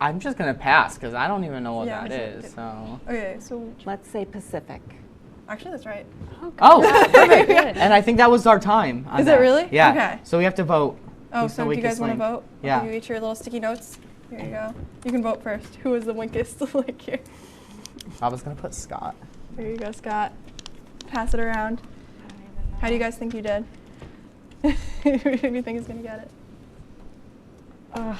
I'm just going to pass because I don't even know what Yeah, that we should is. do- So. Okay, so Let's say Pacific. actually that's right. Oh, perfect. And I think that was our time. on Is it that. really? Yeah. Okay. So we have to vote. Oh, Who's the so do you guys weakest want to link? vote? Yeah. I'll give you each your little sticky notes. Here you go. You can vote first. Who is the weakest link here? I was going to put Scott. There you go, Scott. Pass it around. How do you guys think you did? Who do you think is going to get it? Oh,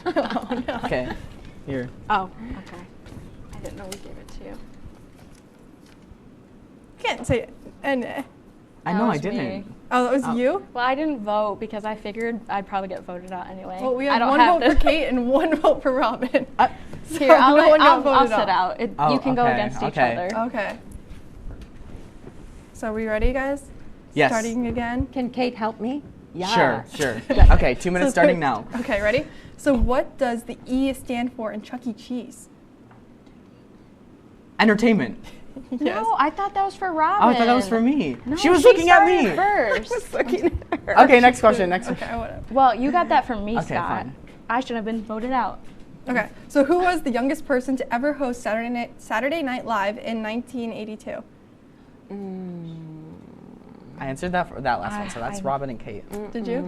no. Okay. Here. Oh, okay. I didn't know we gave it to you. Can't say it. And I know I didn't. oh, that was you? Well, I didn't vote because I figured I'd probably get voted out anyway. Well, we I have don't one have vote to. for Kate and one vote for Robin. So Here, I'll, no one got I'll voted sit out. Oh, You can go okay, against each okay. other. Okay. So are we ready, guys? Yes. Starting again. Can Kate help me? Yeah. Sure. Okay, 2 minutes starting now. Okay, ready? So what does the E stand for in Chuck E. Cheese? Entertainment. Yes. No, I thought that was for Robin. Oh, I thought that was for me. No, she was looking at me. first. Okay, next question. Next question. Okay, whatever. Well, you got that from me, Okay, Scott. fine. I should have been voted out. Okay, so who was the youngest person to ever host Saturday Night Live in 1982? I answered that for that last one, so that's Robin and Kate. Did you?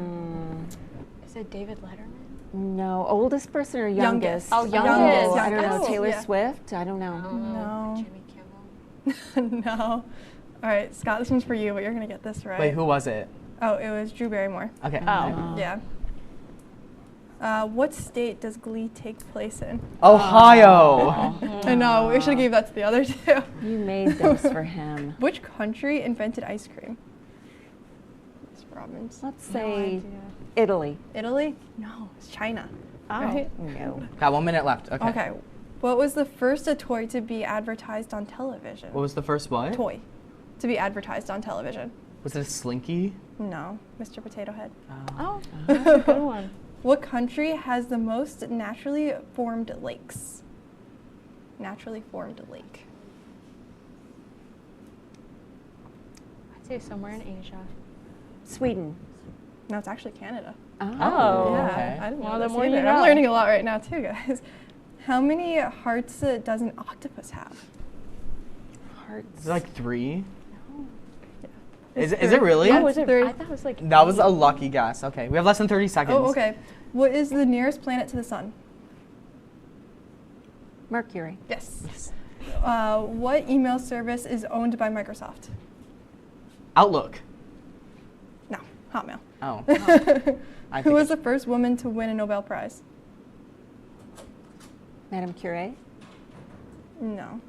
Is it David Letterman? No, oldest person or youngest? Oh, youngest. I don't know. Oh, Taylor yeah. Swift? I don't know. No. Jimmy Kimmel. No. All right, Scott, this one's for you, but you're going to get this right. Wait, who was it? Oh, it was Drew Barrymore. Okay. Oh. Yeah. What state does Glee take place in? Ohio. I know, we should have gave that to the other two. You made those for him. Which country invented ice cream? Miss Robbins. Let's say Italy. Italy? No, it's China. Oh, Right? no. Got 1 minute left. Okay. Okay. What was the first toy to be advertised on television? What was the first what? Toy to be advertised on television. Was it a Slinky? No, Mr. Potato Head. Oh, that's a good one. What country has the most naturally formed lakes? Naturally formed lake. I'd say somewhere in Asia. Sweden. No, it's actually Canada. Oh, Yeah, okay. I didn't know Well, the this more you either. I'm know. learning a lot right now too, guys. How many hearts does an octopus have? Hearts. Is it like 3? It's Is it really? Yeah, Oh, it's is it? three. I thought it was like. That was a lucky guess. Okay, we have less than 30 seconds. Oh, okay. What is the nearest planet to the sun? Mercury. Yes. What email service is owned by Microsoft? Outlook. No, Hotmail. Oh. Who was the first woman to win a Nobel Prize? Madame Curie. No.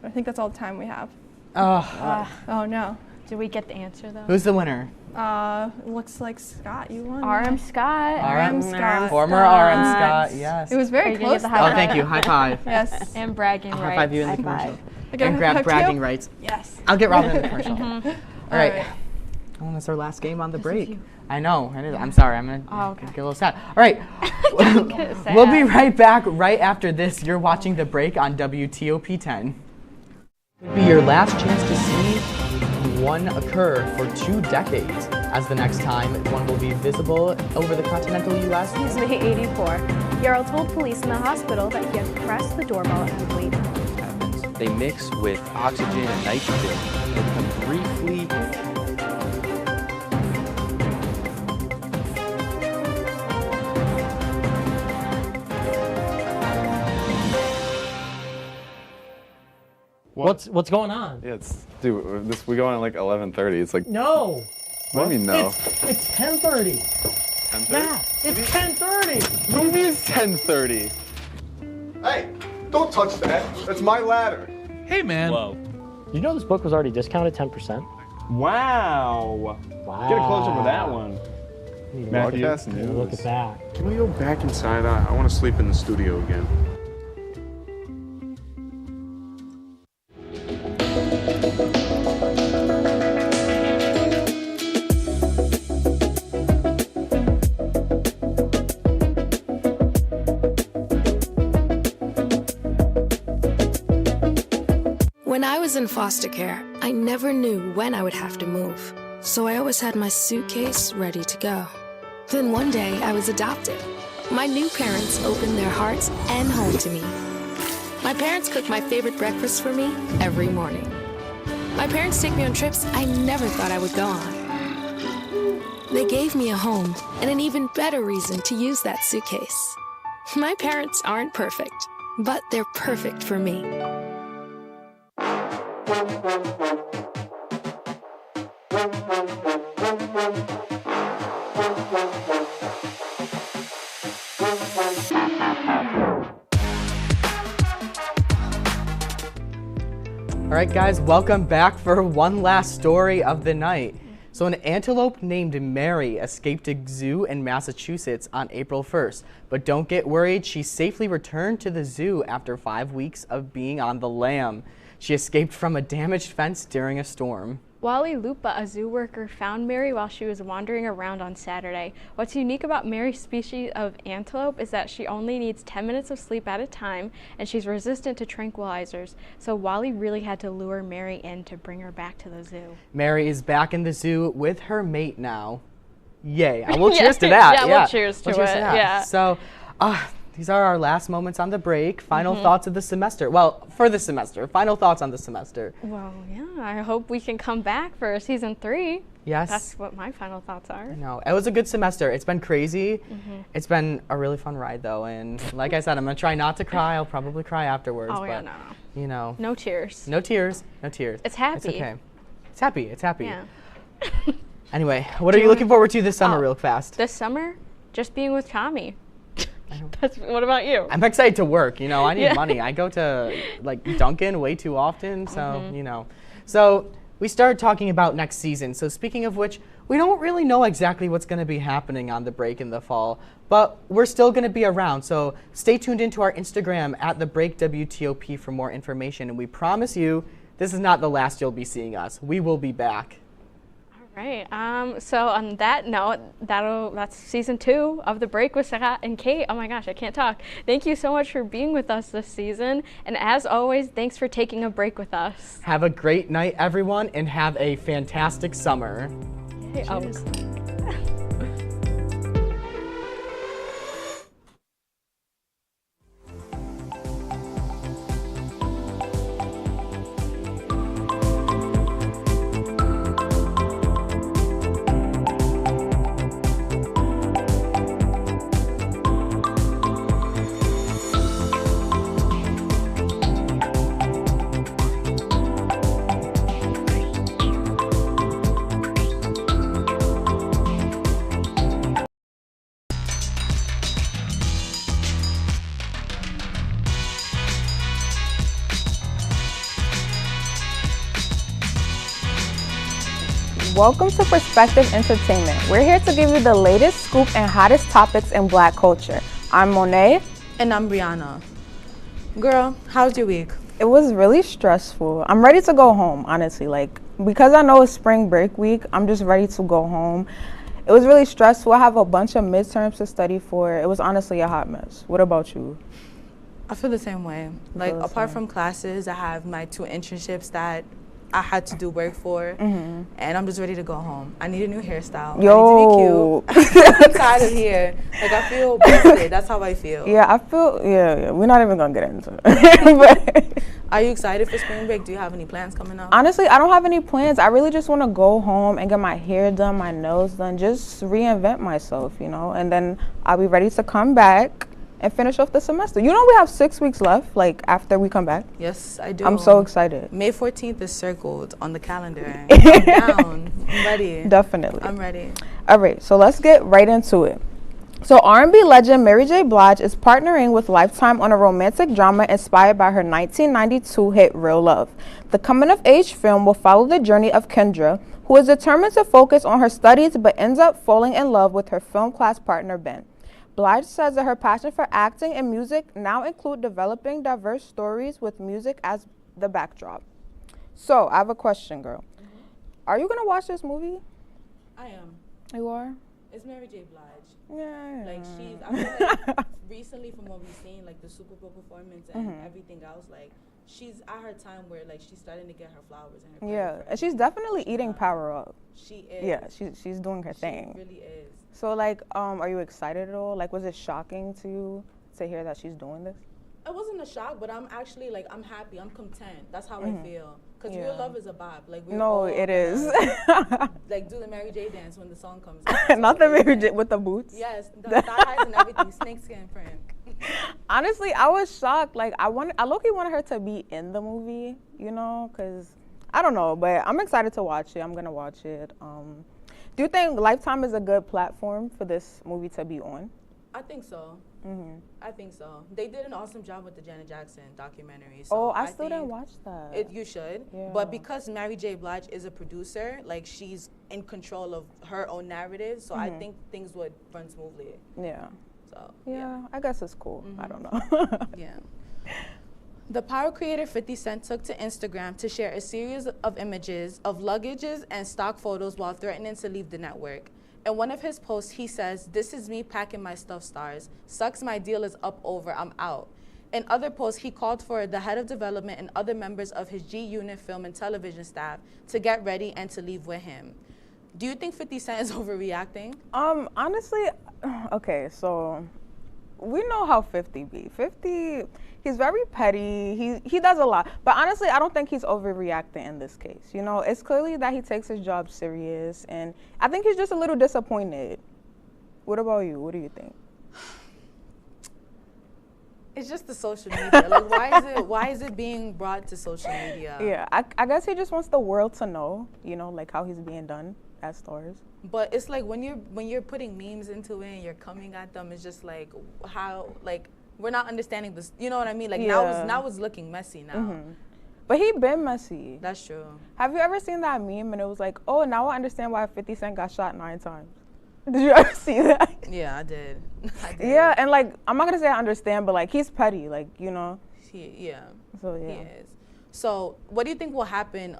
I think that's all the time we have. Oh no. Did we get the answer though? Who's the winner? Looks like Scott. You won. RM Scott. RM Scott. Former RM Scott, yes. It was very close. Oh, thank you. High five. Yes. And bragging rights. High five you in the commercial. And grab bragging rights. Yes. I'll get Robin in the commercial. Mhm. All right. Oh, that's our last game on the break. I know. I'm sorry. I'm going to get a little sad. All right. We'll be right back right after this. You're watching The Break on WTOP 10. It'll be your last chance to see one occur for 2 decades, as the next time one will be visible over the continental U.S. He's May 84. Yarrow told police in the hospital that he had pressed the doorbell and waited. They mix with oxygen and nitrogen. They become briefly What's going on? Yeah, dude, we go on at like 11:30. It's like No. What do you mean no? It's 10:30. 10:30? Yeah, it's 10:30. What do you mean it's 10:30? Hey, don't touch that. That's my ladder. Hey, man. Whoa. You know this book was already discounted 10%? Wow. Get a close up with that one. Matthew. Broadcast news. Look at that. Can we go back inside? I want to sleep in the studio again. When I was in foster care, I never knew when I would have to move, so I always had my suitcase ready to go. Then one day, I was adopted. My new parents opened their hearts and home to me. My parents cook my favorite breakfast for me every morning. My parents take me on trips I never thought I would go on. They gave me a home and an even better reason to use that suitcase. My parents aren't perfect, but they're perfect for me. All right, guys, welcome back for one last story of the night. So an antelope named Mary escaped a zoo in Massachusetts on April 1st. But don't get worried, she safely returned to the zoo after 5 weeks of being on the lam. She escaped from a damaged fence during a storm. Wally Lupa, a zoo worker, found Mary while she was wandering around on Saturday. What's unique about Mary's species of antelope is that she only needs 10 minutes of sleep at a time, and she's resistant to tranquilizers. So Wally really had to lure Mary in to bring her back to the zoo. Mary is back in the zoo with her mate now. Yay. And we'll cheers to that. Yeah, we'll cheers to it. That. Yeah. So, these are our last moments on the break. Final thoughts of the semester. Well, for the semester. Final thoughts on the semester. Well, yeah, I hope we can come back for season 3. Yes. That's what my final thoughts are. I know. It was a good semester. It's been crazy. It's been a really fun ride, though. And like I said, I'm going to try not to cry. I'll probably cry afterwards. Oh, yeah, but, no. You know. No tears. No tears. No tears. It's happy. It's okay. It's happy. It's happy. Yeah. Anyway, what are you looking forward to this summer real fast? This summer? Just being with Tommy. What about you? I'm excited to work. You know, I need Yeah. money. I go to like Dunkin' way too often, so you know. So we started talking about next season. So speaking of which, we don't really know exactly what's going to be happening on the break in the fall, but we're still going to be around. So stay tuned into our Instagram at The Break WTOP for more information. And we promise you, this is not the last you'll be seeing us. We will be back. Right. So on that note, that's season 2 of The Break with Scott and Kate. Oh my gosh, I can't talk. Thank you so much for being with us this season. And as always, thanks for taking a break with us. Have a great night, everyone, and have a fantastic summer. Yay. Cheers. Welcome to Perspective Entertainment. We're here to give you the latest scoop and hottest topics in Black culture. I'm Monet. And I'm Brianna. Girl, how's your week? It was really stressful. I'm ready to go home, honestly. Like, because I know it's spring break week, I'm just ready to go home. It was really stressful. I have a bunch of midterms to study for. It was honestly a hot mess. What about you? I feel the same way. Like, apart from classes, I have my 2 internships that I had to do work for, and I'm just ready to go home. I need a new hairstyle. Yo. I need to be cute. I'm tired of hair. Like, I feel busted. That's how I feel. Yeah, I feel, yeah. We're not even gonna get into it. But are you excited for spring break? Do you have any plans coming up? Honestly, I don't have any plans. I really just want to go home and get my hair done, my nails done, just reinvent myself, you know, and then I'll be ready to come back and finish off the semester. You know, we have 6 weeks left, like, after we come back. Yes, I do. I'm so excited. May 14th is circled on the calendar. I'm down. I'm ready. Definitely. I'm ready. All right, so let's get right into it. So R&B legend Mary J. Blige is partnering with Lifetime on a romantic drama inspired by her 1992 hit Real Love. The coming-of-age film will follow the journey of Kendra, who is determined to focus on her studies but ends up falling in love with her film class partner Ben. Blige says that her passion for acting and music now include developing diverse stories with music as the backdrop. So, I have a question, girl. Are you gonna watch this movie? I am. You are? It's Mary J. Blige. Yeah. Like, I feel like recently from what we've seen, like the Super Bowl performance and everything else, like, she's at her time where, like, she's starting to get her flowers and her Yeah, and she's definitely eating power up. She is. Yeah, she's doing her thing. She really is. So, like, are you excited at all? Like, was it shocking to you to hear that she's doing this? It wasn't a shock, but I'm actually, like, I'm happy. I'm content. That's how I feel. Because Real Love is a bop. Like, no, it is. Like, do the Mary J dance when the song comes out. Not the Mary J with the boots? Yes, the thigh highs and everything. Snakeskin print. Honestly, I was shocked. Like, I low-key wanted her to be in the movie, you know, because, I don't know, but I'm excited to watch it. I'm going to watch it. Do you think Lifetime is a good platform for this movie to be on? I think so. I think so. They did an awesome job with the Janet Jackson documentary. So oh, I still didn't watch that. You should. Yeah. But because Mary J. Blige is a producer, like, she's in control of her own narrative, so I think things would run smoothly. Yeah. So, yeah, I guess it's cool. I don't know. Yeah. The Power creator 50 Cent took to Instagram to share a series of images of luggages and stock photos while threatening to leave the network. In one of his posts, he says, "This is me packing my stuff, stars. Sucks, my deal is up over, I'm out." In other posts, he called for the head of development and other members of his G-Unit film and television staff to get ready and to leave with him. Do you think 50 Cent is overreacting? Honestly, okay, so we know how 50 be. 50, he's very petty. He does a lot. But honestly, I don't think he's overreacting in this case. You know, it's clearly that he takes his job serious, and I think he's just a little disappointed. What about you? What do you think? It's just the social media. Like, why is it being brought to social media? Yeah, I guess he just wants the world to know, you know, like how he's being done as stars. But it's like when you're putting memes into it and you're coming at them, it's just like how, like, we're not understanding this. You know what I mean? Like, now it's looking messy now. But he been messy. That's true. Have you ever seen that meme and it was like, oh, now I understand why 50 Cent got shot 9 times? Did you ever see that? Yeah, I did. Yeah, and like, I'm not gonna say I understand, but like, he's petty, like, you know. Yeah. So yeah. He is. So, what do you think will happen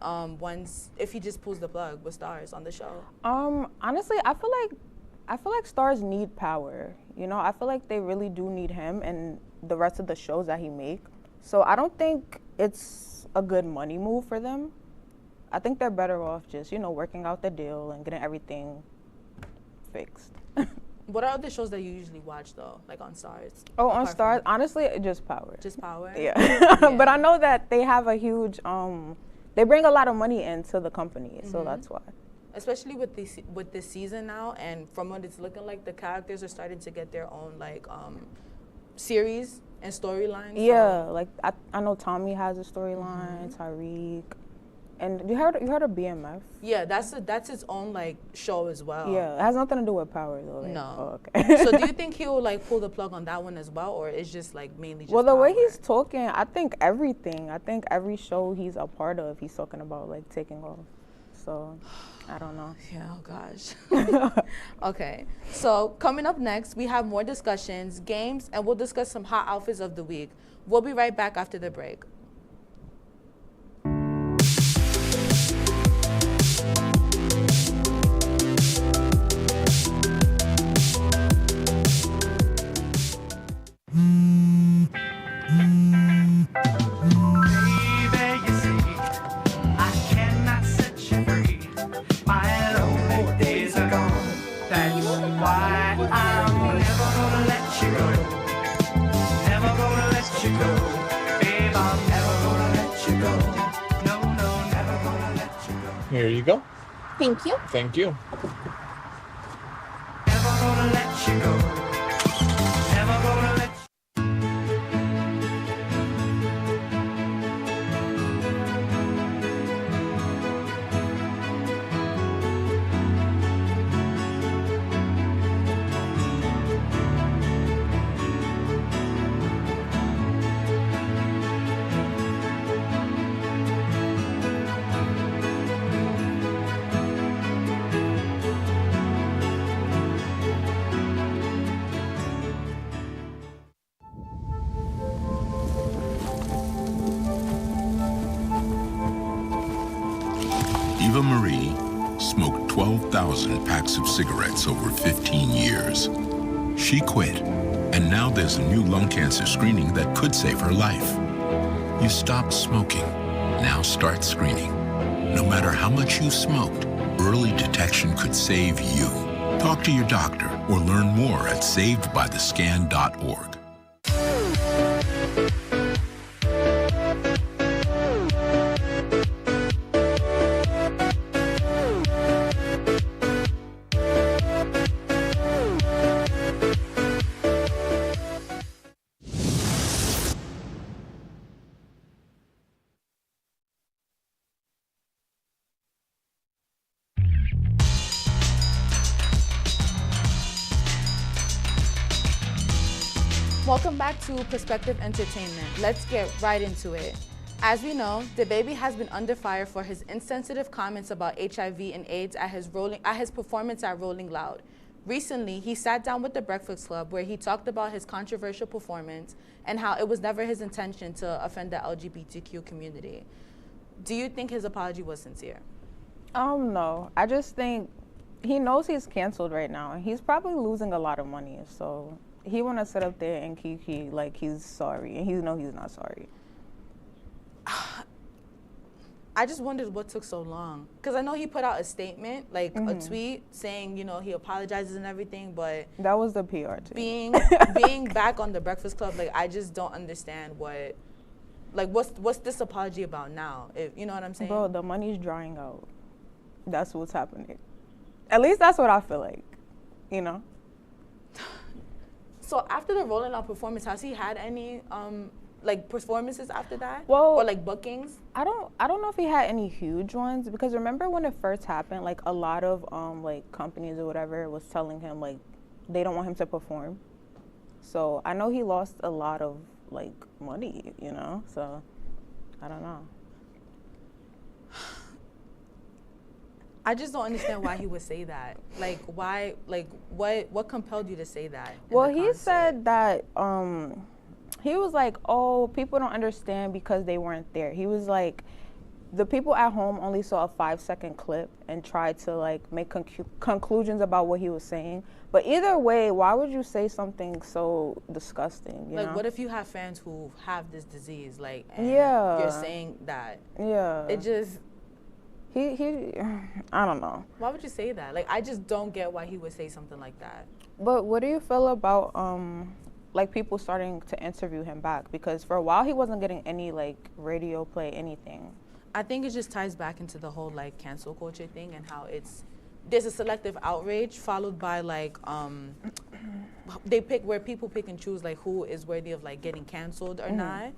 if he just pulls the plug with stars on the show? Honestly, I feel like stars need power. You know, I feel like they really do need him and the rest of the shows that he make. So I don't think it's a good money move for them. I think they're better off just, you know, working out the deal and getting everything fixed. What are the shows that you usually watch though, like on Stars? Oh, on Stars, honestly, just Power. Just Power? Yeah. But I know that they have a huge, they bring a lot of money into the company, so that's why. Especially with this season now, and from what it's looking like, the characters are starting to get their own like series and storylines. Yeah, like I know Tommy has a storyline, Tyreek. And you heard of BMF? Yeah, that's its own like show as well. Yeah, it has nothing to do with Power though. Like, no. Oh, okay. So do you think he'll like pull the plug on that one as well, or it's just like mainly just Well, the Power? way he's talking, I think everything. I think every show he's a part of, he's talking about like taking off. so I don't know. Yeah, oh gosh. Okay, so coming up next, we have more discussions, games, and we'll discuss some hot outfits of the week. We'll be right back after the break. Here you go. Thank you. Thank you. Eva Marie smoked 12,000 packs of cigarettes over 15 years. She quit, and now there's a new lung cancer screening that could save her life. You stopped smoking. Now start screening. No matter how much you smoked, early detection could save you. Talk to your doctor or learn more at savedbythescan.org. Welcome back to Perspective Entertainment. Let's get right into it. As we know, DaBaby has been under fire for his insensitive comments about HIV and AIDS at his performance at Rolling Loud. Recently, he sat down with the Breakfast Club where he talked about his controversial performance and how it was never his intention to offend the LGBTQ community. Do you think his apology was sincere? No. I just think he knows he's canceled right now. He's probably losing a lot of money, so he want to sit up there and kiki like he's sorry, and he know he's not sorry. I just wondered what took so long. Because I know he put out a statement, like a tweet saying, you know, he apologizes and everything, but that was the PR team. Being back on the Breakfast Club, like, I just don't understand what's this apology about now? You know what I'm saying? Bro, the money's drying out. That's what's happening. At least that's what I feel like, you know? So after the Rolling Loud performance, has he had any performances after that? Well, or like bookings? I don't know if he had any huge ones, because remember when it first happened, like a lot of like companies or whatever was telling him like they don't want him to perform. So I know he lost a lot of like money, you know? So I don't know. I just don't understand why he would say that. Like, why? Like, what compelled you to say that? Well, he said that he was like, oh, people don't understand because they weren't there. He was like, the people at home only saw a 5-second clip and tried to like make conclusions about what he was saying. But either way, why would you say something so disgusting? You know? What if you have fans who have this disease, like, and yeah, you're saying that? Yeah, it just. I don't know. Why would you say that? Like, I just don't get why he would say something like that. But what do you feel about like people starting to interview him back? Because for a while he wasn't getting any like radio play, anything. I think it just ties back into the whole like cancel culture thing and how there's a selective outrage followed by like they pick where people pick and choose like who is worthy of like getting canceled or not.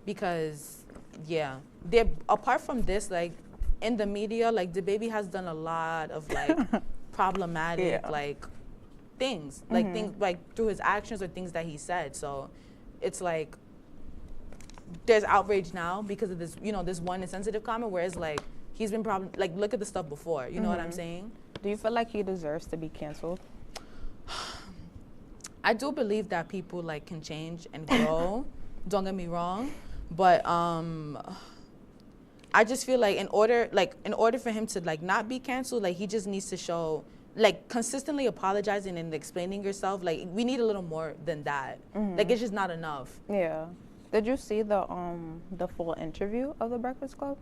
Because yeah, they're apart from this, like, in the media, like, DaBaby has done a lot of like problematic like things, like things like through his actions or things that he said. So it's like there's outrage now because of this, you know, this one insensitive comment, whereas like he's been probably, like, look at the stuff before. You know what I'm saying? Do you feel like he deserves to be canceled? I do believe that people, like, can change and grow. Don't get me wrong. But I just feel like in order for him to, like, not be canceled, like, he just needs to show, like, consistently apologizing and explaining yourself. Like, we need a little more than that. Like, it's just not enough. Yeah. Did you see the full interview of The Breakfast Club?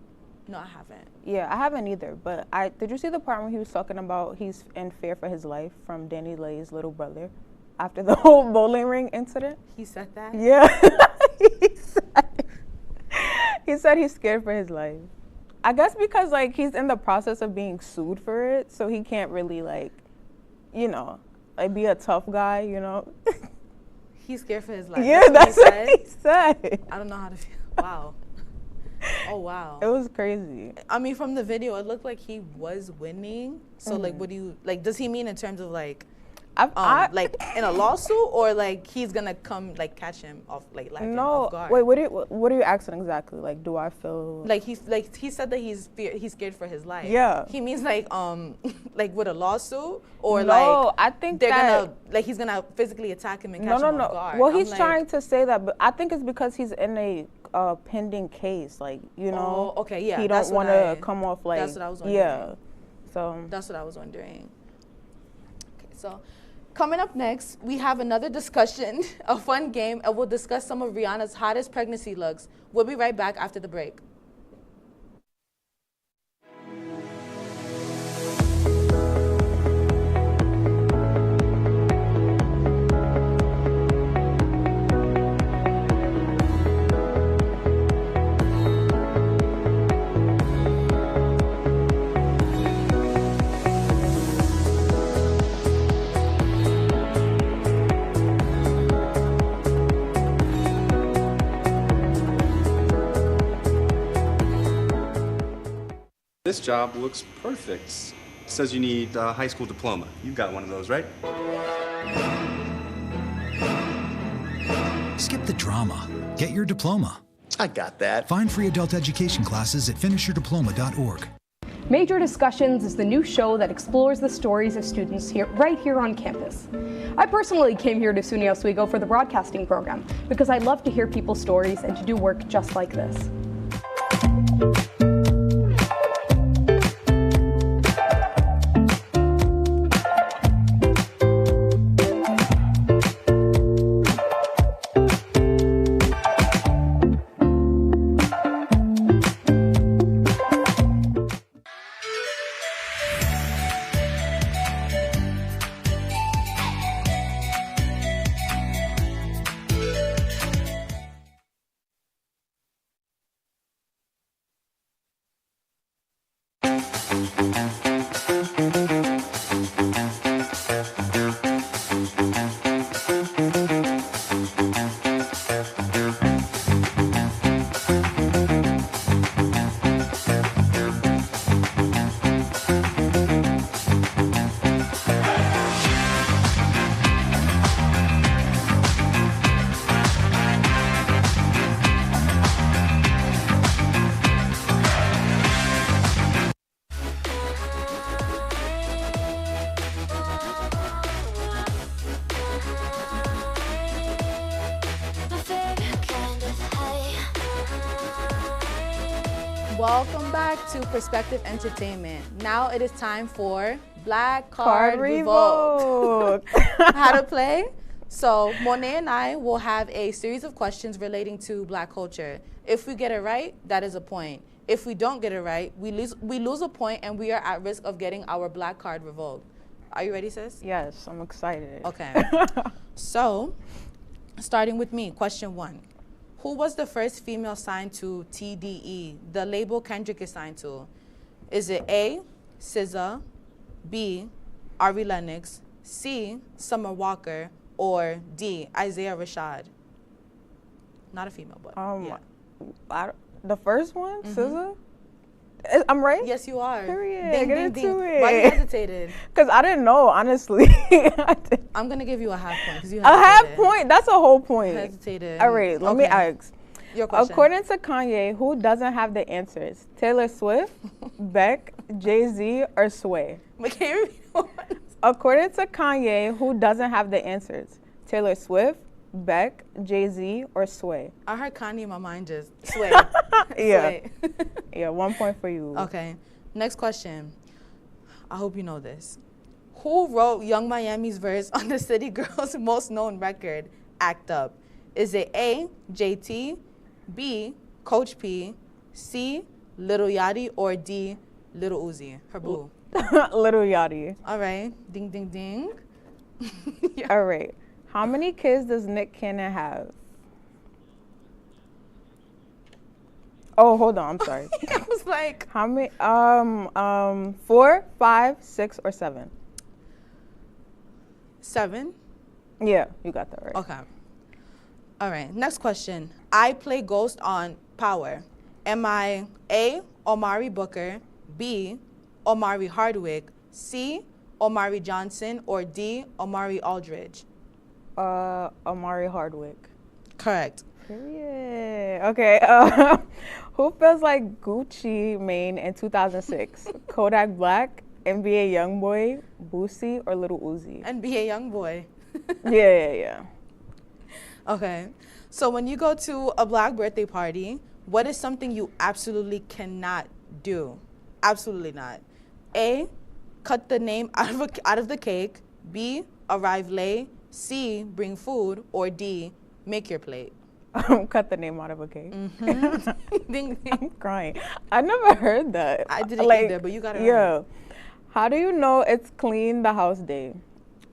No, I haven't. Yeah, I haven't either. But did you see the part when he was talking about he's in fear for his life from Danny Lay's little brother after the whole bowling ring incident? He said that? Yeah. He said he's scared for his life. I guess because, like, he's in the process of being sued for it, so he can't really, like, you know, like, be a tough guy, you know? He's scared for his life. Yeah, that's what he said. I don't know how to feel. Wow. Oh, wow. It was crazy. I mean, from the video, it looked like he was winning. So, like, what do you, like, does he mean in terms of, like, like, in a lawsuit, or, like, he's gonna come, like, catch him off, like him off guard? Wait, what are you asking exactly? Like, do I feel like he said that he's scared for his life? Yeah. He means like like with a lawsuit, or no, like I think they're that gonna, like, he's gonna physically attack him and catch him off guard. Well, he's trying to say that, but I think it's because he's in a pending case, like, you know. Oh, okay, yeah. He don't want to come off like. That's what I was wondering. Yeah. So. That's what I was wondering. Okay, so. Coming up next, we have another discussion, a fun game, and we'll discuss some of Rihanna's hottest pregnancy looks. We'll be right back after the break. This job looks perfect. It says you need a high school diploma. You've got one of those, right? Skip the drama. Get your diploma. I got that. Find free adult education classes at finishyourdiploma.org. Major Discussions is the new show that explores the stories of students right here on campus. I personally came here to SUNY Oswego for the broadcasting program because I love to hear people's stories and to do work just like this. Welcome back to Perspective Entertainment. Now it is time for Black Card Revoked. How to play? So Monet and I will have a series of questions relating to Black culture. If we get it right, that is a point. If we don't get it right, we lose a point and we are at risk of getting our Black Card revoked. Are you ready, sis? Yes, I'm excited. Okay. So, starting with me, question 1. Who was the first female signed to TDE, the label Kendrick is signed to? Is it A, SZA, B, Ari Lennox, C, Summer Walker, or D, Isaiah Rashad? Not a female, but yeah. The first one, SZA? I'm right? Yes, you are. Period. Ding, Get ding, into ding. it. Why you hesitated? Because I didn't know, honestly. I'm going to give you a half point because you A hesitated. half point? That's a whole point. Hesitated. All right, let me ask. Your question. According to Kanye, who doesn't have the answers? Taylor Swift, Beck, Jay-Z, or Sway? According to Kanye, who doesn't have the answers? Taylor Swift, Beck, Jay-Z, or Sway? I heard Kanye in my mind just Sway. Yeah. Sway. Yeah, 1 point for you. Okay. Next question. I hope you know this. Who wrote Young Miami's verse on the City Girls' most known record, Act Up? Is it A, JT, B, Coach P, C, Lil Yachty, or D, Lil Uzi? Her boo. Lil Yachty. All right. Ding, ding, ding. Yeah. All right. How many kids does Nick Cannon have? Oh, hold on. I'm sorry. I was like, how many? 4, 5, 6, or 7? 7. Yeah, you got that right. Okay. All right. Next question. I play Ghost on Power. Am I A, Omari Booker, B, Omari Hardwick, C, Omari Johnson, or D, Omari Aldridge? Omari Hardwick. Correct. Period. Okay. Who feels like Gucci Mane in 2006? Kodak Black, NBA Youngboy, Boosie, or Lil Uzi? NBA Youngboy. Yeah. Okay. So when you go to a black birthday party, what is something you absolutely cannot do? Absolutely not. A, cut the name out of the cake. B, arrive late. C, bring food. Or D, make your plate. Cut the name out of a cake. Mm-hmm. Ding, ding. I'm crying. I never heard that. I didn't either, but you got it right. Yeah. How do you know it's clean the house day?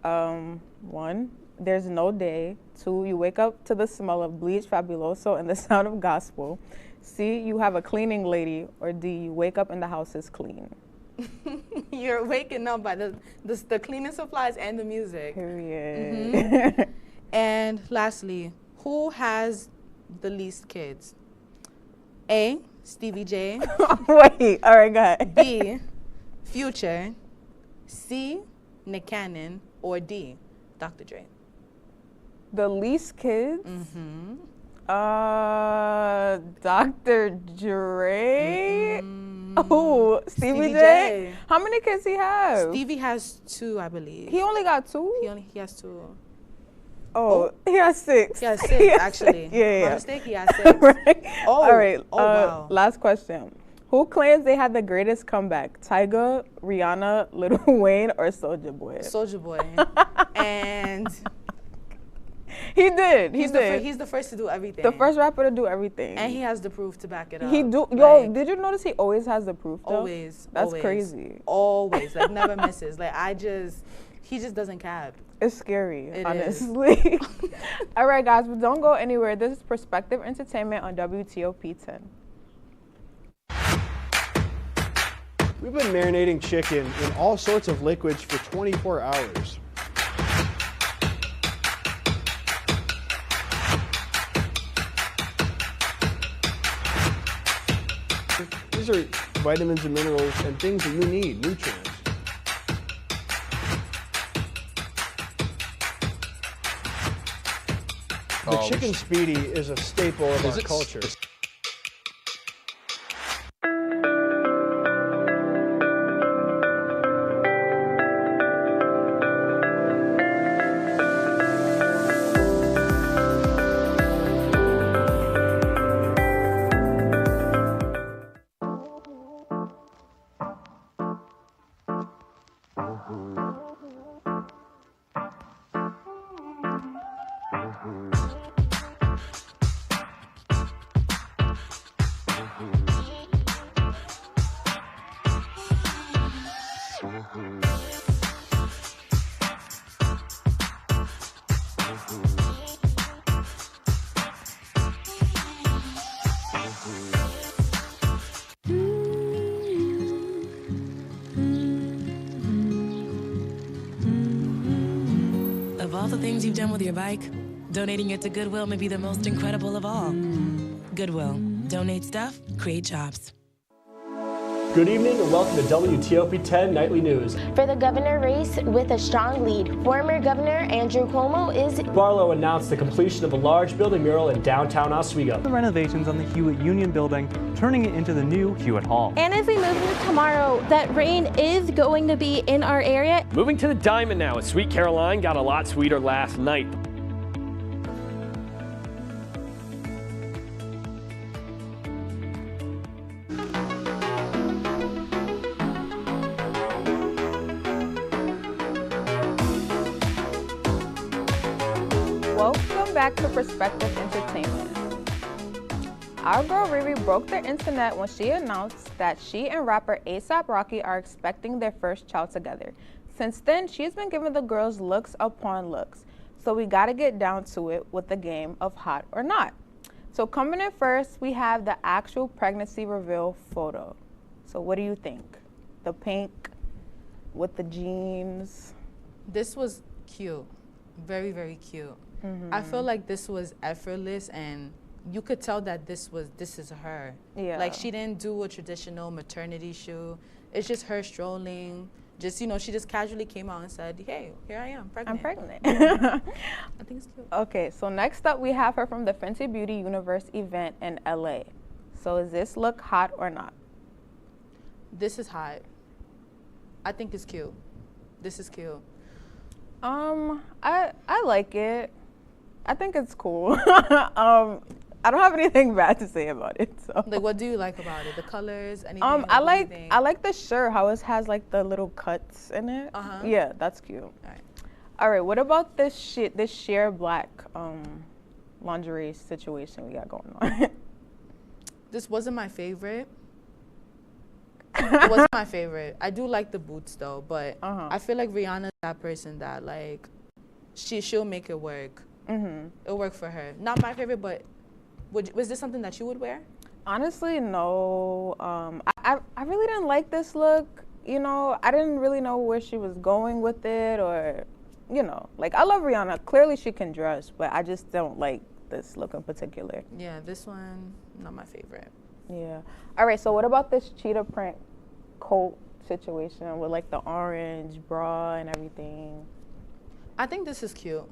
1, there's no day. 2, you wake up to the smell of bleach, fabuloso, and the sound of gospel. C, you have a cleaning lady. Or D, you wake up and the house is clean. You're waking up by the cleaning supplies and the music. Period. Mm-hmm. And lastly, who has the least kids? A, Stevie J. Wait, all right, go ahead. B, Future. C, Nick Cannon. Or D, Dr. Dre. The least kids? Mm-hmm. Dr. Dre? Mm-hmm. Oh, Stevie J? How many kids he have? Stevie has 2, I believe. He only got 2? He has 2. Oh, he has 6. He has 6, actually. Yeah. My mistake, he has 6. Right. Oh, all right. wow. Last question. Who claims they had the greatest comeback? Tyga, Rihanna, Lil Wayne, or Soulja Boy? Soulja Boy. And he did. He's the first to do everything. The first rapper to do everything. And he has the proof to back it up. Did you notice he always has the proof though? Always. That's always, crazy. Always. Like never misses. Like he just doesn't cap. It's scary, It honestly. All right, guys, but don't go anywhere. This is Perspective Entertainment on WTOP 10. We've been marinating chicken in all sorts of liquids for 24 hours. These are vitamins and minerals and things that you need, nutrients. The chicken speedy is a staple of our culture. Of all the things you've done with your bike, donating it to Goodwill may be the most incredible of all. Goodwill. Donate stuff, create jobs. Good evening and welcome to WTOP 10 Nightly News. For the governor race with a strong lead, former Governor Andrew Cuomo is... Barlow announced the completion of a large building mural in downtown Oswego. The renovations on the Hewitt Union Building, turning it into the new Hewitt Hall. And as we move into tomorrow, that rain is going to be in our area. Moving to the Diamond now, as Sweet Caroline got a lot sweeter last night. Welcome back to Perspective Entertainment. Our girl Riri broke the internet when she announced that she and rapper A$AP Rocky are expecting their first child together. Since then, she's been giving the girls looks upon looks. So we gotta get down to it with the game of hot or not. So coming in first, we have the actual pregnancy reveal photo. So what do you think? The pink with the jeans. This was cute. Very, very cute. I feel like this was effortless, and you could tell that this is her. Yeah. Like, she didn't do a traditional maternity shoot. It's just her strolling. Just, you know, she just casually came out and said, hey, here I am, pregnant. I'm pregnant. I think it's cute. Okay, so next up we have her from the Fenty Beauty Universe event in LA. So is this look hot or not? This is hot. I think it's cute. This is cute. I like it. I think it's cool. I don't have anything bad to say about it. So. Like, what do you like about it? The colors? Anything? I like the shirt. How it has like the little cuts in it. Yeah, that's cute. All right. What about this sheer black lingerie situation we got going on? This wasn't my favorite. It wasn't my favorite. I do like the boots though, but I feel like Rihanna's that person that like she'll make it work. It'll work for her. Not my favorite, but was this something that you would wear? Honestly, no. I really didn't like this look. You know, I didn't really know where she was going with it, or, you know, like I love Rihanna. Clearly she can dress, but I just don't like this look in particular. Yeah, this one, not my favorite. Yeah. All right, so what about this cheetah print coat situation with like the orange bra and everything? I think this is cute.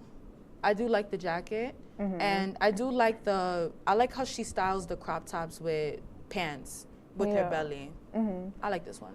I do like the jacket, and I like how she styles the crop tops with pants with her belly. I like this one.